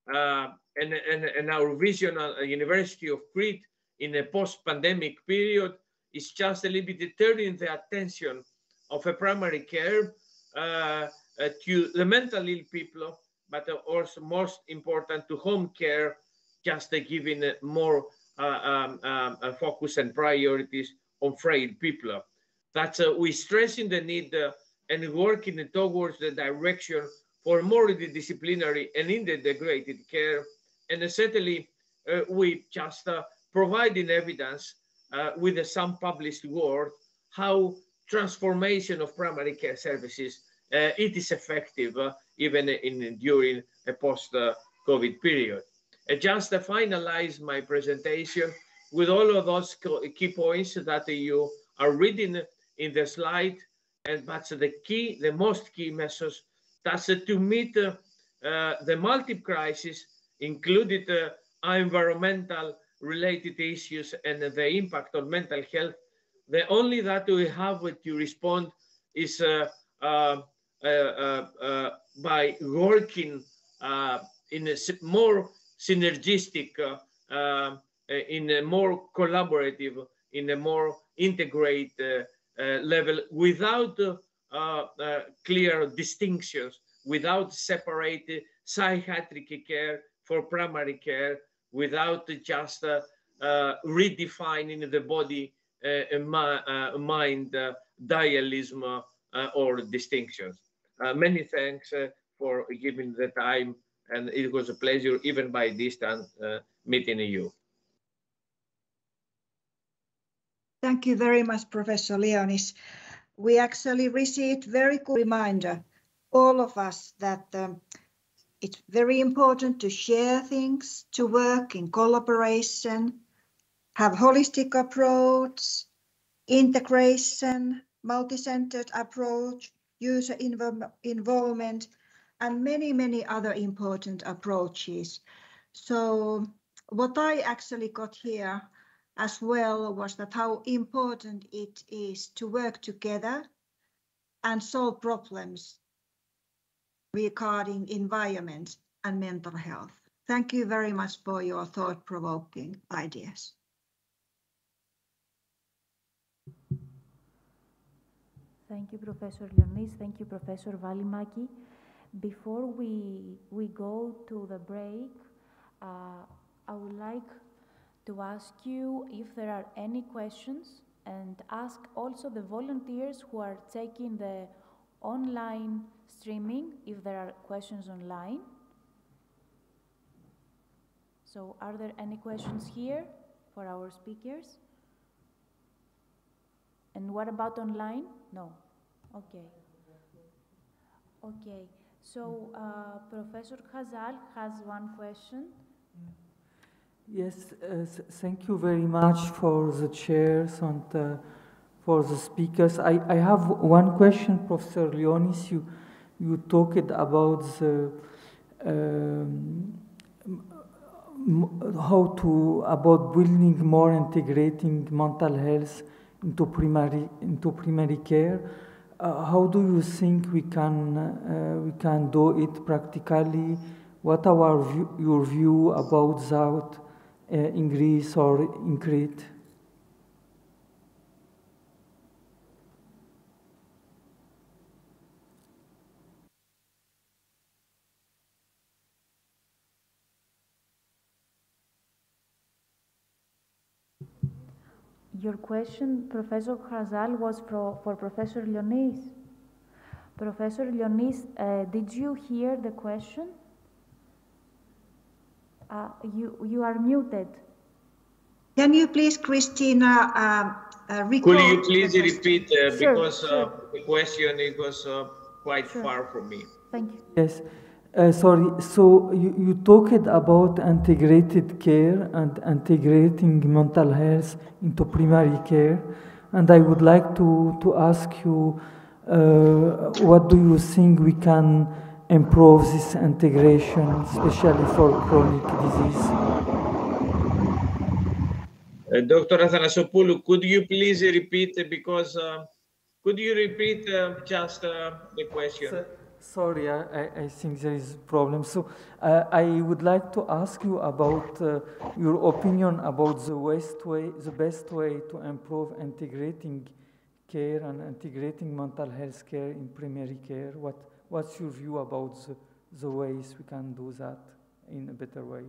And our vision at University of Crete in a post-pandemic period is just a little bit turning the attention of a primary care to the mentally ill people, but also most important to home care, just giving more focus and priorities on frail people. That's we stressing the need and working towards the direction for more multidisciplinary and integrated care. And certainly we just providing evidence with some published work how transformation of primary care services it is effective even during a post-COVID period. Just to finalize my presentation with all of those key points that you are reading in the slide, and that's the most key message, that's to meet the multiple crises, including environmental related issues and the impact on mental health. The only that we have to respond is by working in a more synergistic, in a more collaborative, in a more integrated level, without clear distinctions, without separate psychiatric care for primary care, without just redefining the body mind dualism or distinctions. Many thanks for giving the time, and it was a pleasure, even by distance, meeting you.
Thank you very much, Professor Leonis. We actually received very good reminder, all of us, that it's very important to share things, to work in collaboration, have holistic approach, integration, multi-centered approach, user involvement, and many, many other important approaches. So what I actually got here as well was that how important it is to work together and solve problems regarding environment and mental health. Thank you very much for your thought-provoking ideas.
Thank you, Professor Leonis. Thank you, Professor Valimaki. Before we go to the break, I would like to ask you if there are any questions, and ask also the volunteers who are taking the online streaming if there are questions online. So are there any questions here for our speakers? And what about online? No. Okay. Okay. So Professor Khazal has one question.
Yes, thank you very much for the chairs and for the speakers. I have one question, Professor Leonis. You talked about the about building more integrating mental health into primary care. How do you think we can do it practically? What are your view about that in Greece or in Crete?
Your question, Professor Khazal, was for Professor Leonis. Professor Leonis, did you hear the question? You are muted.
Can you please, Christina, record?
Could you please repeat
Sure,
because
sure.
the question it was quite far from me.
Thank you.
Yes. Sorry, so you talked about integrated care and integrating mental health into primary care, and I would like to ask you, what do you think we can improve this integration, especially for chronic disease?
Dr. Athanasopoulou, could you please repeat because could you repeat just the question?
Sorry, I think there is a problem. So I would like to ask you about your opinion about the best way to improve integrating care and integrating mental health care in primary care. What's your view about the ways we can do that in a better way?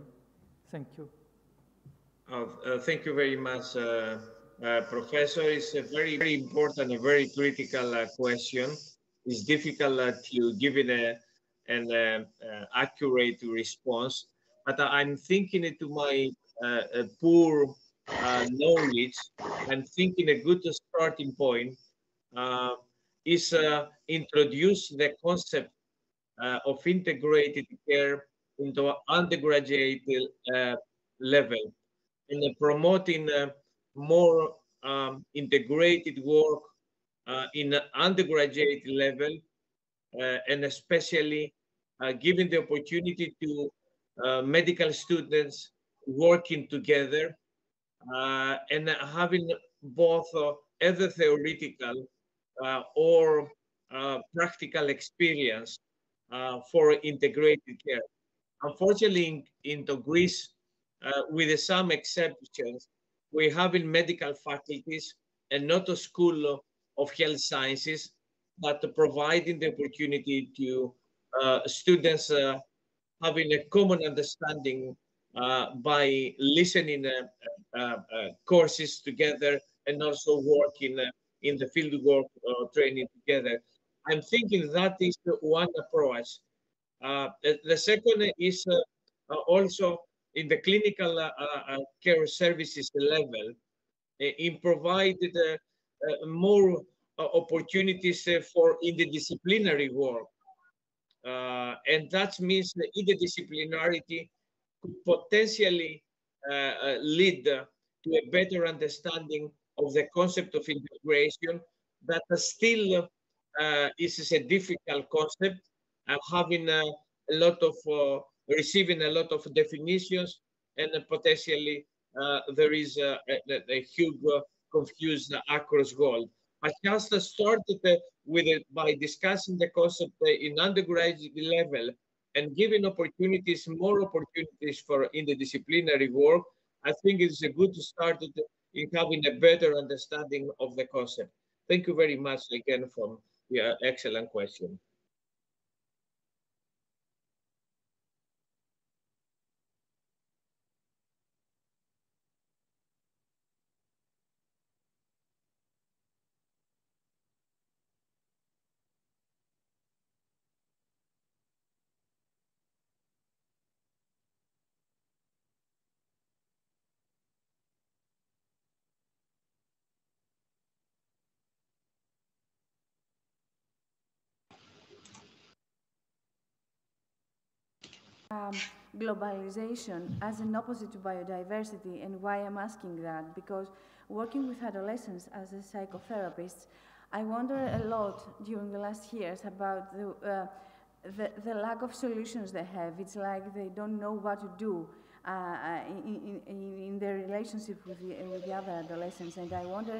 Thank you.
Thank you very much, Professor. It's a very, very important, a very critical question. It's difficult to give it an accurate response, but I'm thinking it to my poor knowledge. I'm thinking a good starting point is introduce the concept of integrated care into undergraduate level, and promoting more integrated work in undergraduate level, and especially giving the opportunity to medical students working together and having both either theoretical or practical experience for integrated care. Unfortunately, in Greece, with some exceptions, we have in medical faculties and not a school of health sciences, but providing the opportunity to students having a common understanding by listening courses together and also working in the field work training together. I'm thinking that is one approach. The second is also in the clinical care services level, in provided more opportunities for interdisciplinary work. And that means the interdisciplinarity could potentially lead to a better understanding of the concept of integration, that still is a difficult concept, having a lot of receiving a lot of definitions, and potentially there is a huge confused across goal. I just started with it by discussing the concept in undergraduate level and giving opportunities, more opportunities for interdisciplinary work. I think it's a good start in having a better understanding of the concept. Thank you very much again for your excellent question.
Globalization as an opposite to biodiversity, and why I'm asking that, because working with adolescents as a psychotherapist, I wonder a lot during the last years about the lack of solutions they have. It's like they don't know what to do in their relationship with the other adolescents, and I wonder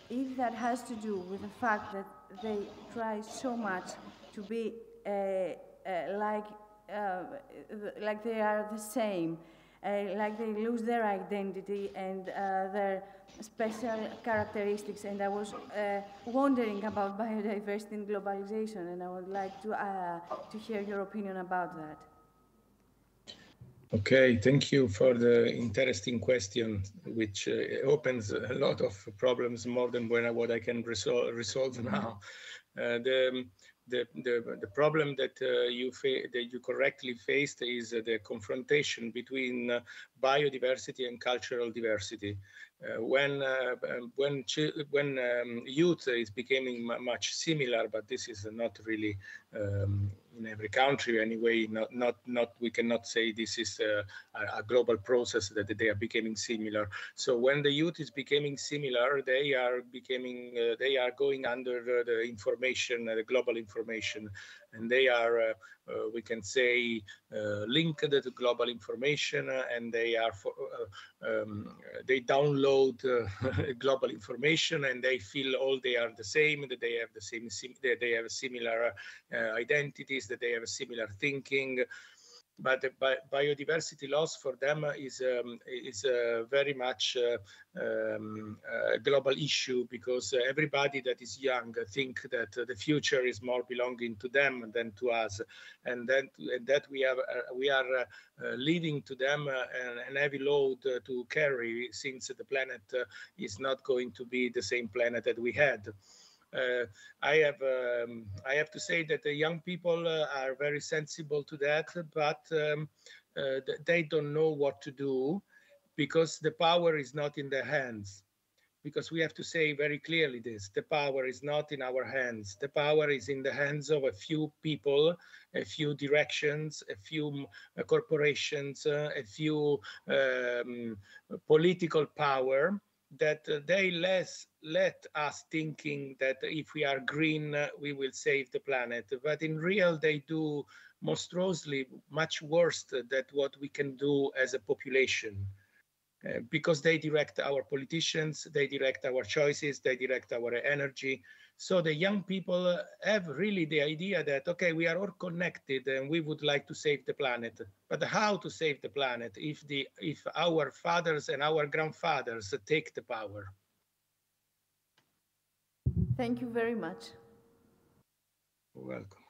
if that has to do with the fact that they try so much to be like they are the same, like they lose their identity and their special characteristics. And I was wondering about biodiversity and globalization, and I would like to hear your opinion about that.
Okay, thank you for the interesting question, which opens a lot of problems more than what I can resolve now. The problem that you correctly faced is the confrontation between biodiversity and cultural diversity. When youth is becoming much similar, but this is not really in every country anyway. We cannot say this is a global process that they are becoming similar. So when the youth is becoming similar, they are going under the information, the global information, and they are, we can say, linked to global information, and they are they download global information, and they feel all they are the same, that they have the same, that they have similar identities, that they have similar thinking. But the biodiversity loss for them is very much a global issue, because everybody that is young think that the future is more belonging to them than to us, and that we are leaving to them an heavy load to carry, since the planet is not going to be the same planet that we had. I have to say that the young people are very sensible to that, but they don't know what to do, because the power is not in their hands. Because we have to say very clearly this: the power is not in our hands. The power is in the hands of a few people, a few directions, a few corporations, a few political power, that they let us thinking that if we are green, we will save the planet. But in real, they do monstrosely much worse than what we can do as a population. Because they direct our politicians, they direct our choices, they direct our energy. So the young people have really the idea that, okay, we are all connected and we would like to save the planet. But how to save the planet if our fathers and our grandfathers take the power?
Thank you very much.
You're welcome.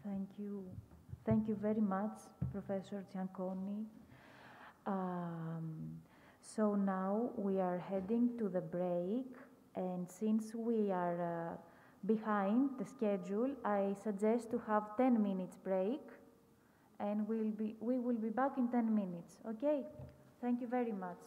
Thank you. Thank you very much, Professor Gianconi. So now we are heading to the break, and since we are behind the schedule, I suggest to have 10 minutes break, and we will be back in 10 minutes. Okay? Thank you very much.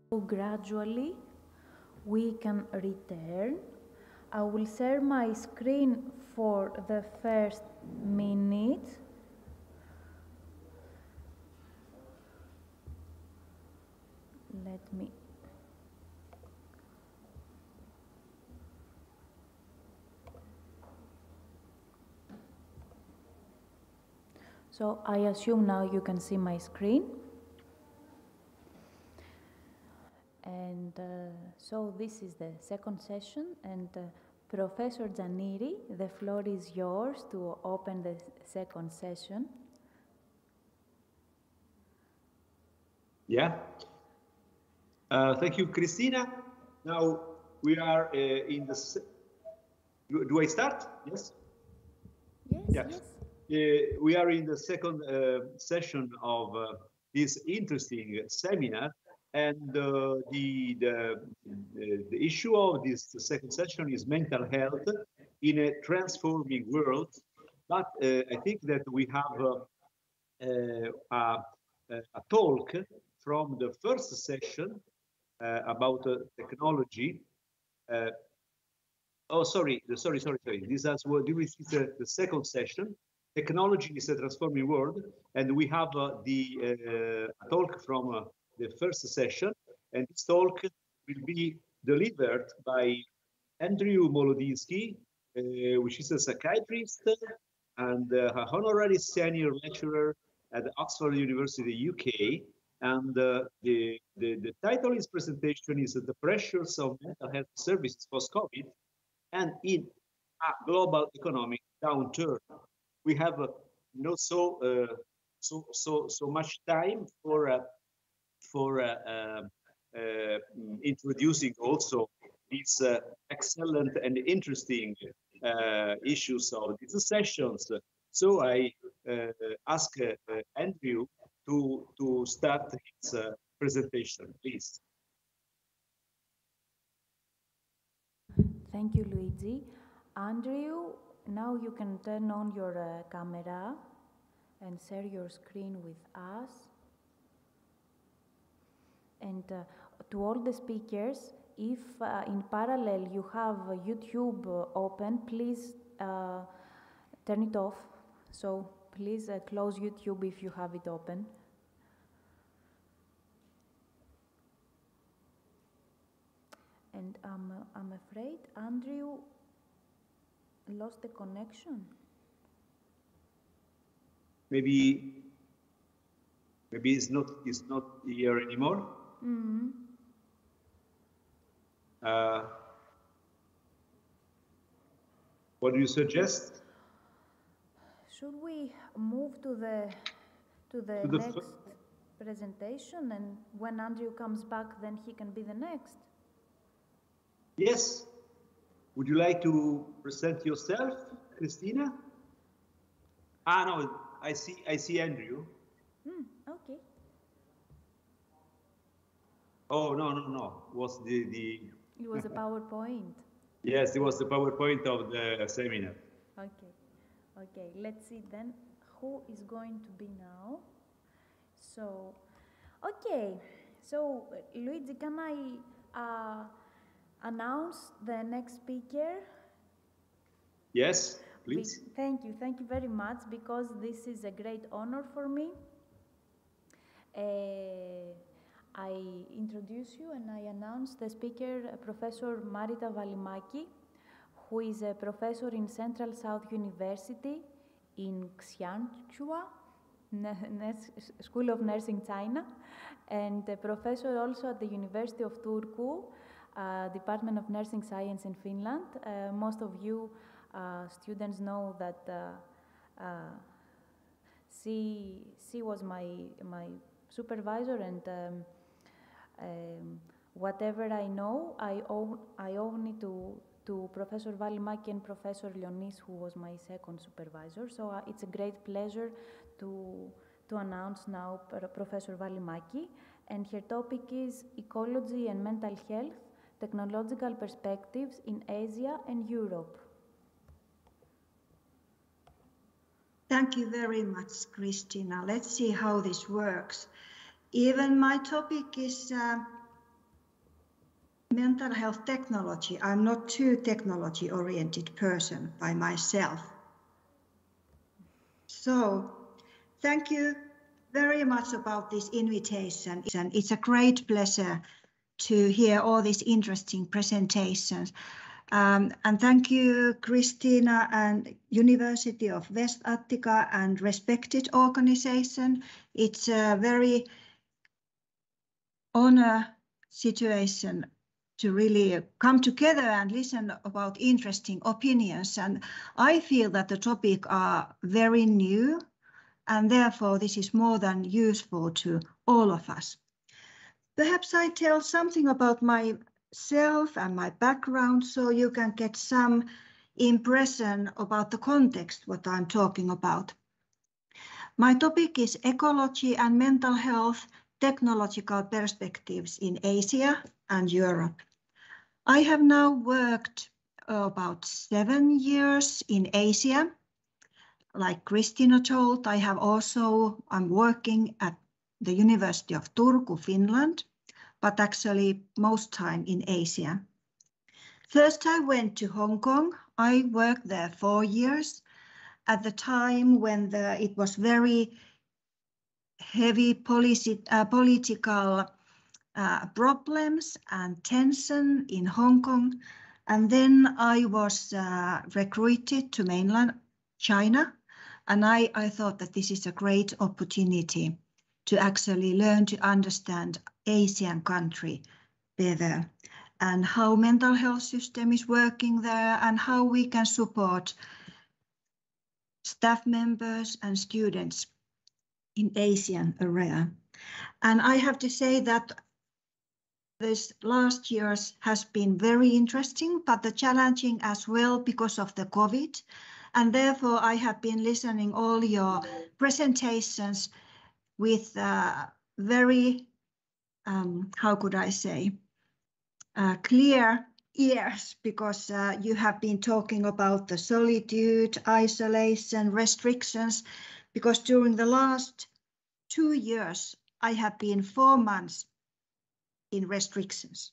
So gradually we can return. I will share my screen for the first minute. Let me. So I assume now you can see my screen. And so this is the second session, and Professor Gianniri, the floor is yours to open the second session.
Yeah. Thank you, Christina. Now we are in the... Do I start? Yes?
Yes.
We are in the second session of this interesting seminar, and the issue of this second session is mental health in a transforming world. But I think that we have a talk from the first session about technology. Sorry. This is the second session. Technology is a transforming world, and we have the talk from the first session, and this talk will be delivered by Andrew Molodinsky, which is a psychiatrist and an honorary senior lecturer at Oxford University, UK. And the title of his presentation is The Pressures of Mental Health Services Post-COVID and in a Global Economic Downturn. We have not so much time for introducing also these excellent and interesting issues of these sessions. So I ask Andrew to start his presentation, please.
Thank you, Luigi. Andrew, now you can turn on your camera and share your screen with us. And to all the speakers, if in parallel you have YouTube open, please turn it off. So please close YouTube if you have it open. And I'm afraid Andrew lost the connection.
Maybe it's not here anymore.
Mm-hmm.
What do you suggest?
Should we move to the next presentation, and when Andrew comes back, then he can be the next?
Yes. Would you like to present yourself, Christina? No, I see Andrew.
Okay.
Oh, no. Was the
It was a PowerPoint.
Yes, it was the PowerPoint of the seminar.
Okay, let's see then who is going to be now. So, okay, so Luigi, can I announce the next speaker?
Yes, please.
Thank you very much, because this is a great honor for me. I introduce you and I announce the speaker, Professor Marita Valimaki, who is a professor in Central South University in Xianxua, School of Nursing, China, and a professor also at the University of Turku, Department of Nursing Science in Finland. Most of you students know that she was my supervisor, and whatever I know, I owe it to Professor Valimaki and Professor Leonis, who was my second supervisor. So it's a great pleasure to announce now Professor Valimaki, and her topic is Ecology and Mental Health, Technological Perspectives in Asia and Europe.
Thank you very much, Christina. Let's see how this works. Even my topic is mental health technology. I'm not too technology-oriented person by myself. So thank you very much about this invitation. It's a great pleasure to hear all these interesting presentations. And thank you, Christina and University of West Attica and respected organization. It's a very honor situation to really come together and listen about interesting opinions. And I feel that the topic are very new, and therefore this is more than useful to all of us. Perhaps I tell something about myself and my background so you can get some impression about the context, what I'm talking about. My topic is ecology and mental health, technological perspectives in Asia and Europe. I have now worked about 7 years in Asia. Like Christina told, I'm working at the University of Turku, Finland, but actually most time in Asia. First, I went to Hong Kong. I worked there 4 years at the time when it was very heavy political problems and tension in Hong Kong. And then I was recruited to mainland China. And I thought that this is a great opportunity to actually learn to understand Asian country better and how mental health system is working there and how we can support staff members and students in Asian area. And I have to say that this last years has been very interesting, but the challenging as well because of the COVID. And therefore I have been listening all your presentations with very, how could I say, clear ears, because you have been talking about the solitude, isolation, restrictions, because during the last 2 years, I have been 4 months in restrictions.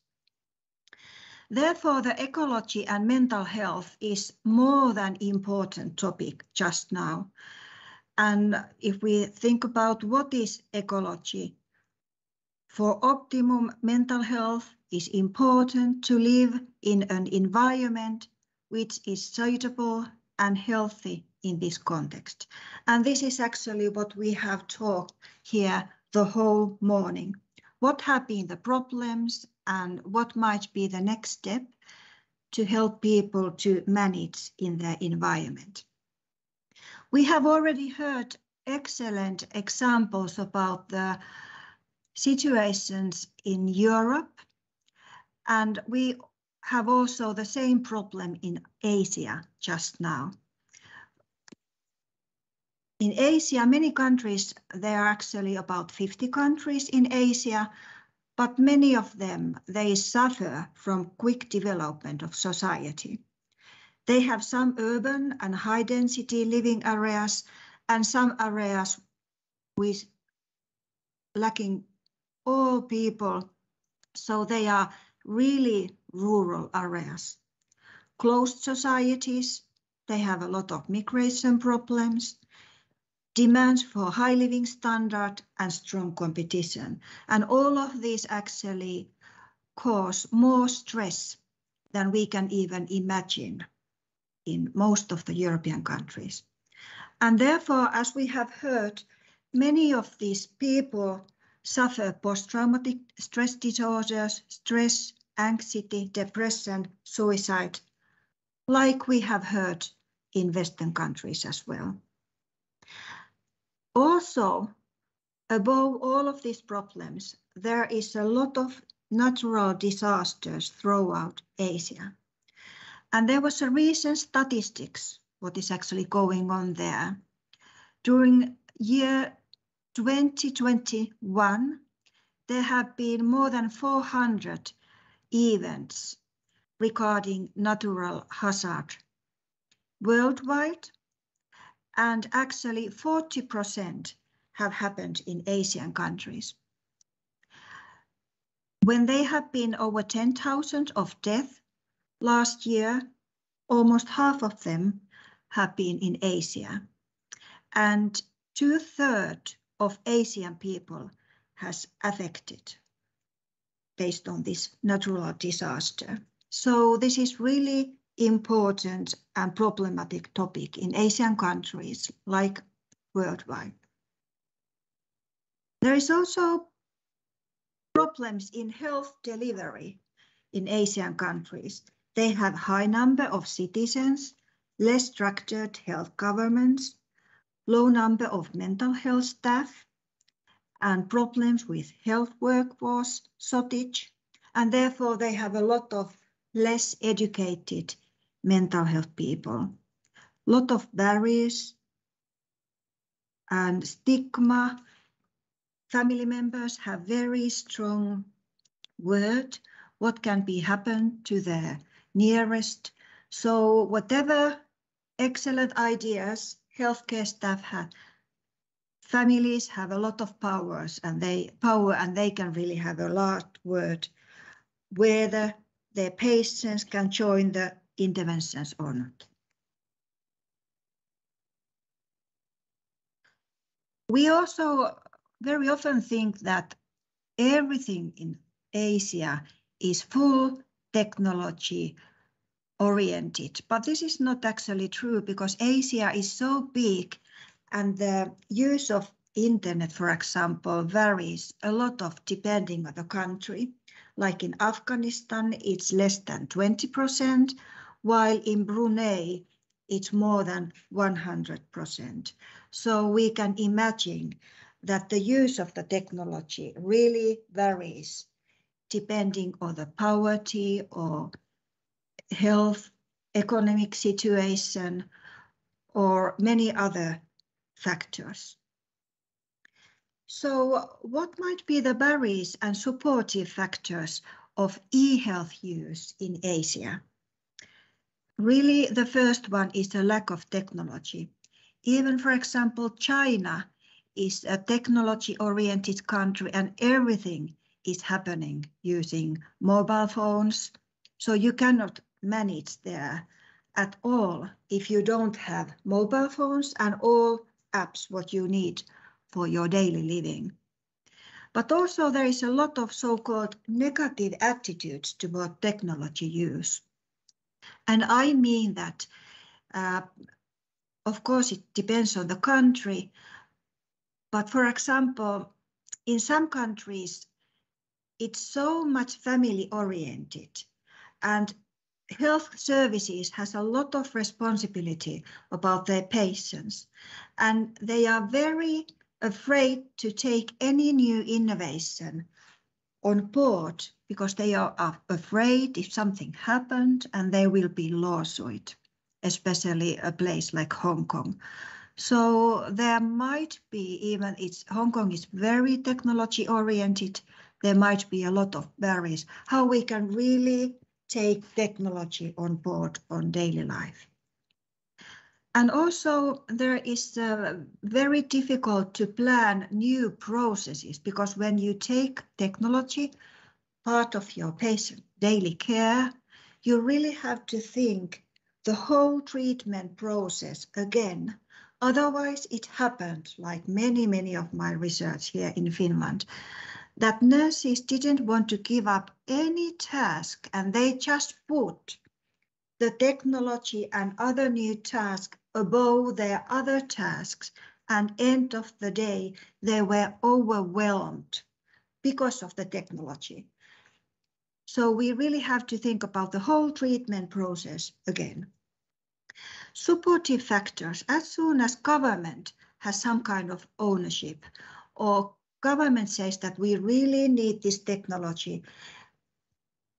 Therefore, the ecology and mental health is more than important topic just now. And if we think about what is ecology, for optimum mental health is important to live in an environment which is suitable and healthy in this context. And this is actually what we have talked here the whole morning. What have been the problems and what might be the next step to help people to manage in their environment? We have already heard excellent examples about the situations in Europe, and we have also the same problem in Asia just now. In Asia, many countries, there are actually about 50 countries in Asia, but many of them, they suffer from quick development of society. They have some urban and high density living areas and some areas with lacking all people. So they are really rural areas. Closed societies, they have a lot of migration problems, demands for high living standard and strong competition. And all of these actually cause more stress than we can even imagine in most of the European countries. And therefore, as we have heard, many of these people suffer post-traumatic stress disorders, stress, anxiety, depression, suicide, like we have heard in Western countries as well. Also, above all of these problems, there is a lot of natural disasters throughout Asia. And there was a recent statistics, what is actually going on there. During year 2021, there have been more than 400 events regarding natural hazard worldwide, and actually 40% have happened in Asian countries. When there have been over 10,000 of deaths last year, almost half of them have been in Asia. And 2/3 of Asian people has affected based on this natural disaster. So this is really important and problematic topic in Asian countries like worldwide. There is also problems in health delivery in Asian countries. They have high number of citizens, less structured health governments, low number of mental health staff, and problems with health workforce shortage, and therefore they have a lot of less educated mental health people. Lot of barriers and stigma. Family members have very strong word what can be happen to their nearest. So whatever excellent ideas healthcare staff have, families have a lot of powers and they can really have a lot word whether their patients can join the interventions or not. We also very often think that everything in Asia is full technology oriented, but this is not actually true because Asia is so big and the use of internet, for example, varies a lot of depending on the country. Like in Afghanistan, it's less than 20%, while in Brunei, it's more than 100%. So we can imagine that the use of the technology really varies depending on the poverty or health, economic situation, or many other factors. So what might be the barriers and supportive factors of e-health use in Asia? Really, the first one is the lack of technology. Even, for example, China is a technology-oriented country and everything is happening using mobile phones. So you cannot manage there at all if you don't have mobile phones and all apps what you need for your daily living. But also there is a lot of so-called negative attitudes toward technology use. And I mean that, of course, it depends on the country. But for example, in some countries, it's so much family oriented and health services has a lot of responsibility about their patients. And they are very afraid to take any new innovation on board because they are afraid if something happened and there will be lawsuit, especially a place like Hong Kong. So there might be even, Hong Kong is very technology oriented, there might be a lot of barriers, how we can really take technology on board on daily life. And also there is very difficult to plan new processes because when you take technology part of your patient daily care, you really have to think the whole treatment process again. Otherwise it happened like many of my research here in Finland that nurses didn't want to give up any task and they just put the technology and other new tasks above their other tasks, and end of the day they were overwhelmed because of the technology. So we really have to think about the whole treatment process again. Supportive factors, as soon as government has some kind of ownership or government says that we really need this technology,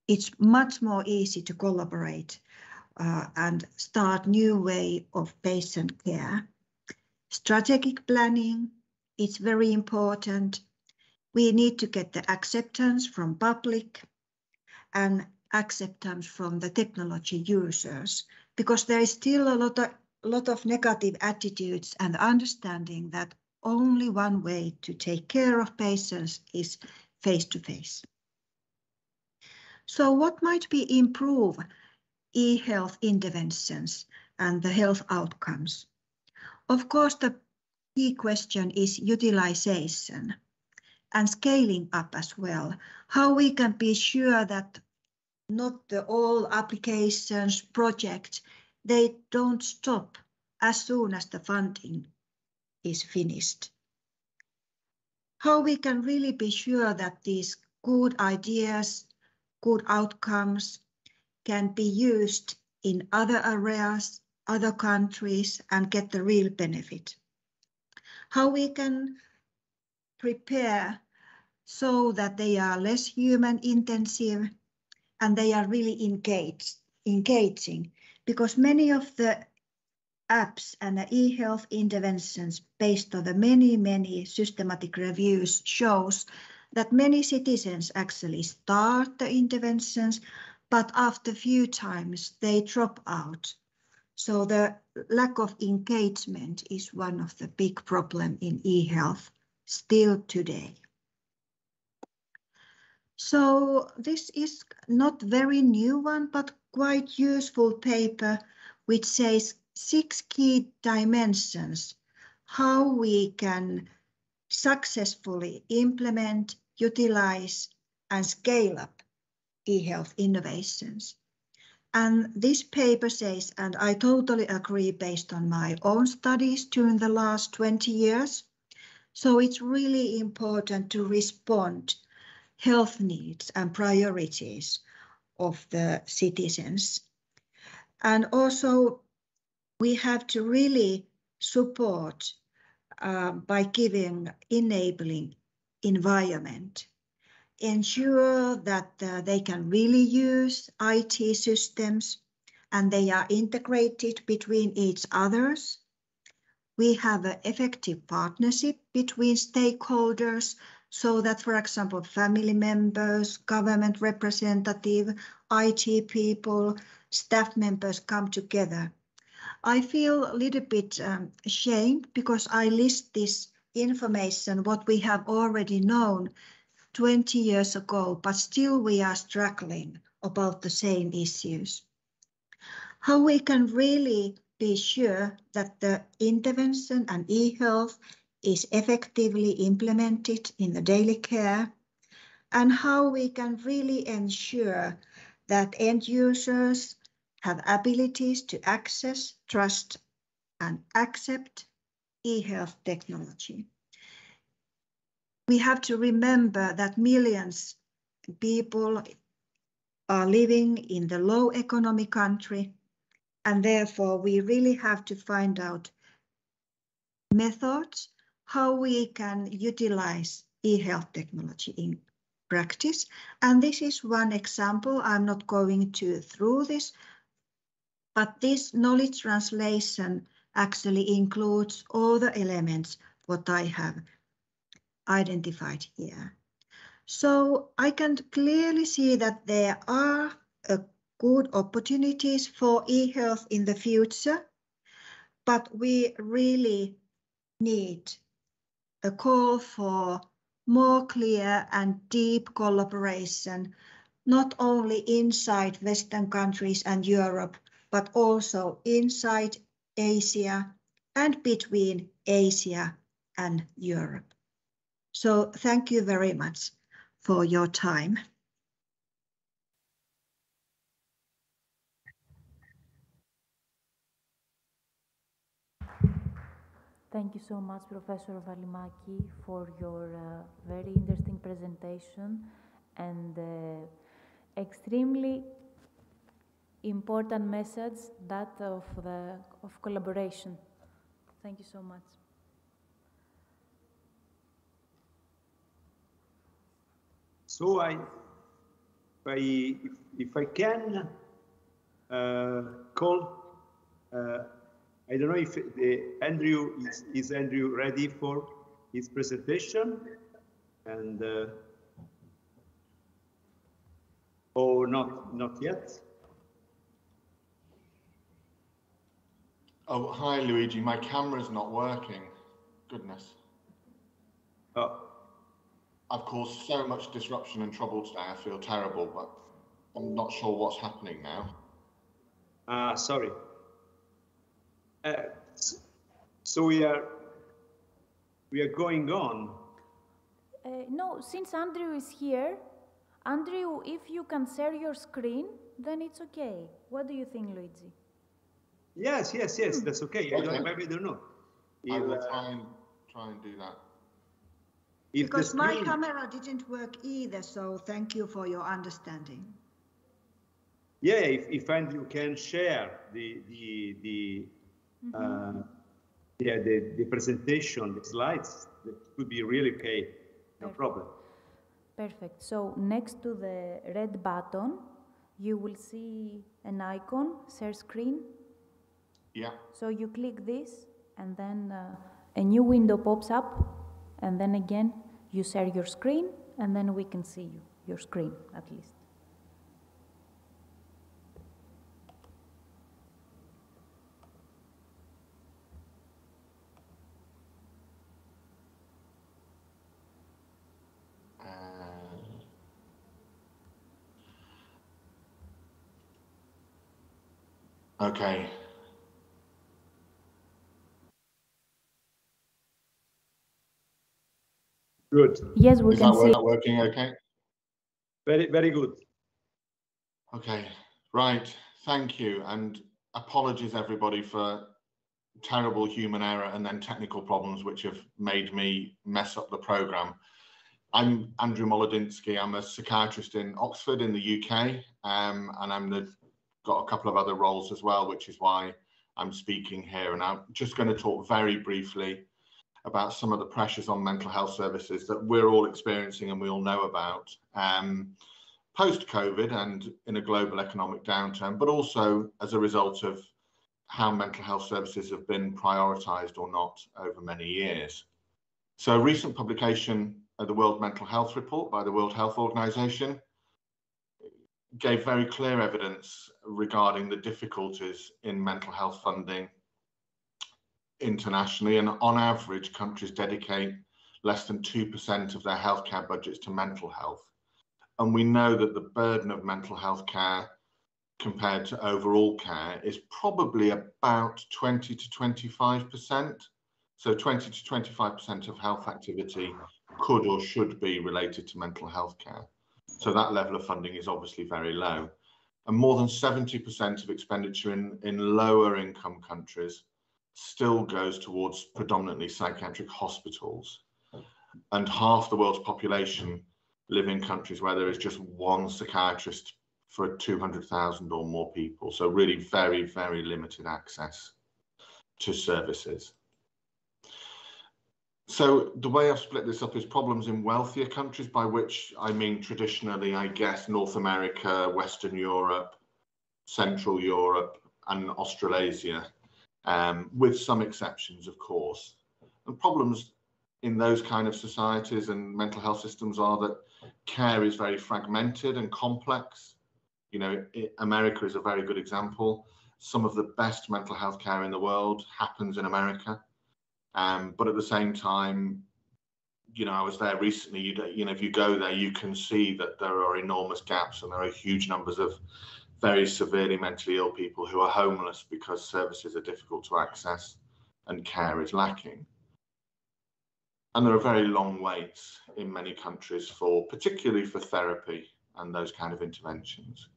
it's much more easy to collaborate and start new way of patient care. Strategic planning, it's very important. We need to get the acceptance from public and acceptance from the technology users, because there is still a lot of negative attitudes and understanding that only one way to take care of patients is face-to-face. So what might be improve e-health interventions and the health outcomes? Of course, the key question is utilization and scaling up as well. How we can be sure that not all applications, projects, they don't stop as soon as the funding is finished. How we can really be sure that these good ideas, good outcomes can be used in other areas, other countries, and get the real benefit. How we can prepare so that they are less human intensive and they are really engaging, because many of the apps and the e-health interventions based on the many systematic reviews shows that many citizens actually start the interventions, but after a few times they drop out. So the lack of engagement is one of the big problems in e-health still today. So this is not very new one, but quite useful paper which says 6 key dimensions how we can successfully implement, utilize, and scale up e-health innovations. And this paper says, and I totally agree based on my own studies during the last 20 years, so it's really important to respond health needs and priorities of the citizens. And also we have to really support by giving enabling environment, ensure that they can really use IT systems and they are integrated between each others. We have an effective partnership between stakeholders so that, for example, family members, government representative, IT people, staff members come together. I feel a little bit ashamed because I list this information, what we have already known 20 years ago, but still we are struggling about the same issues. How we can really be sure that the intervention and e-health is effectively implemented in the daily care, and how we can really ensure that end users have abilities to access, trust, and accept e-health technology. We have to remember that millions of people are living in the low economic country, and therefore we really have to find out methods how we can utilize e-health technology in practice. And this is one example. I'm not going through this, but this knowledge translation actually includes all the elements what I have identified here. So I can clearly see that there are good opportunities for e-health in the future, but we really need a call for more clear and deep collaboration, not only inside Western countries and Europe, but also inside Asia and between Asia and Europe. So thank you very much for your time.
Thank you so much, Professor Valimaki, for your very interesting presentation and extremely important message, that of collaboration. Thank you so much.
So if I can call, I don't know if Andrew is Andrew ready for his presentation, and or not yet.
Oh, hi, Luigi. My camera's not working. Goodness.
Oh.
I've caused so much disruption and trouble today. I feel terrible, but I'm not sure what's happening now.
Sorry. So we are going on.
No, since Andrew is here, Andrew, if you can share your screen, then it's okay. What do you think, Luigi?
Yes, that's okay.
Okay.
I don't know.
I will try and do that.
Because my camera didn't work either, so thank you for your understanding.
Yeah, if Andrew can share the presentation, the slides, that could be really okay. No problem.
Perfect. So next to the red button, you will see an icon, share screen.
Yeah.
So you click this, and then a new window pops up, and then again you share your screen, and then we can see your screen at least.
Okay.
Good.
Yes, we can see.
Is that working okay?
Very, very good.
Okay, right. Thank you. And apologies, everybody, for terrible human error and then technical problems which have made me mess up the program. I'm Andrew Molodinsky. I'm a psychiatrist in Oxford in the UK, and I'm got a couple of other roles as well, which is why I'm speaking here. And I'm just going to talk very briefly about some of the pressures on mental health services that we're all experiencing and we all know about post-COVID and in a global economic downturn, but also as a result of how mental health services have been prioritised or not over many years. So a recent publication of the World Mental Health Report by the World Health Organization gave very clear evidence regarding the difficulties in mental health funding internationally, and on average, countries dedicate less than 2% of their healthcare budgets to mental health. And we know that the burden of mental health care compared to overall care is probably about 20 to 25%. So 20 to 25% of health activity could or should be related to mental health care. So that level of funding is obviously very low. And more than 70% of expenditure in lower income countries still goes towards predominantly psychiatric hospitals. And half the world's population live in countries where there is just one psychiatrist for 200,000 or more people. So really very, very limited access to services. So the way I've split this up is problems in wealthier countries, by which I mean traditionally, I guess, North America, Western Europe, Central Europe, and Australasia, with some exceptions, of course. And problems in those kind of societies and mental health systems are that care is very fragmented and complex. You know, America is a very good example. Some of the best mental health care in the world happens in America. But at the same time, you know, I was there recently, you know, if you go there, you can see that there are enormous gaps and there are huge numbers of very severely mentally ill people who are homeless because services are difficult to access and care is lacking. And there are very long waits in many countries particularly for therapy and those kind of interventions.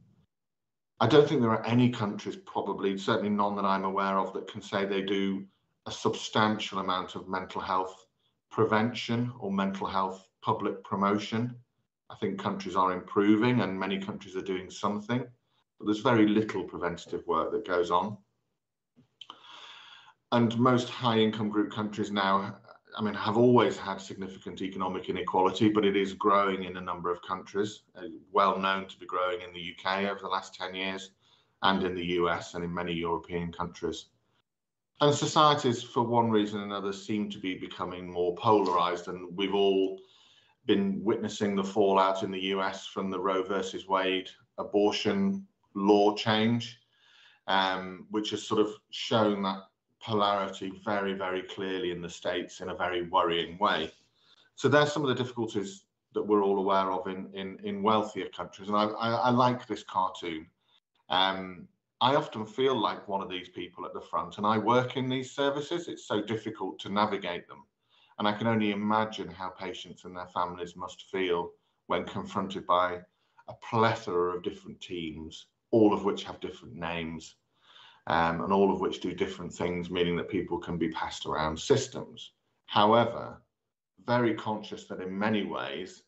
I don't think there are any countries, probably, certainly none that I'm aware of, that can say they do a substantial amount of mental health prevention or mental health public promotion. I think countries are improving and many countries are doing something, but there's very little preventative work that goes on. And most high-income group countries now, I mean, have always had significant economic inequality, but it is growing in a number of countries, well known to be growing in the UK over the last 10 years, and in the US and in many European countries. And societies, for one reason or another, seem to be becoming more polarized, and we've all been witnessing the fallout in the US from the Roe versus Wade abortion law change, which has sort of shown that polarity very, very clearly in the States in a very worrying way. So there's some of the difficulties that we're all aware of in wealthier countries. And I like this cartoon. I often feel like one of these people at the front, and I work in these services. It's so difficult to navigate them. And I can only imagine how patients and their families must feel when confronted by a plethora of different teams, all of which have different names, and all of which do different things, meaning that people can be passed around systems. However, very conscious that in many ways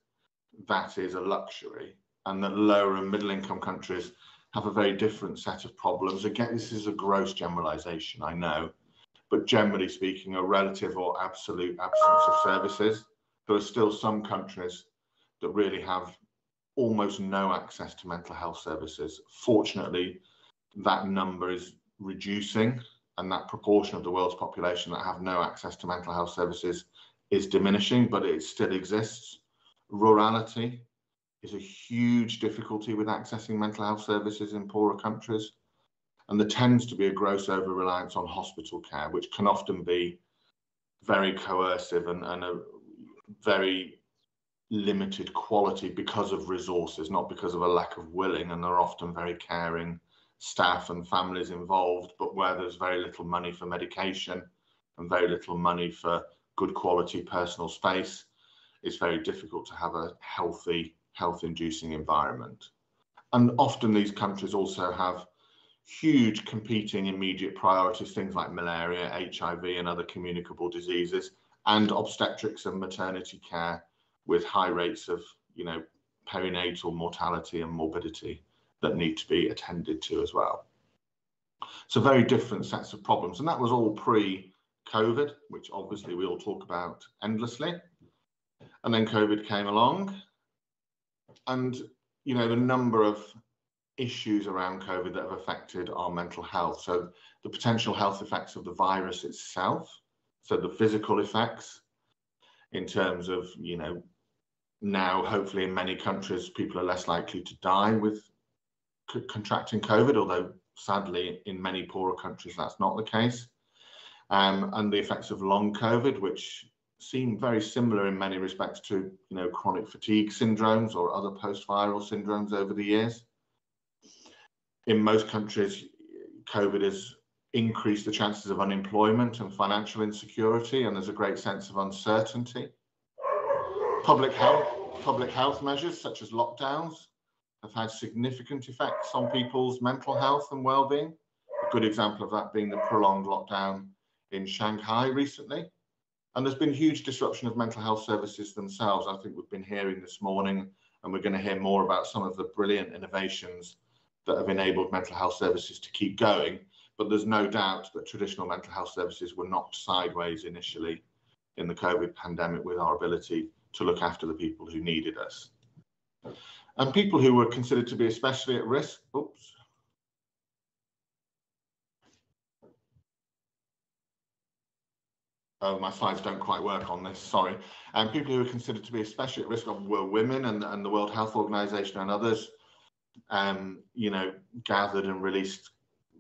that is a luxury, and that lower and middle income countries have a very different set of problems. Again, this is a gross generalization, I know, but generally speaking, a relative or absolute absence of services. There are still some countries that really have almost no access to mental health services. Fortunately, that number is reducing, and that proportion of the world's population that have no access to mental health services is diminishing, but it still exists. Rurality is a huge difficulty with accessing mental health services in poorer countries. And there tends to be a gross over-reliance on hospital care, which can often be very coercive and a very limited quality because of resources, not because of a lack of willing. And there are often very caring staff and families involved, but where there's very little money for medication and very little money for good quality personal space, it's very difficult to have a healthy, health-inducing environment. And often these countries also have huge competing immediate priorities, things like malaria, HIV and other communicable diseases, and obstetrics and maternity care with high rates of, perinatal mortality and morbidity that need to be attended to as well. So very different sets of problems. And that was all pre-COVID, which obviously we all talk about endlessly. And then COVID came along, and, the number of issues around COVID that have affected our mental health. So the potential health effects of the virus itself, so the physical effects in terms of, now hopefully in many countries, people are less likely to die with contracting COVID, although sadly in many poorer countries, that's not the case. And the effects of long COVID, which seem very similar in many respects to, chronic fatigue syndromes or other post-viral syndromes over the years. In most countries, COVID has increased the chances of unemployment and financial insecurity, and there's a great sense of uncertainty. Public health measures such as lockdowns have had significant effects on people's mental health and well-being. A good example of that being the prolonged lockdown in Shanghai recently. And there's been huge disruption of mental health services themselves. I think we've been hearing this morning, and we're going to hear more about some of the brilliant innovations that have enabled mental health services to keep going. But there's no doubt that traditional mental health services were knocked sideways initially in the COVID pandemic with our ability to look after the people who needed us. And people who were considered to be especially at risk, Oh, my slides don't quite work on this, sorry. And people who are considered to be especially at risk were women, and the World Health Organization and others, gathered and released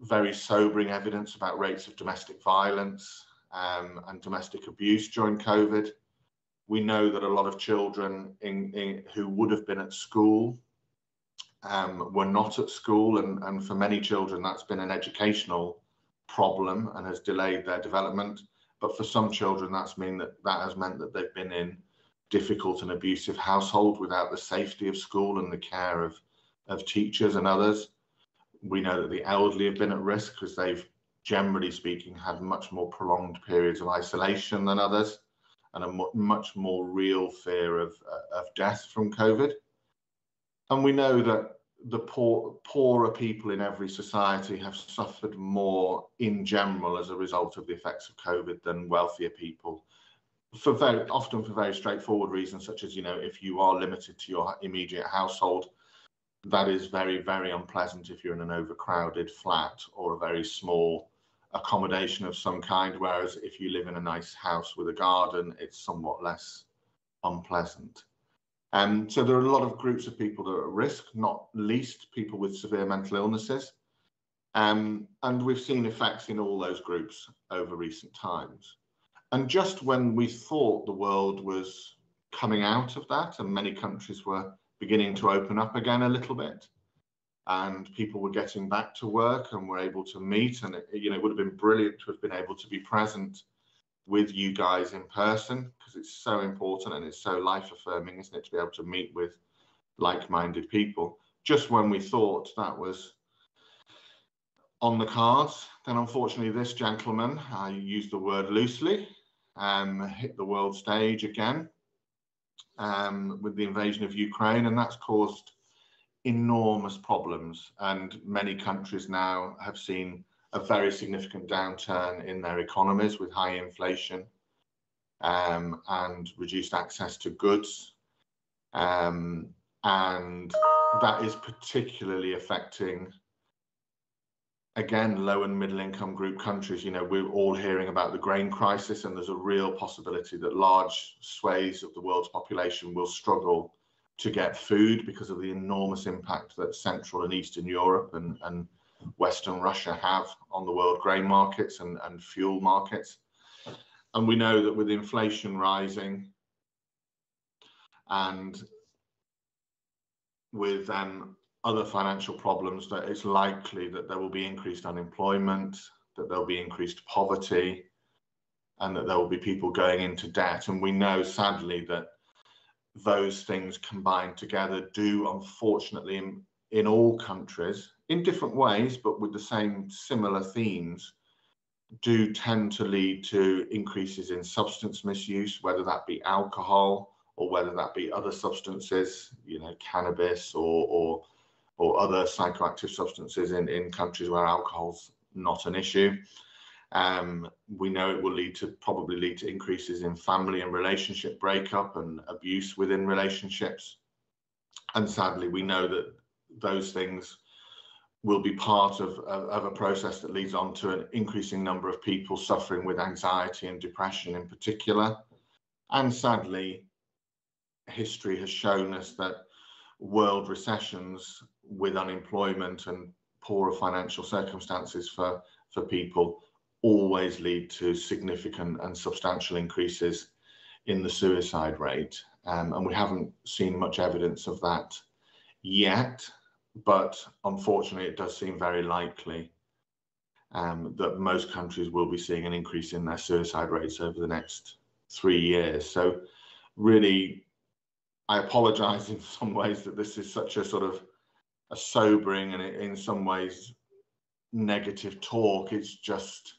very sobering evidence about rates of domestic violence and domestic abuse during COVID. We know that a lot of children who would have been at school were not at school, and for many children that's been an educational problem and has delayed their development. But for some children, that has meant that they've been in difficult and abusive household without the safety of school and the care of teachers and others. We know that the elderly have been at risk because they've, generally speaking, had much more prolonged periods of isolation than others, and a much more real fear of death from COVID. And we know that the poorer people in every society have suffered more in general as a result of the effects of COVID than wealthier people, often for very straightforward reasons, such as, if you are limited to your immediate household, that is very, very unpleasant if you're in an overcrowded flat or a very small accommodation of some kind, whereas if you live in a nice house with a garden, it's somewhat less unpleasant. So there are a lot of groups of people that are at risk, not least people with severe mental illnesses. And we've seen effects in all those groups over recent times. And just when we thought the world was coming out of that, and many countries were beginning to open up again a little bit, and people were getting back to work and were able to meet. And it would have been brilliant to have been able to be present with you guys in person, because it's so important and it's so life affirming, isn't it, to be able to meet with like-minded people. Just when we thought that was on the cards, then unfortunately this gentleman, I use the word loosely, hit the world stage again with the invasion of Ukraine, and that's caused enormous problems. And many countries now have seen a very significant downturn in their economies with high inflation and reduced access to goods. And that is particularly affecting, again, low and middle income group countries. We're all hearing about the grain crisis, and there's a real possibility that large swathes of the world's population will struggle to get food because of the enormous impact that Central and Eastern Europe and Western Russia have on the world grain markets and fuel markets. And we know that with inflation rising and with other financial problems, that it's likely that there will be increased unemployment, that there'll be increased poverty, and that there will be people going into debt. And we know, sadly, that those things combined together do, unfortunately, in all countries, in different ways, but with the same similar themes, do tend to lead to increases in substance misuse, whether that be alcohol or whether that be other substances, cannabis or other psychoactive substances in countries where alcohol's not an issue. We know it will probably lead to increases in family and relationship breakup and abuse within relationships. And sadly, we know that those things will be part of a process that leads on to an increasing number of people suffering with anxiety and depression in particular. And sadly, history has shown us that world recessions with unemployment and poorer financial circumstances for people always lead to significant and substantial increases in the suicide rate. And we haven't seen much evidence of that yet, but unfortunately it does seem very likely that most countries will be seeing an increase in their suicide rates over the next 3 years. So really, I apologize in some ways that this is such a sort of a sobering and in some ways negative talk. It's just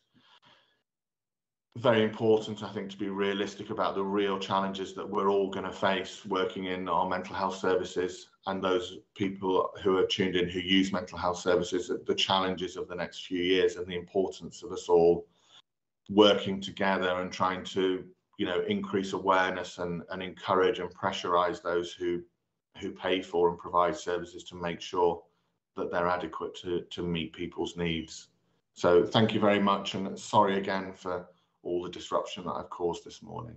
very important, I think, to be realistic about the real challenges that we're all going to face working in our mental health services, and those people who are tuned in who use mental health services, the challenges of the next few years and the importance of us all working together and trying to increase awareness and encourage and pressurize those who pay for and provide services to make sure that they're adequate to meet people's needs. So thank you very much, and sorry again for all the disruption that I've caused this morning.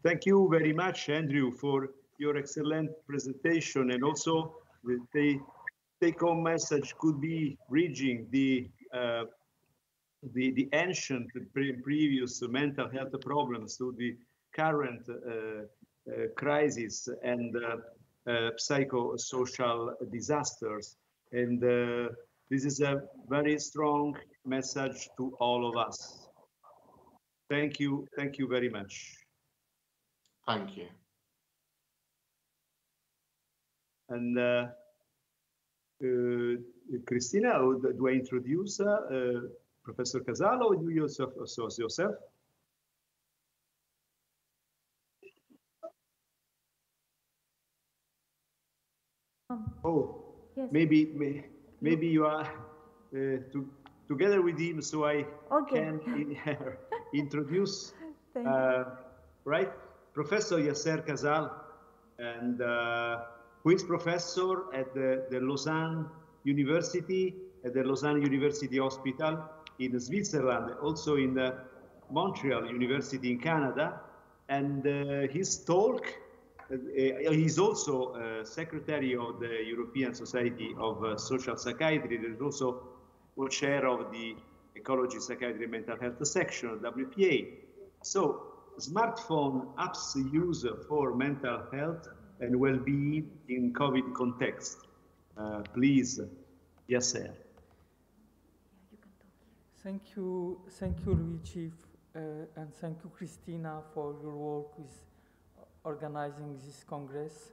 Thank you very much, Andrew, for your excellent presentation, and also the take-home message could be bridging the ancient previous mental health problems to the current crisis and psychosocial disasters. And this is a very strong message to all of us. Thank you very much.
Thank you.
And Cristina, do I introduce Professor Casal, or you yourself?
Yes.
Maybe you are together with him, so I can introduce. Right, Professor Yasser Casal, and who is professor at the Lausanne University, at the Lausanne University Hospital in Switzerland, also in the Montreal University in Canada. And his talk, he's also secretary of the European Society of Social Psychiatry. There's also co-chair of the Ecology, Psychiatry, and Mental Health section of WPA. So, smartphone apps use for mental health and well-being in COVID context. Please, Yasser.
Thank you, Luigi, and thank you, Christina, for your work with organizing this Congress.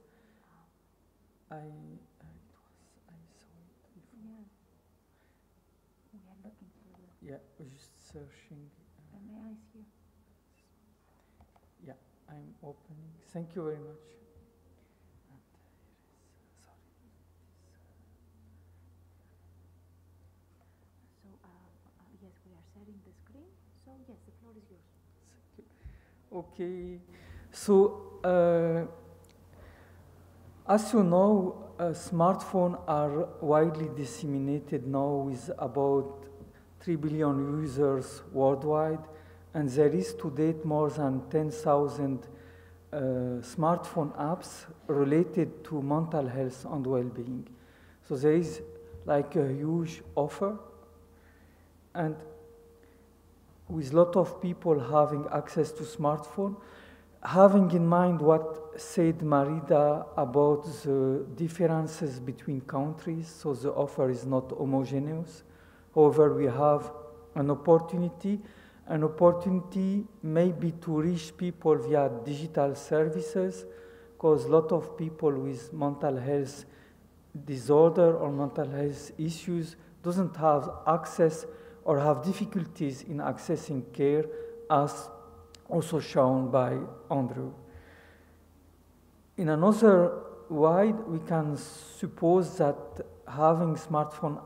I saw it before.
Yeah, we are looking for the...
Yeah, we're just searching.
May I see?
Yeah, I'm opening. Thank you very much.
Yes, we are sharing the screen. So yes, the floor is yours.
Okay, so as you know, smartphones are widely disseminated now with about 3 billion users worldwide, and there is to date more than 10,000 smartphone apps related to mental health and well-being. So there is like a huge offer, and with a lot of people having access to smartphone, having in mind what said Marida about the differences between countries, so the offer is not homogeneous. However, we have an opportunity maybe to reach people via digital services, because a lot of people with mental health disorder or mental health issues doesn't have access or have difficulties in accessing care, as also shown by Andrew. In another way, we can suppose that having smartphone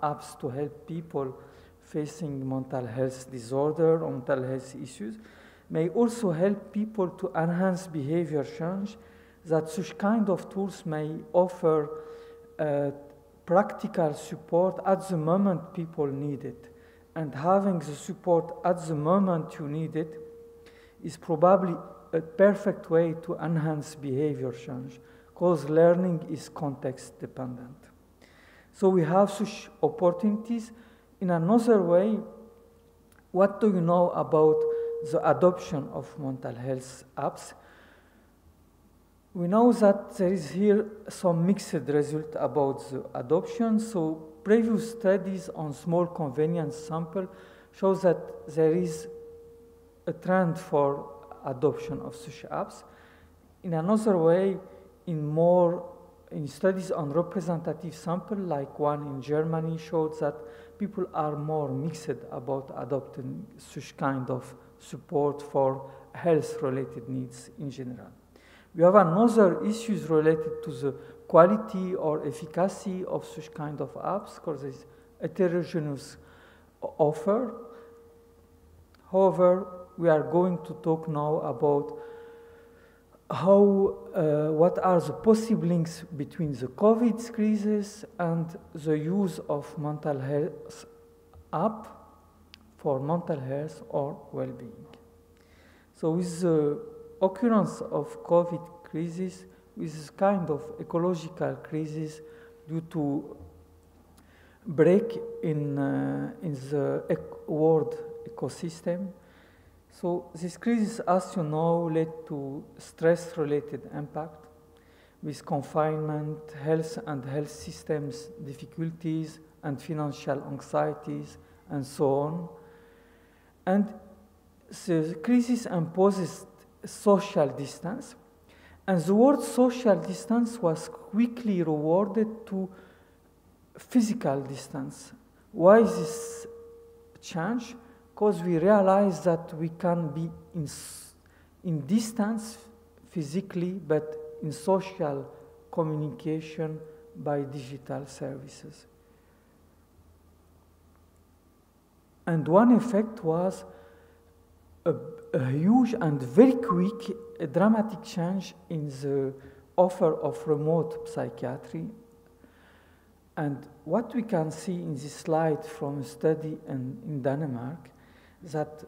apps to help people facing mental health disorder or mental health issues may also help people to enhance behavior change, that such kind of tools may offer practical support at the moment people need it. And having the support at the moment you need it is probably a perfect way to enhance behavior change, because learning is context dependent. So we have such opportunities. In another way, what do you know about the adoption of mental health apps? We know that there is here some mixed result about the adoption. So previous studies on small convenience sample shows that there is a trend for adoption of such apps. In another way, in studies on representative sample, like one in Germany, showed that people are more mixed about adopting such kind of support for health-related needs in general. We have another issues related to the quality or efficacy of such kind of apps, because there is heterogeneous offer. However, we are going to talk now about what are the possible links between the COVID crisis and the use of mental health app for mental health or well-being. So with the occurrence of COVID crisis, with this kind of ecological crisis due to break in the world ecosystem. So this crisis, as you know, led to stress-related impact with confinement, health and health systems difficulties, and financial anxieties, and so on. And the crisis imposes social distance, and the word social distance was quickly rewarded to physical distance. Why this change? Because we realize that we can be in distance physically, but in social communication by digital services. And one effect was a huge and very quick, dramatic change in the offer of remote psychiatry. And what we can see in this slide from a study in Denmark, that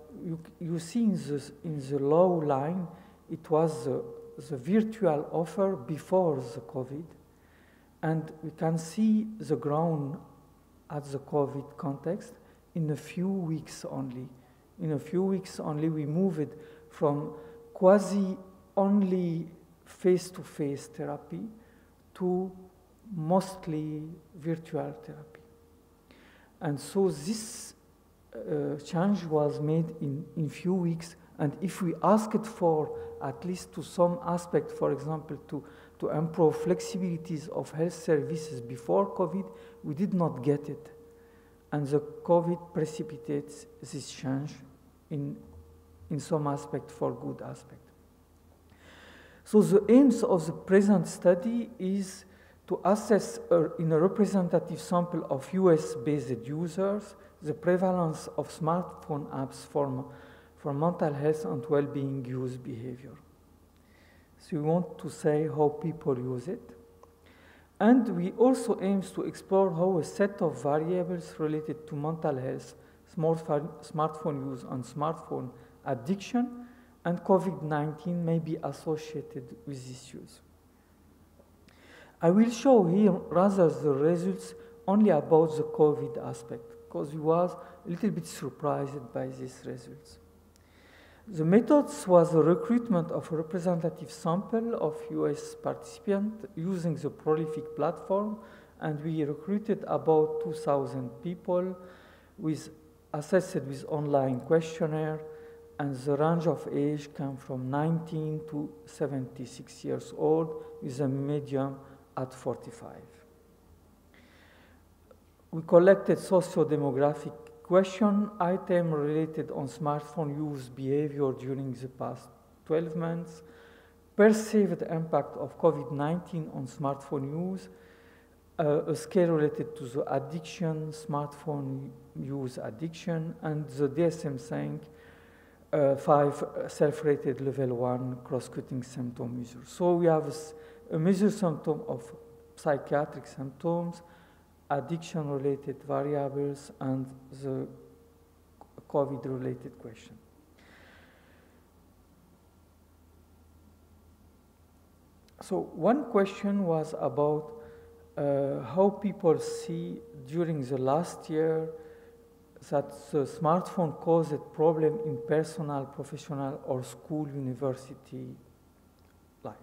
you see in the low line, it was the virtual offer before the COVID. And we can see the ground at the COVID context in a few weeks only. In a few weeks only, we moved from quasi only face-to-face therapy to mostly virtual therapy. And so this change was made in few weeks. And if we asked for, at least to some aspect, for example, to improve flexibilities of health services before COVID, we did not get it. And the COVID precipitates this change in some aspect for good aspect. So the aims of the present study is to assess in a representative sample of US-based users the prevalence of smartphone apps for mental health and well-being use behavior. So we want to say how people use it. And we also aim to explore how a set of variables related to mental health, smartphone use and smartphone addiction, and COVID-19 may be associated with this use. I will show here rather the results only about the COVID aspect, because we was a little bit surprised by these results. The methods was the recruitment of a representative sample of US participants using the Prolific platform, and we recruited about 2,000 people assessed with online questionnaire, and the range of age came from 19 to 76 years old with a median at 45. We collected socio-demographic question item related on smartphone use behavior during the past 12 months, perceived impact of COVID-19 on smartphone use, a scale related to the addiction, smartphone use addiction, and the DSM-5 self-rated level 1 cross-cutting symptom measure. So we have a measure symptom of psychiatric symptoms, addiction-related variables, and the COVID-related question. So one question was about how people see during the last year that the smartphone caused problem in personal, professional, or school, university life.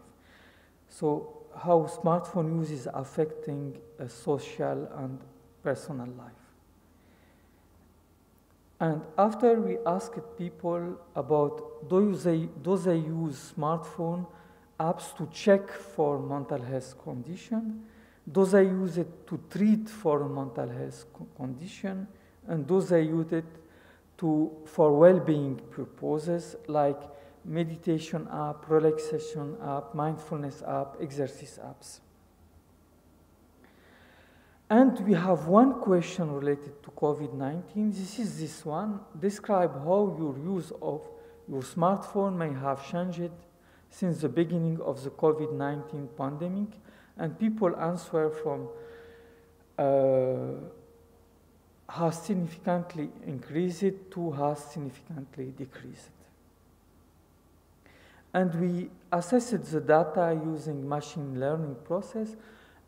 So how smartphone use is affecting social and personal life. And after we asked people about do they use smartphone apps to check for mental health condition, do they use it to treat for a mental health condition, and do they use it for well-being purposes like meditation app, relaxation app, mindfulness app, exercise apps. And we have one question related to COVID-19. This is this one. Describe how your use of your smartphone may have changed since the beginning of the COVID-19 pandemic. And people answer from has significantly increased to has significantly decreased. And we assessed the data using machine learning process,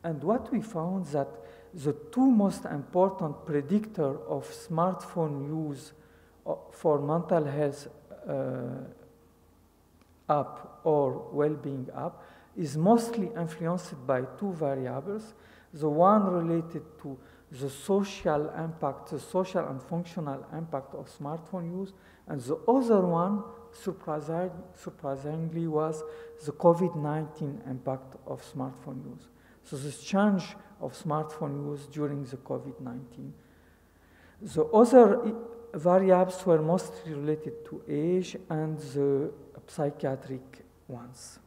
and what we found that the two most important predictor of smartphone use for mental health app or well-being app is mostly influenced by two variables. The one related to the social impact, the social and functional impact of smartphone use, and the other one, surprisingly, was the COVID-19 impact of smartphone use. So this change of smartphone use during the COVID-19. The other variables were mostly related to age and the psychiatric ones.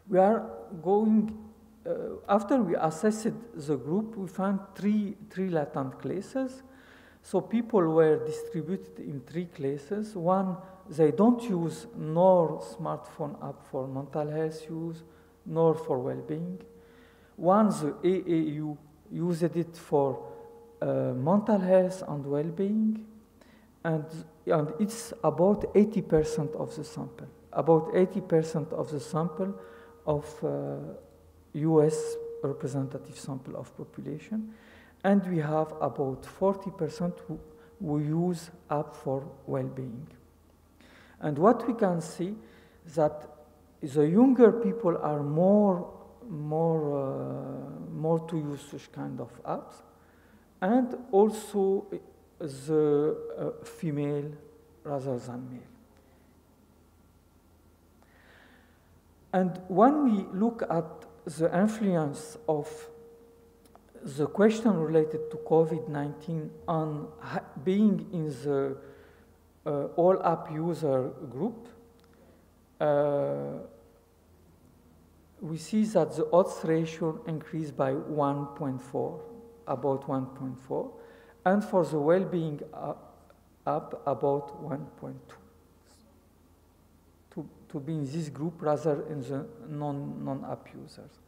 We are going, after we assessed the group, we found three latent classes. So people were distributed in three classes. One, they don't use nor smartphone app for mental health use, nor for well-being. One, the AAU used it for mental health and well-being, and it's about 80% of the sample. About 80% of the sample of US representative sample of population. And we have about 40% who use app for well-being. And what we can see is that the younger people are more to use such kind of apps, and also the female rather than male. And when we look at the influence of the question related to COVID-19 on being in the all app user group, we see that the odds ratio increased by 1.4, about 1.4, and for the well-being app about 1.2. To be in this group rather in the non-app users.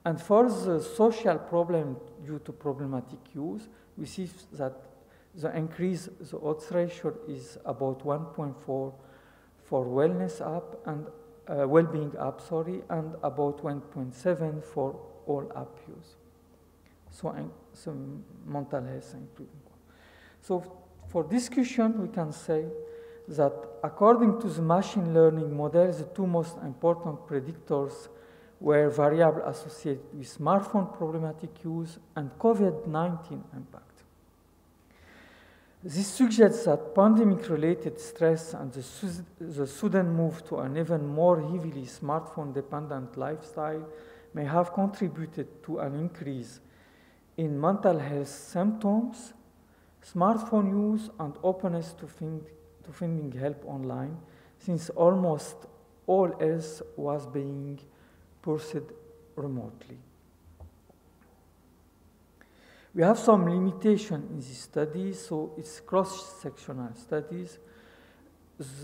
And for the social problem due to problematic use, we see that the increase, the odds ratio is about 1.4 for wellness app and well-being app, sorry, and about 1.7 for all app use. So mental health including. So for discussion, we can say that according to the machine learning model, the two most important predictors were variables associated with smartphone problematic use and COVID-19 impact. This suggests that pandemic-related stress and the sudden move to an even more heavily smartphone-dependent lifestyle may have contributed to an increase in mental health symptoms, smartphone use, and openness to finding help online, since almost all else was being pursued remotely. We have some limitation in this study, so it's cross-sectional studies.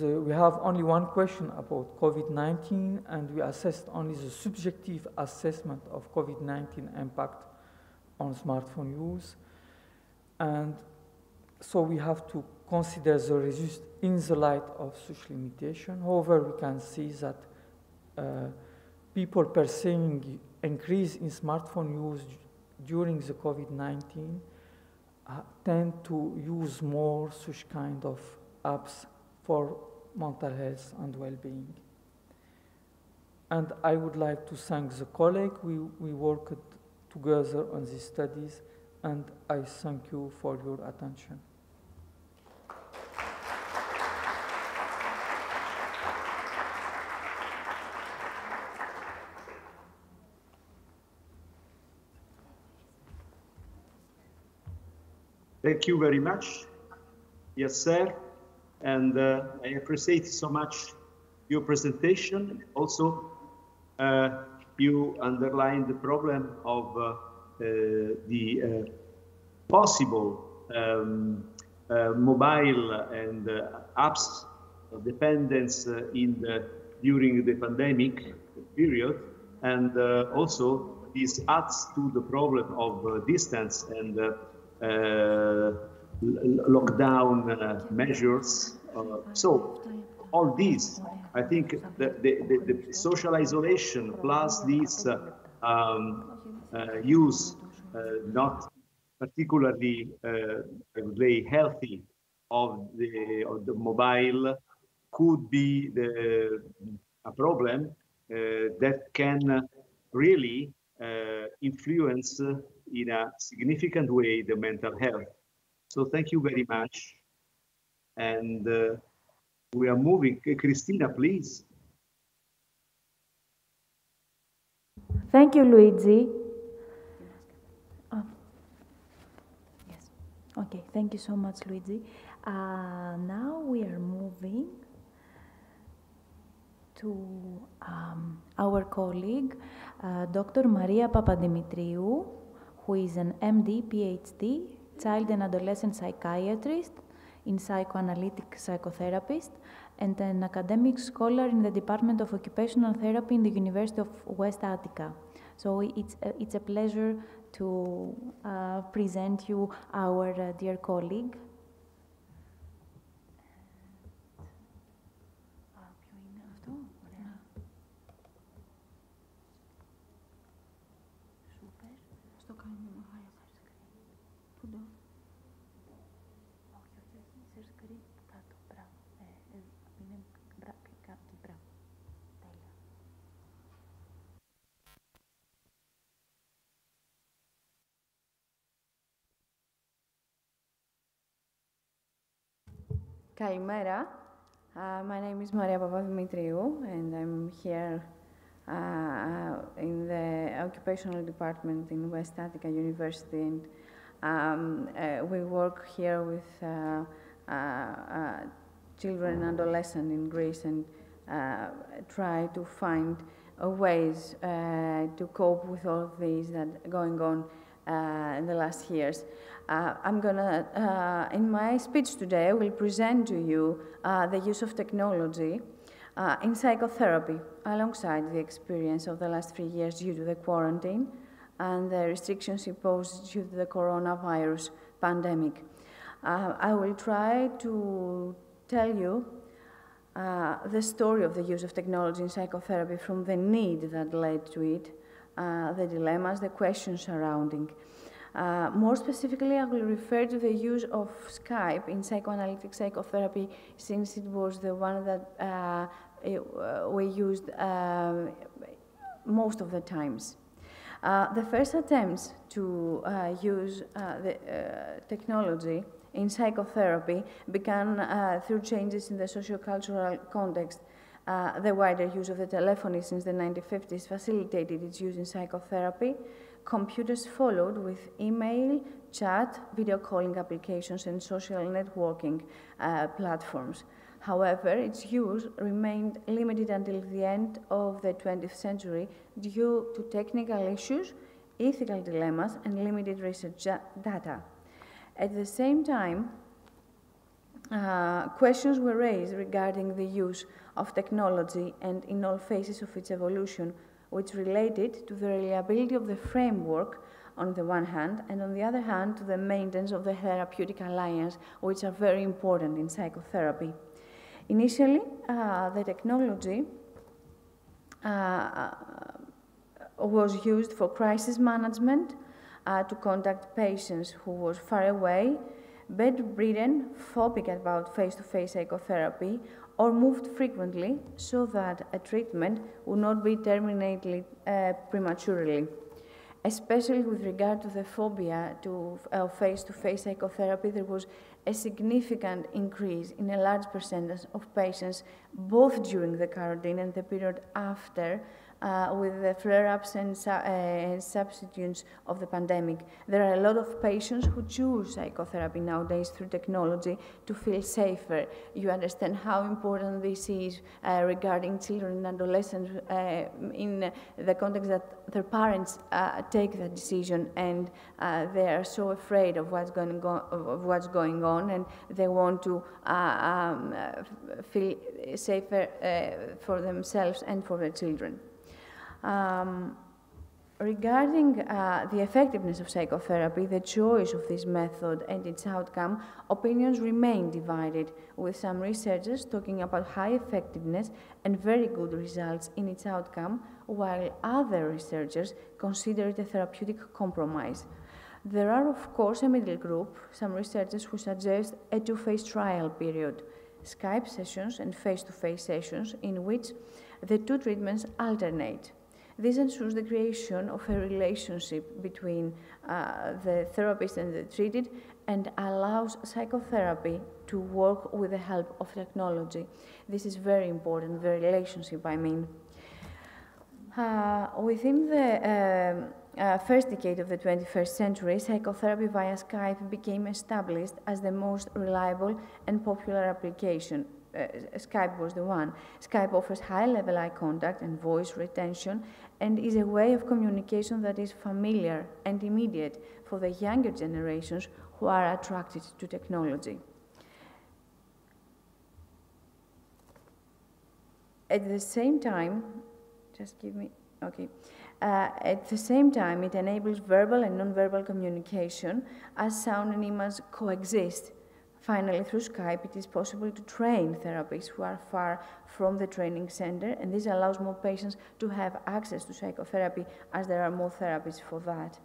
We have only one question about COVID-19, and we assessed only the subjective assessment of COVID-19 impact on smartphone use. And so we have to consider the results in the light of such limitation. However, we can see that people perceiving increase in smartphone use during the COVID-19 tend to use more such kind of apps for mental health and well-being. And I would like to thank the colleague. We worked together on these studies, and I thank you for your attention.
Thank you very much. Yes, sir. And I appreciate so much your presentation. Also, you underlined the problem of the possible mobile and apps dependence during the pandemic period, and also this adds to the problem of distance and lockdown measures. So all these, I think the social isolation plus this use not particularly very healthy of the mobile could be a problem that can really influence in a significant way the mental health. So thank you very much. And we are moving. Cristina, please.
Thank you, Luigi. Yes. Okay, thank you so much, Luigi. Now we are moving to our colleague, Dr. Maria Papadimitriou, who is an MD, PhD, child and adolescent psychiatrist, in psychoanalytic psychotherapist, and an academic scholar in the Department of Occupational Therapy in the University of West Attica. So it's a pleasure to present you our dear colleague.
Kalimera. My name is Maria Papadimitriou, and I'm here in the Occupational Department in West Attica University. And we work here with children and adolescents in Greece and try to find ways to cope with all of these that are going on in the last years. I'm gonna, in my speech today, I will present to you the use of technology in psychotherapy, alongside the experience of the last 3 years due to the quarantine and the restrictions imposed due to the coronavirus pandemic. I will try to tell you the story of the use of technology in psychotherapy from the need that led to it, the dilemmas, the questions surrounding. More specifically, I will refer to the use of Skype in psychoanalytic psychotherapy, since it was the one that we used most of the times. The first attempts to use the technology in psychotherapy began through changes in the socio-cultural context. The wider use of the telephony since the 1950s facilitated its use in psychotherapy. Computers followed with email, chat, video calling applications, and social networking platforms. However, its use remained limited until the end of the 20th century due to technical issues, ethical dilemmas, and limited research data. At the same time, questions were raised regarding the use of technology and in all phases of its evolution, which related to the reliability of the framework on the one hand, and on the other hand, to the maintenance of the therapeutic alliance, which are very important in psychotherapy. Initially, the technology was used for crisis management, to contact patients who was far away, bedridden, phobic about face-to-face psychotherapy, or moved frequently so that a treatment would not be terminated prematurely. Especially with regard to the phobia to face-to-face psychotherapy, there was a significant increase in a large percentage of patients, both during the quarantine and the period after, with the flare-ups and substitutes of the pandemic. There are a lot of patients who choose psychotherapy nowadays through technology to feel safer. You understand how important this is regarding children and adolescents in the context that their parents take the decision, and they are so afraid of what's going on, and they want to feel safer for themselves and for their children. Regarding the effectiveness of psychotherapy, the choice of this method and its outcome, opinions remain divided, with some researchers talking about high effectiveness and very good results in its outcome, while other researchers consider it a therapeutic compromise. There are, of course, a middle group, some researchers who suggest a two-phase trial period, Skype sessions and face-to-face sessions, in which the two treatments alternate. This ensures the creation of a relationship between the therapist and the treated, and allows psychotherapy to work with the help of technology. This is very important, the relationship, I mean. Within the first decade of the 21st century, psychotherapy via Skype became established as the most reliable and popular application. Skype was the one. Skype offers high-level eye contact and voice retention, and is a way of communication that is familiar and immediate for the younger generations who are attracted to technology. At the same time, at the same time, it enables verbal and non-verbal communication as sound and image coexist. Finally, through Skype, it is possible to train therapists who are far from the training center, and this allows more patients to have access to psychotherapy, as there are more therapists for that.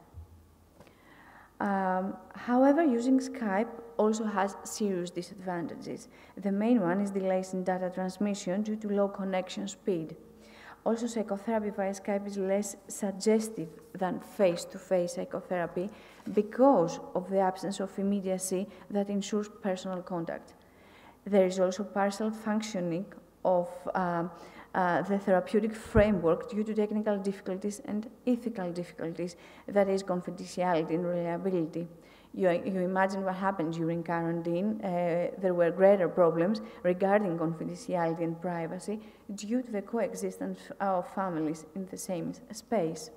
However, using Skype also has serious disadvantages. The main one is delays in data transmission due to low connection speed. Also, psychotherapy via Skype is less suggestive than face-to-face psychotherapy because of the absence of immediacy that ensures personal contact. There is also partial functioning of the therapeutic framework due to technical difficulties and ethical difficulties, that is, confidentiality and reliability. You imagine what happened during quarantine. There were greater problems regarding confidentiality and privacy due to the coexistence of families in the same space.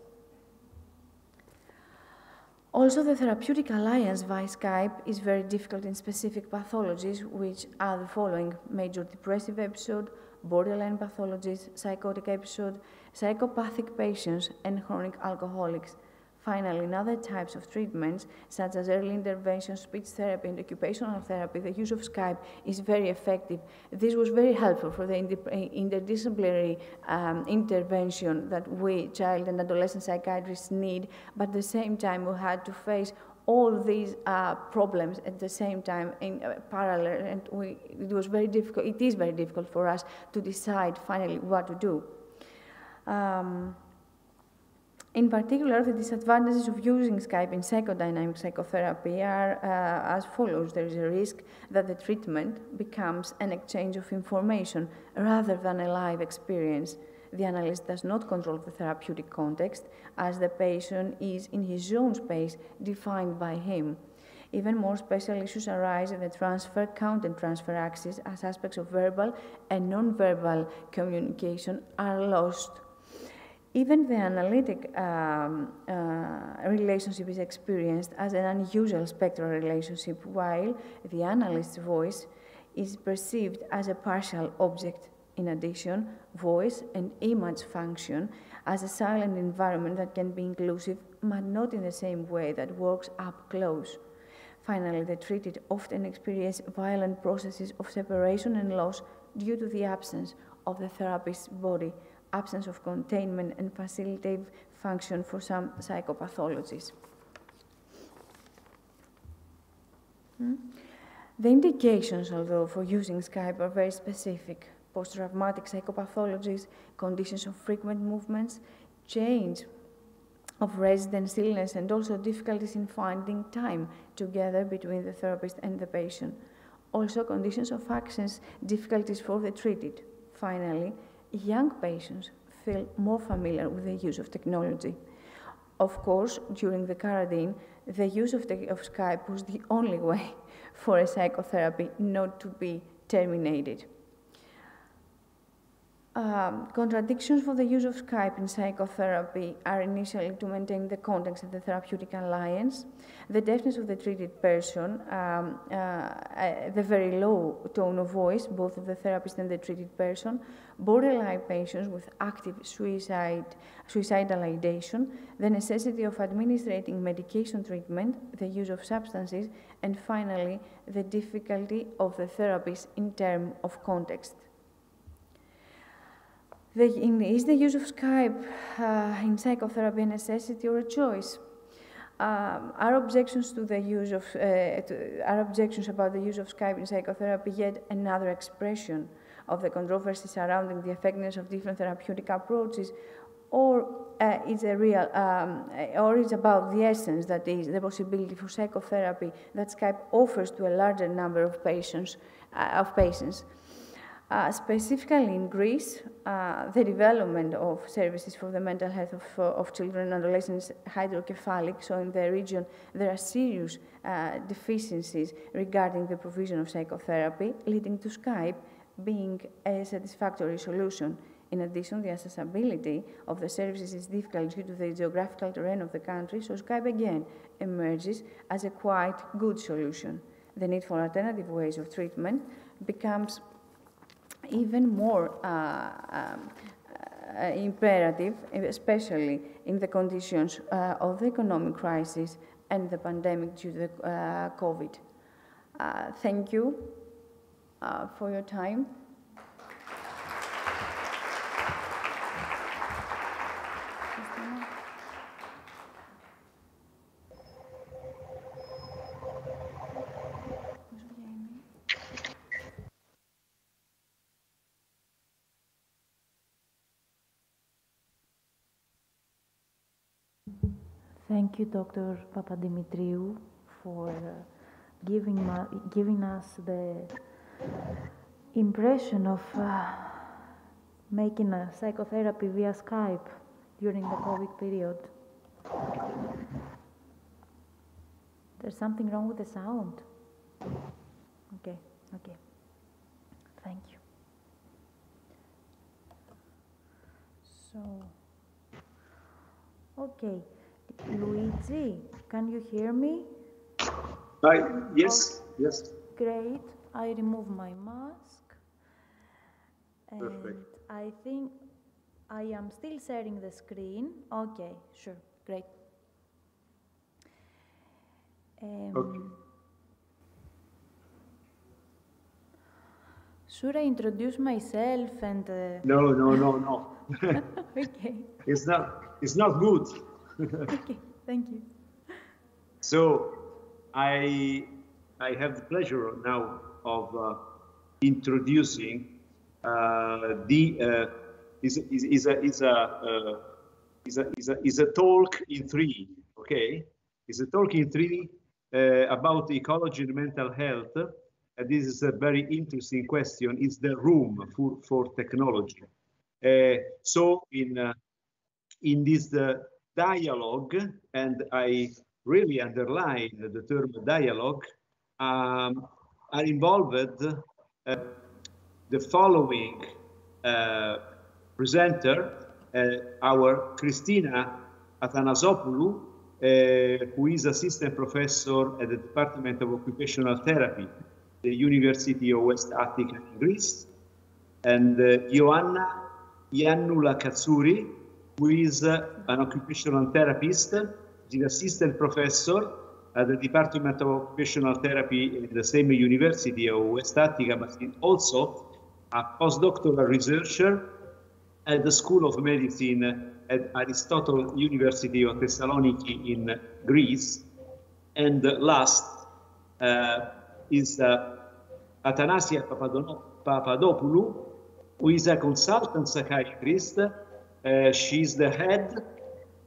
Also, the therapeutic alliance via Skype is very difficult in specific pathologies, which are the following: major depressive episode, borderline pathologies, psychotic episode, psychopathic patients, and chronic alcoholics. Finally, in other types of treatments, such as early intervention, speech therapy, and occupational therapy, the use of Skype is very effective. This was very helpful for the interdisciplinary intervention that we, child and adolescent psychiatrists, need, but at the same time, we had to face all these problems at the same time in parallel, and it was very difficult. It is very difficult for us to decide finally what to do. In particular, the disadvantages of using Skype in psychodynamic psychotherapy are as follows. There is a risk that the treatment becomes an exchange of information rather than a live experience. The analyst does not control the therapeutic context, as the patient is in his own space defined by him. Even more special issues arise in the transfer, counter-transfer axis, as aspects of verbal and non-verbal communication are lost. Even the analytic relationship is experienced as an unusual spectral relationship, while the analyst's voice is perceived as a partial object. In addition, voice and image function as a silent environment that can be inclusive, but not in the same way that works up close. Finally, the treated often experience violent processes of separation and loss due to the absence of the therapist's body, absence of containment and facilitative function for some psychopathologies. The indications, although, for using Skype are very specific: post-traumatic psychopathologies, conditions of frequent movements, change of residence illness, and also difficulties in finding time together between the therapist and the patient. Also, conditions of access, difficulties for the treated. Finally, young patients feel more familiar with the use of technology. Of course, during the quarantine, the use of Skype was the only way for a psychotherapy not to be terminated. Contradictions for the use of Skype in psychotherapy are initially to maintain the context of the therapeutic alliance, the deafness of the treated person, the very low tone of voice, both of the therapist and the treated person, borderline patients with active suicidal ideation, the necessity of administering medication treatment, the use of substances, and finally, the difficulty of the therapist in terms of context. Is the use of Skype in psychotherapy a necessity or a choice? Are objections to the use of objections about the use of Skype in psychotherapy yet another expression of the controversy surrounding the effectiveness of different therapeutic approaches, or is about the essence, that is, the possibility for psychotherapy that Skype offers to a larger number of patients? Specifically in Greece, the development of services for the mental health of children and adolescents is hydrocephalic, so in the region there are serious deficiencies regarding the provision of psychotherapy, leading to Skype being a satisfactory solution. In addition, the accessibility of the services is difficult due to the geographical terrain of the country, so Skype again emerges as a quite good solution. The need for alternative ways of treatment becomes even more imperative, especially in the conditions of the economic crisis and the pandemic due to COVID. Thank you for your time.
Thank you, Dr. Papadimitriou, for giving us the impression of making a psychotherapy via Skype during the COVID period. There's something wrong with the sound. Okay, okay. Thank you. So, okay. Luigi, can you hear me?
Yes, yes.
Great. I remove my mask. And
Perfect.
I think I am still sharing the screen. Okay, sure, great.
Okay.
Should I introduce myself and?
No.
Okay.
It's not good.
Okay, thank you.
So, I have the pleasure now of introducing is a talk in three. Okay, it's a talk in three about ecology and mental health. And this is a very interesting question. Is the room for technology? So in this dialogue, and I really underline the term dialogue, are involved the following presenter, our Christina Athanasopoulou, who is assistant professor at the Department of Occupational Therapy, the University of West Attica in Greece, and Ioanna Iannula Katsuri, who is an occupational therapist, the assistant professor at the Department of Occupational Therapy in the same University of West Attica, but also a postdoctoral researcher at the School of Medicine at Aristotle University of Thessaloniki in Greece. And last is Athanasia Papadopoulou, who is a consultant psychiatrist. She's the head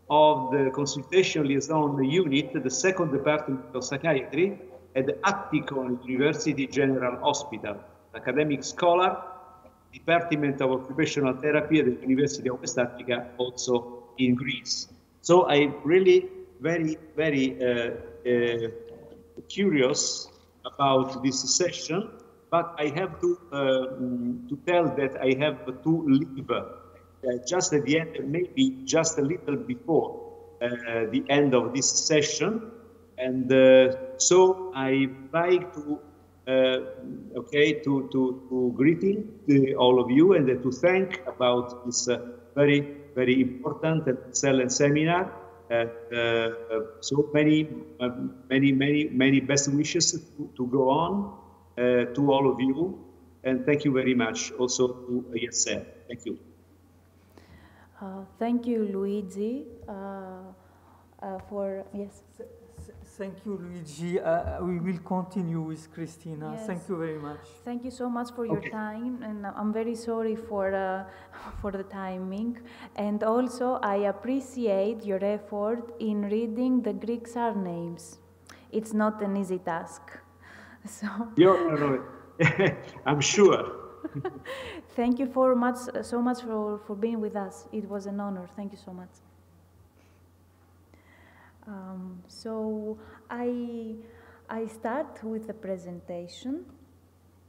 of the consultation liaison unit, the second department of psychiatry at the Attica University General Hospital, academic scholar, Department of Occupational Therapy at the University of West Attica, also in Greece. So I'm really very curious about this session, but I have to tell that I have to leave just at the end, maybe just a little before the end of this session, and so I like to greeting all of you and to thank about this very important and excellent seminar. So many best wishes to go on to all of you, and thank you very much also to Yasser. Thank you.
Thank you, Luigi, for, yes.
Thank you, Luigi. We will continue with Christina.
Yes.
Thank you very much.
Thank you so much for your time, and I'm very sorry for the timing. And also, I appreciate your effort in reading the Greek surnames. It's not an easy task. So.
No. I'm sure.
Thank you so much for being with us. It was an honor. Thank you so much. So I start with the presentation,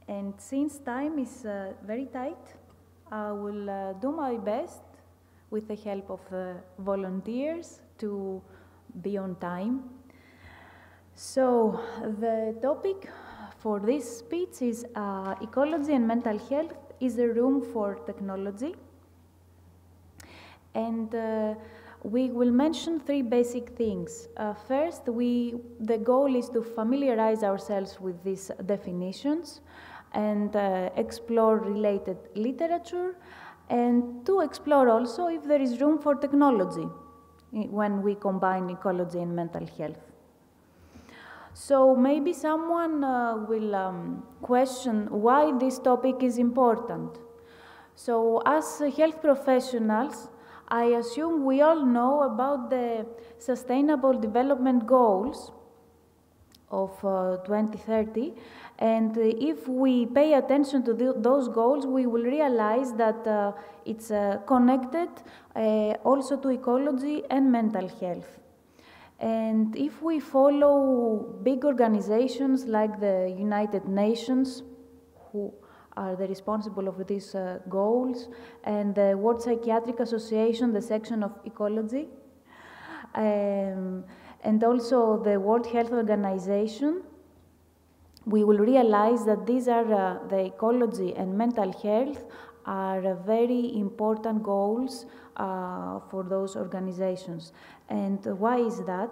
and since time is very tight, I will do my best with the help of the volunteers to be on time. So the topic for this speech is ecology and mental health is a room for technology. And we will mention three basic things. First, the goal is to familiarize ourselves with these definitions and explore related literature, and to explore also if there is room for technology when we combine ecology and mental health. So maybe someone will question why this topic is important. So as health professionals, I assume we all know about the Sustainable Development Goals, of 2030. And if we pay attention to those goals, we will realize that it's connected also to ecology and mental health. And if we follow big organizations like the United Nations, who are the responsible of these goals, and the World Psychiatric Association, the section of ecology, and also the World Health Organization, we will realize that these are the ecology and mental health are very important goals for those organizations. And why is that?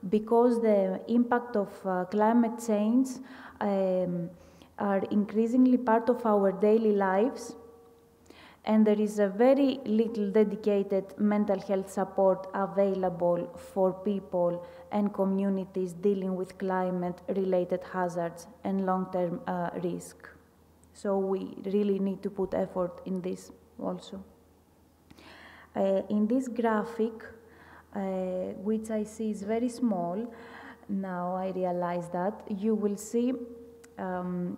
Because the impact of climate change are increasingly part of our daily lives, and there is a very little dedicated mental health support available for people and communities dealing with climate-related hazards and long-term risk. So we really need to put effort in this also. In this graphic, which I see is very small, now I realize that, you will see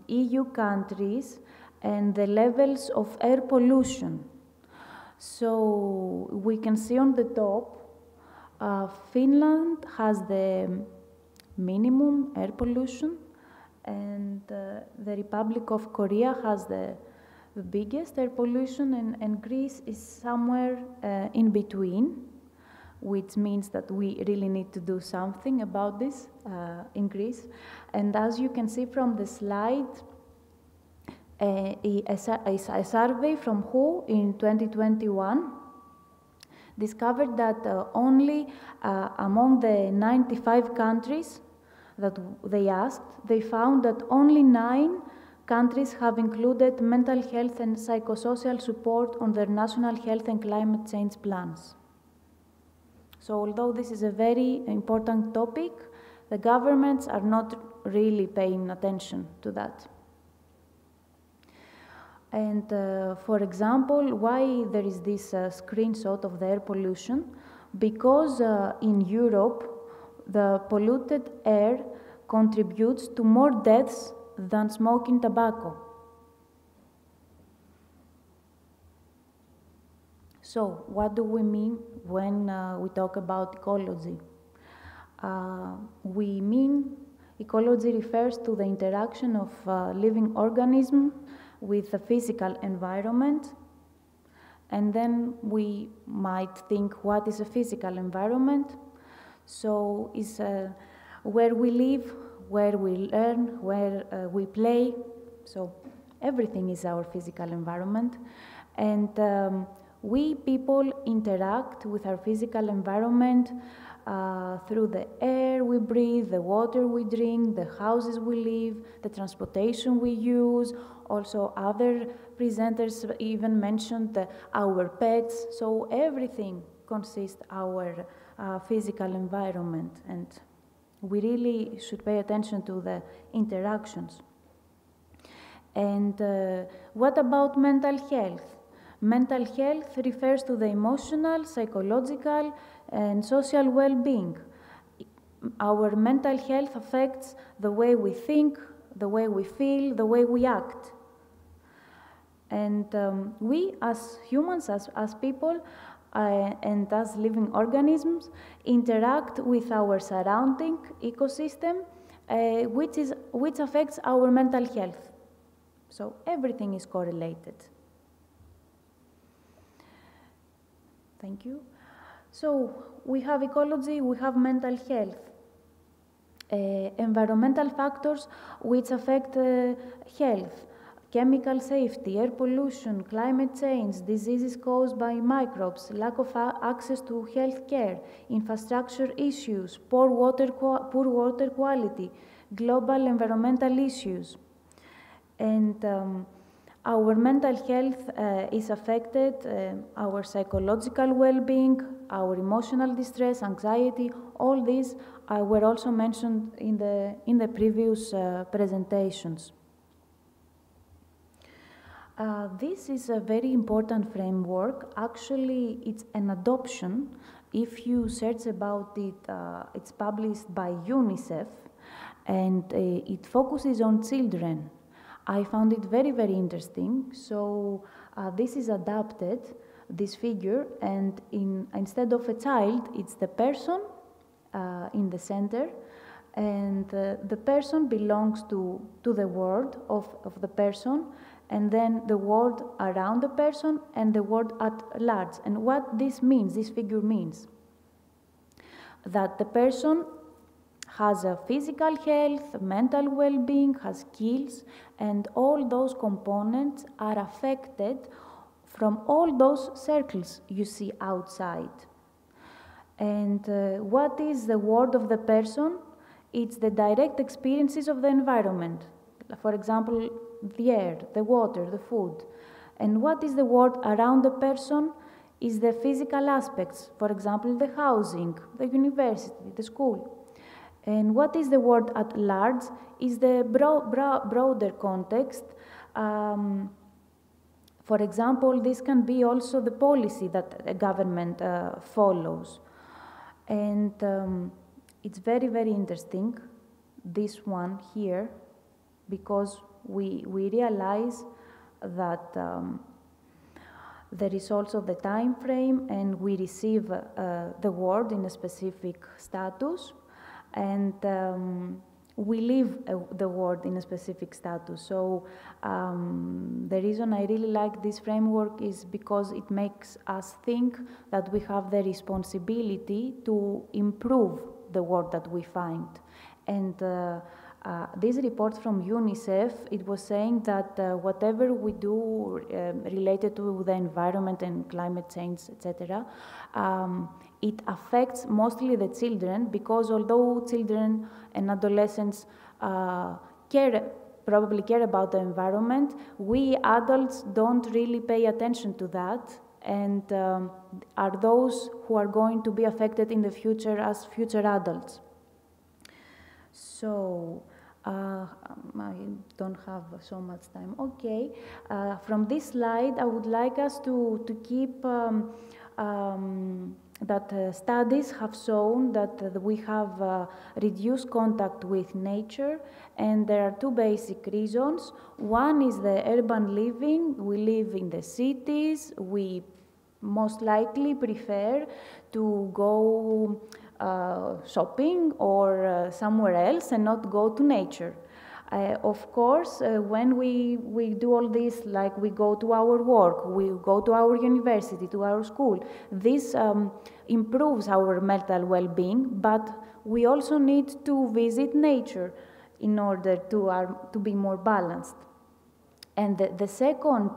EU countries and the levels of air pollution. So we can see on the top, Finland has the minimum air pollution, and the Republic of Korea has the biggest air pollution, and Greece is somewhere in between, which means that we really need to do something about this in Greece. And as you can see from the slide, a survey from WHO in 2021 discovered that only among the 95 countries that they asked, they found that only 9 countries have included mental health and psychosocial support on their national health and climate change plans. So although this is a very important topic, the governments are not really paying attention to that. And for example, why there is this screenshot of the air pollution? Because in Europe, the polluted air contributes to more deaths than smoking tobacco. So what do we mean when we talk about ecology? We mean ecology refers to the interaction of living organisms with the physical environment. And then we might think, what is a physical environment? So it's where we live, where we learn, where we play. So everything is our physical environment. And we people interact with our physical environment through the air we breathe, the water we drink, the houses we live, the transportation we use. Also, other presenters even mentioned our pets. So everything consists our physical environment, and we really should pay attention to the interactions. And what about mental health? Mental health refers to the emotional, psychological, and social well-being. Our mental health affects the way we think, the way we feel, the way we act. And we as humans, as people, and as living organisms, interact with our surrounding ecosystem, which affects our mental health. So everything is correlated. Thank you. So we have ecology, we have mental health. Environmental factors which affect health: chemical safety, air pollution, climate change, diseases caused by microbes, lack of access to health care, infrastructure issues, poor water quality, global environmental issues. And our mental health is affected, our psychological well-being, our emotional distress, anxiety, all these were also mentioned in the previous presentations. This is a very important framework. Actually, it's an adoption. If you search about it, it's published by UNICEF. and it focuses on children. I found it very, very interesting. So this is adapted, this figure, and instead of a child, it's the person in the center, and the person belongs to the world of the person, and then the world around the person and the world at large. And what this means, this figure means, that the person has a physical health, mental well-being, has skills, and all those components are affected from all those circles you see outside. And what is the world of the person? It's the direct experiences of the environment. For example, the air, the water, the food. And what is the world around the person? Is the physical aspects, for example, the housing, the university, the school. And what is the world at large is the broader context. For example, this can be also the policy that a government follows. And it's very, very interesting, this one here, because we realize that there is also the time frame, and we receive the word in a specific status, and we leave the word in a specific status. So the reason I really like this framework is because it makes us think that we have the responsibility to improve the word that we find. And this report from UNICEF, it was saying that whatever we do related to the environment and climate change, etc., it affects mostly the children, because although children and adolescents probably care about the environment, we adults don't really pay attention to that, and are those who are going to be affected in the future as future adults. So, I don't have so much time. Okay, from this slide, I would like us to keep that studies have shown that we have reduced contact with nature, and there are two basic reasons. One is the urban living. We live in the cities. We most likely prefer to go shopping or somewhere else and not go to nature. Of course, when we do all this, like we go to our work, we go to our university, to our school, this improves our mental well-being, but we also need to visit nature in order to be more balanced. And the second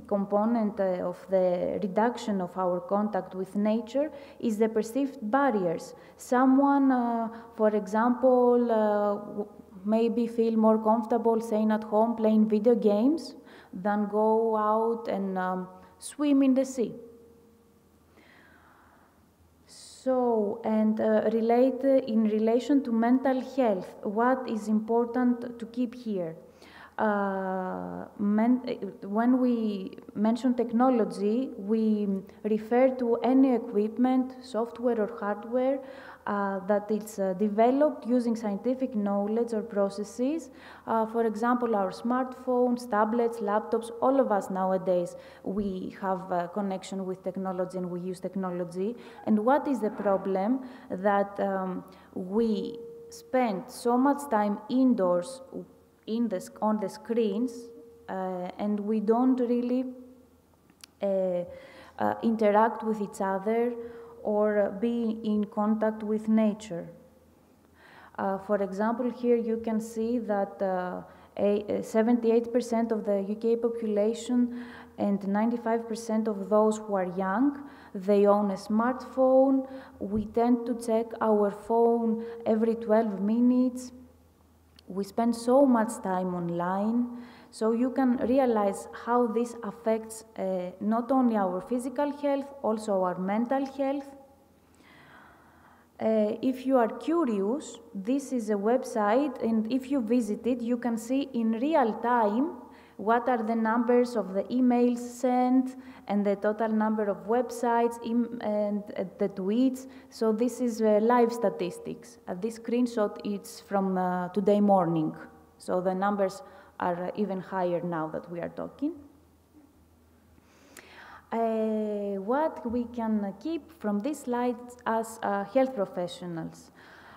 component of the reduction of our contact with nature is the perceived barriers. Someone, for example, maybe feel more comfortable staying at home playing video games than go out and swim in the sea. So, and in relation to mental health, what is important to keep here? When we mention technology, we refer to any equipment, software or hardware, that is developed using scientific knowledge or processes. For example, our smartphones, tablets, laptops, all of us nowadays, we have a connection with technology and we use technology. And what is the problem? That we spend so much time indoors on the screens, and we don't really interact with each other or be in contact with nature. For example, here you can see that 78% of the UK population and 95% of those who are young, they own a smartphone. We tend to check our phone every 12 minutes. We spend so much time online, so you can realize how this affects not only our physical health, also our mental health. If you are curious, this is a website, and if you visit it, you can see in real time what are the numbers of the emails sent and the total number of websites and the tweets. So this is live statistics. This screenshot is from today morning. So the numbers are even higher now that we are talking. What we can keep from this slide as health professionals,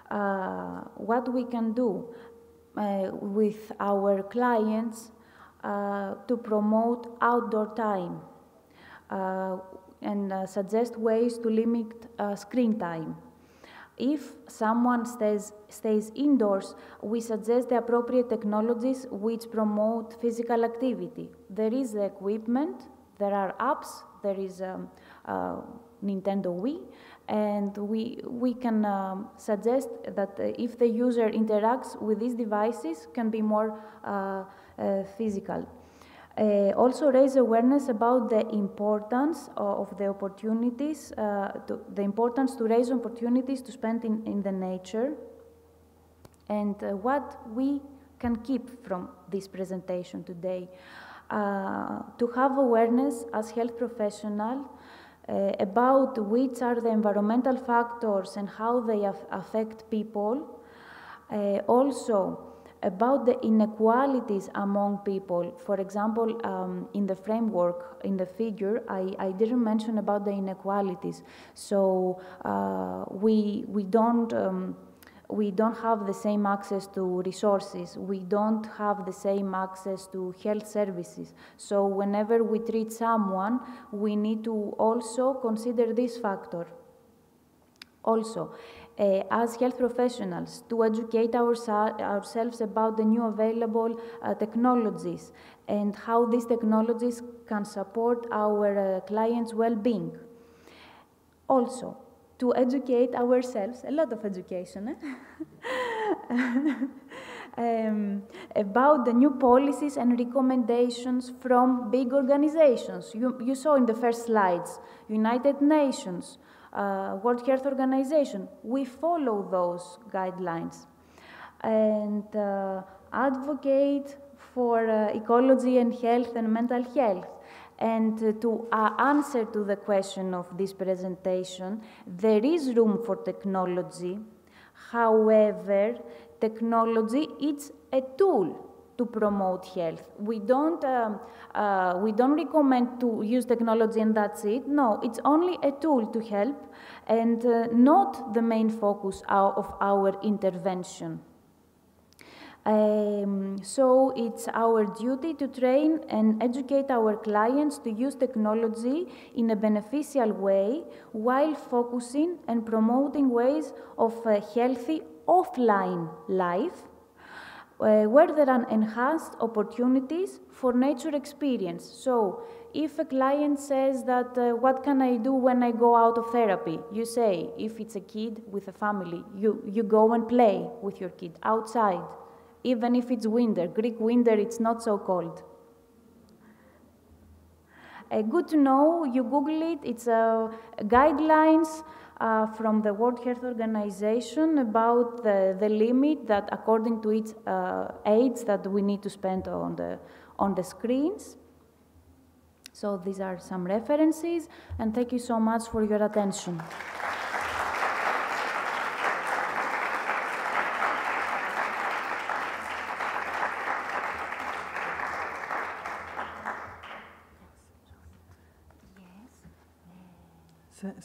what we can do with our clients to promote outdoor time and suggest ways to limit screen time. If someone stays indoors, we suggest the appropriate technologies which promote physical activity. There is the equipment, there are apps, there is Nintendo Wii, and we can suggest that if the user interacts with these devices, can be more physical. Also raise awareness about the importance of the opportunities, the importance to raise opportunities to spend in the nature, and what we can keep from this presentation today. To have awareness as health professional about which are the environmental factors and how they affect people. Also, about the inequalities among people. For example, in the framework, in the figure, I didn't mention about the inequalities. So we don't have the same access to resources. We don't have the same access to health services. So whenever we treat someone, we need to also consider this factor. Also, as health professionals, to educate ourselves about the new available technologies and how these technologies can support our clients' well-being. Also, to educate ourselves, a lot of education, about the new policies and recommendations from big organizations. You saw in the first slides, United Nations, World Health Organization. We follow those guidelines and advocate for ecology and health and mental health. And to answer to the question of this presentation, there is room for technology. However, technology is a tool to promote health. We don't recommend to use technology and that's it. No, it's only a tool to help and not the main focus of our intervention. So it's our duty to train and educate our clients to use technology in a beneficial way while focusing and promoting ways of a healthy offline life where there are enhanced opportunities for nature experience. So if a client says that, what can I do when I go out of therapy? You say, if it's a kid with a family, you go and play with your kid outside. Even if it's winter, Greek winter, it's not so cold. Good to know, you Google it, it's guidelines from the World Health Organization about the limit that according to its age that we need to spend on the screens. So these are some references, and thank you so much for your attention.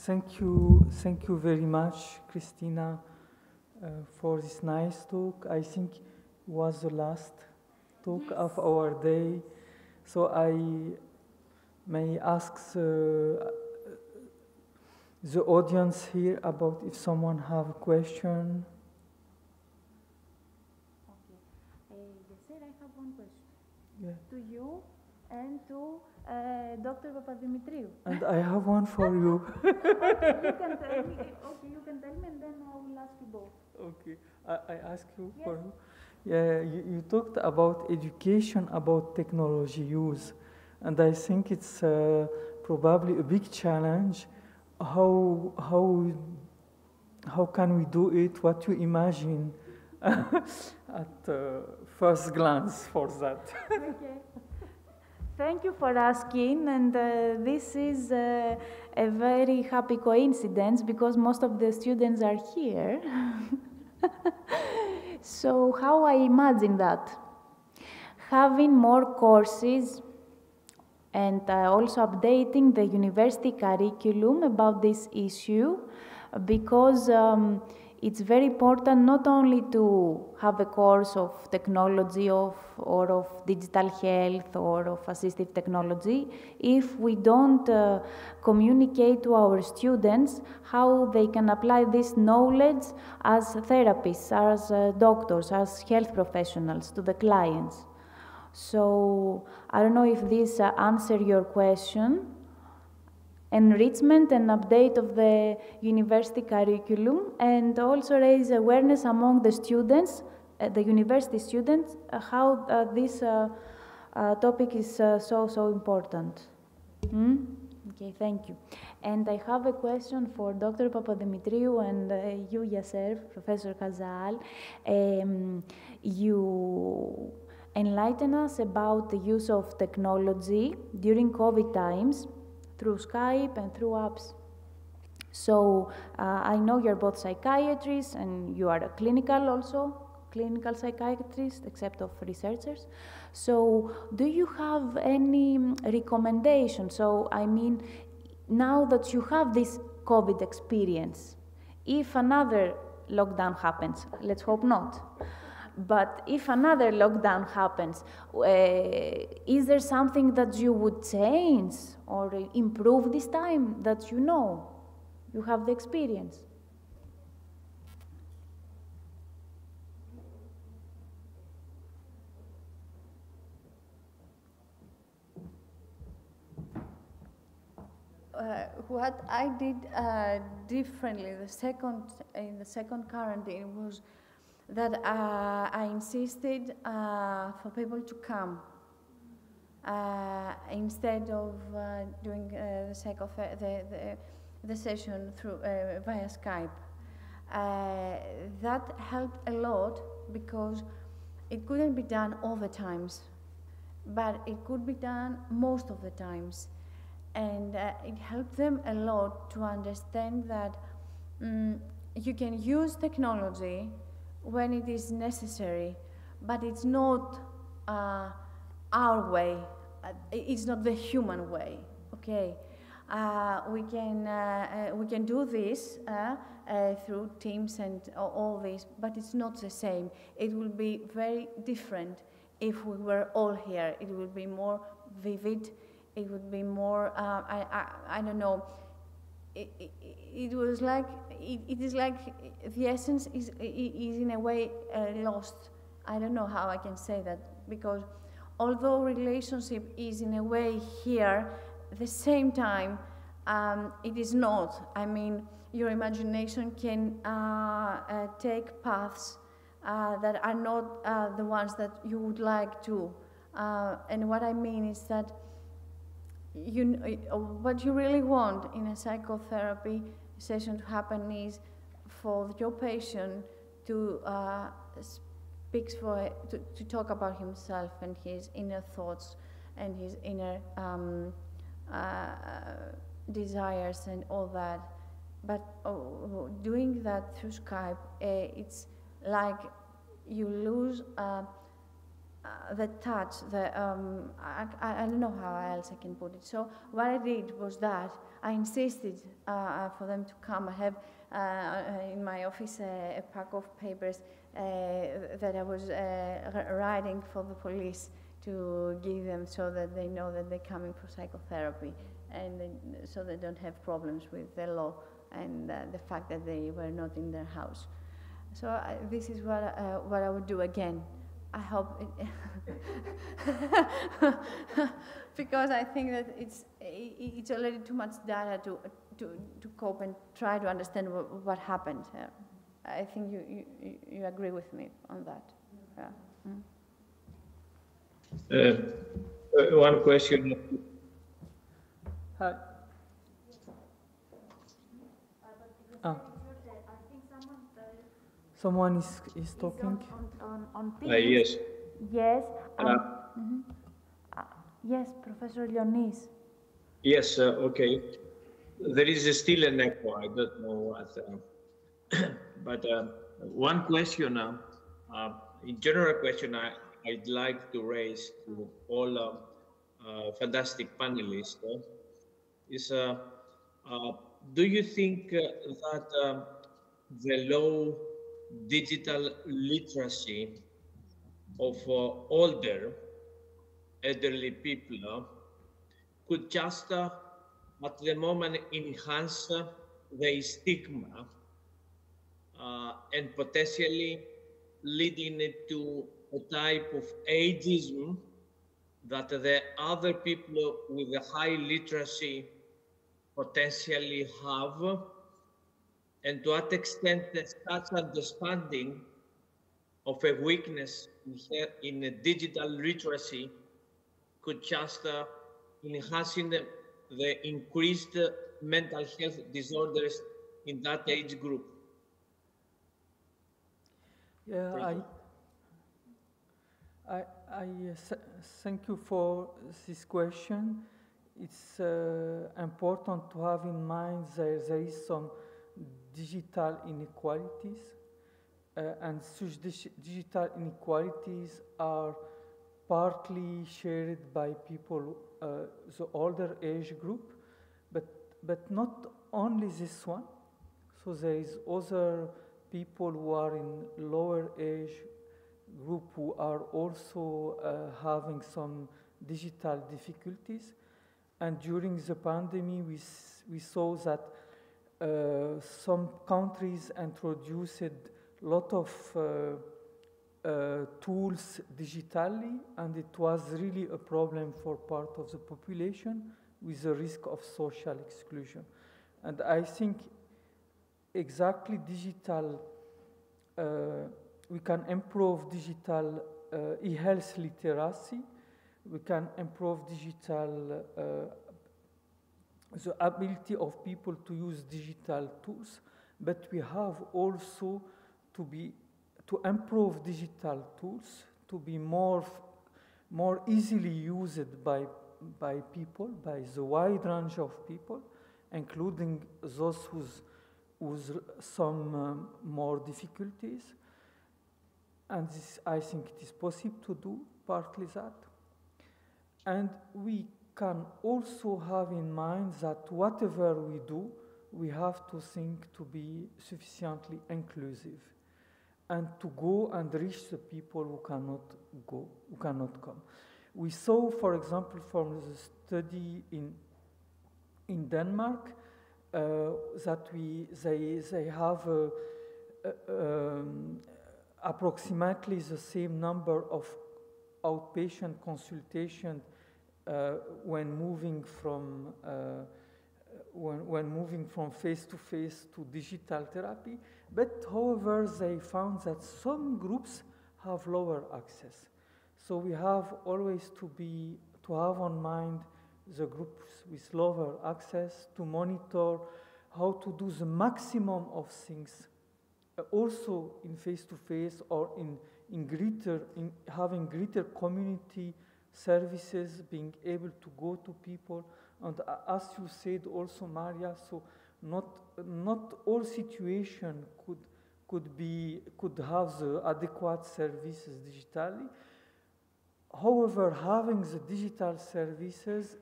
Thank you very much, Christina, for this nice talk. I think it was the last talk of our day. So I may ask the audience here about if someone have a question.
Okay. Yes, sir, I have one question.
Yeah.
To you and to Dr. Papadimitriou.
And I have one for you.
Okay, you can tell me. Okay, you can tell me, and then I will ask you both.
Okay, I ask you
Yes.
for you. Yeah, you talked about education, about technology use, and I think it's probably a big challenge. How can we do it? What you imagine at first glance for that?
Okay. Thank you for asking, and this is a very happy coincidence because most of the students are here. So how I imagine that? Having more courses and also updating the university curriculum about this issue, because it's very important not only to have a course of technology or of digital health or of assistive technology if we don't communicate to our students how they can apply this knowledge as therapists, as doctors, as health professionals to the clients. So I don't know if this answers your question. Enrichment and update of the university curriculum, and also raise awareness among the students, the university students, how this topic is so important. Okay, thank you. And I have a question for Dr. Papadimitriou and you yourself, Professor Kazal. You enlighten us about the use of technology during COVID times through Skype and through apps. So I know you're both psychiatrists and you are a clinical also, clinical psychiatrist, except of researchers. So do you have any recommendation? So I mean, now that you have this COVID experience, if another lockdown happens, let's hope not, but if another lockdown happens, is there something that you would change or improve this time that you know? You have the experience.
What I did differently in the second quarantine was that I insisted for people to come instead of doing the session through via Skype. That helped a lot because it couldn't be done all the times, but it could be done most of the times. And it helped them a lot to understand that you can use technology when it is necessary, but it's not our way. It's not the human way. Okay, we can do this through Teams and all this, but it's not the same. It will be very different if we were all here. It will be more vivid. It would be more. I don't know. It was like it is like the essence is in a way lost. I don't know how I can say that, because although relationship is in a way here, at the same time it is not. I mean, your imagination can take paths that are not the ones that you would like to. And what I mean is that what you really want in a psychotherapy session to happen is for your patient to to talk about himself and his inner thoughts and his inner desires and all that. But doing that through Skype, it's like you lose the touch, I don't know how else I can put it. So what I did was that I insisted for them to come. I have in my office a pack of papers that I was writing for the police to give them so that they know that they're coming for psychotherapy, and so they don't have problems with the law and the fact that they were not in their house. So this is what I would do again. I hope it because I think that it's already too much data to cope and try to understand what happened. I think you agree with me on that. Yeah.
One question.
Hi. Someone is talking.
On Teams.
Yes.
Yes. Yes, Professor Leonis.
Yes, okay. There is still an echo. I don't know what. But one question, in general question, I'd like to raise to all fantastic panelists is, do you think that the low digital literacy of older elderly people could just at the moment enhance the stigma and potentially leading it to a type of ageism that the other people with a high literacy potentially have, and to what extent such understanding of a weakness in digital literacy could just enhancing the increased mental health disorders in that age group.
Yeah, thank you for this question. It's important to have in mind that there is some digital inequalities, and such digital inequalities are partly shared by people, the older age group, but not only this one. So there is other people who are in lower age group who are also having some digital difficulties. And during the pandemic, we saw that some countries introduced a lot of tools digitally, and it was really a problem for part of the population with the risk of social exclusion. And I think exactly digital, we can improve digital e-health literacy, we can improve digital, the ability of people to use digital tools, but we have also to improve digital tools to be more easily used by people, by the wide range of people, including those with some more difficulties. And this, I think it is possible to do partly that. And we can also have in mind that whatever we do, we have to think to be sufficiently inclusive and to go and reach the people who cannot come. We saw, for example, from the study in Denmark, that they have approximately the same number of outpatient consultations when moving from face-to-face to digital therapy. But however, they found that some groups have lower access. So we have always to have on mind the groups with lower access, to monitor how to do the maximum of things, also in face-to-face or in having greater community services, being able to go to people. And as you said also, Maria, so not all situations could have the adequate services digitally. However, having the digital services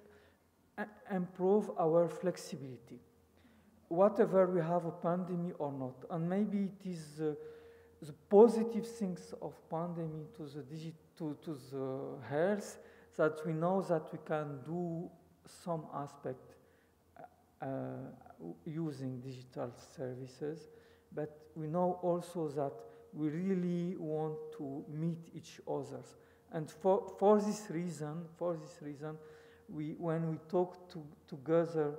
improve our flexibility, whatever we have a pandemic or not. And maybe it is the positive things of pandemic to the health, that we know that we can do some aspect using digital services, but we know also that we really want to meet each other. And for this reason, when we talked together,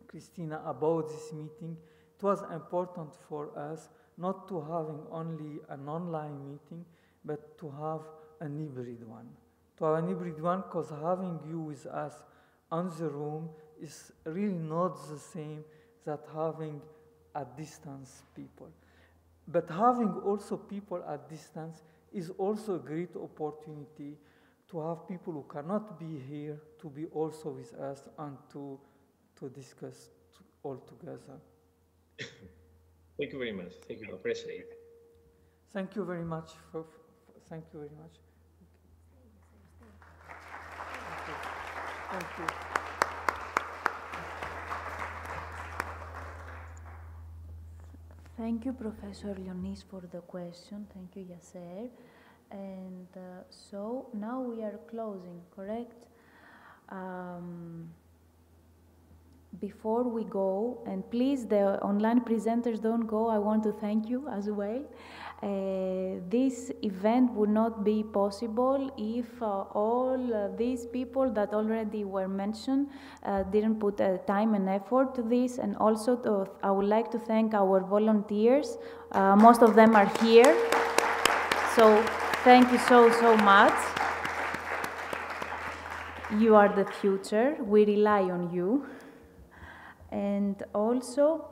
Christina, about this meeting, it was important for us not to having only an online meeting, but to have an hybrid one. To have an hybrid one, because having you with us on the room is really not the same that having at distance people. But having also people at distance is also a great opportunity to have people who cannot be here to be also with us and to discuss all together.
Thank you very much. Thank you. I appreciate it.
Thank you very much. Thank you very much. Thank you.
Thank you, Professor Leonis, for the question. Thank you, Yasser. And so now we are closing, correct? Before we go, and please, the online presenters don't go, I want to thank you as well. This event would not be possible if all these people that already were mentioned didn't put time and effort to this. And also, I would like to thank our volunteers. Most of them are here. So thank you so, so much. You are the future. We rely on you. And also,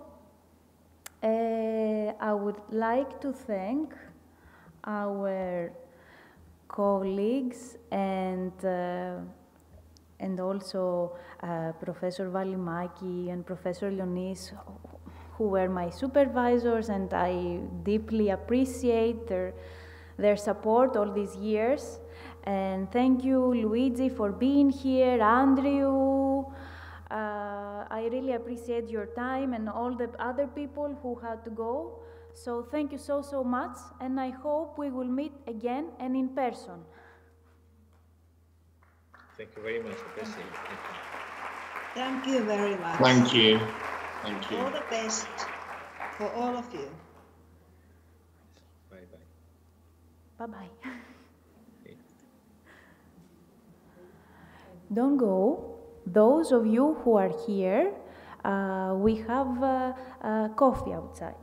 I would like to thank our colleagues and also Professor Valimaki and Professor Leonis, who were my supervisors, and I deeply appreciate their support all these years. And thank you, Luigi, for being here, Andrew. I really appreciate your time and all the other people who had to go. So thank you so, so much, and I hope we will meet again and in person.
Thank you very much. Appreciate it.
Thank you very much.
Thank you. Thank you.
All the best for all of you.
Bye-bye.
Bye-bye. Don't go. Those of you who are here, we have coffee outside.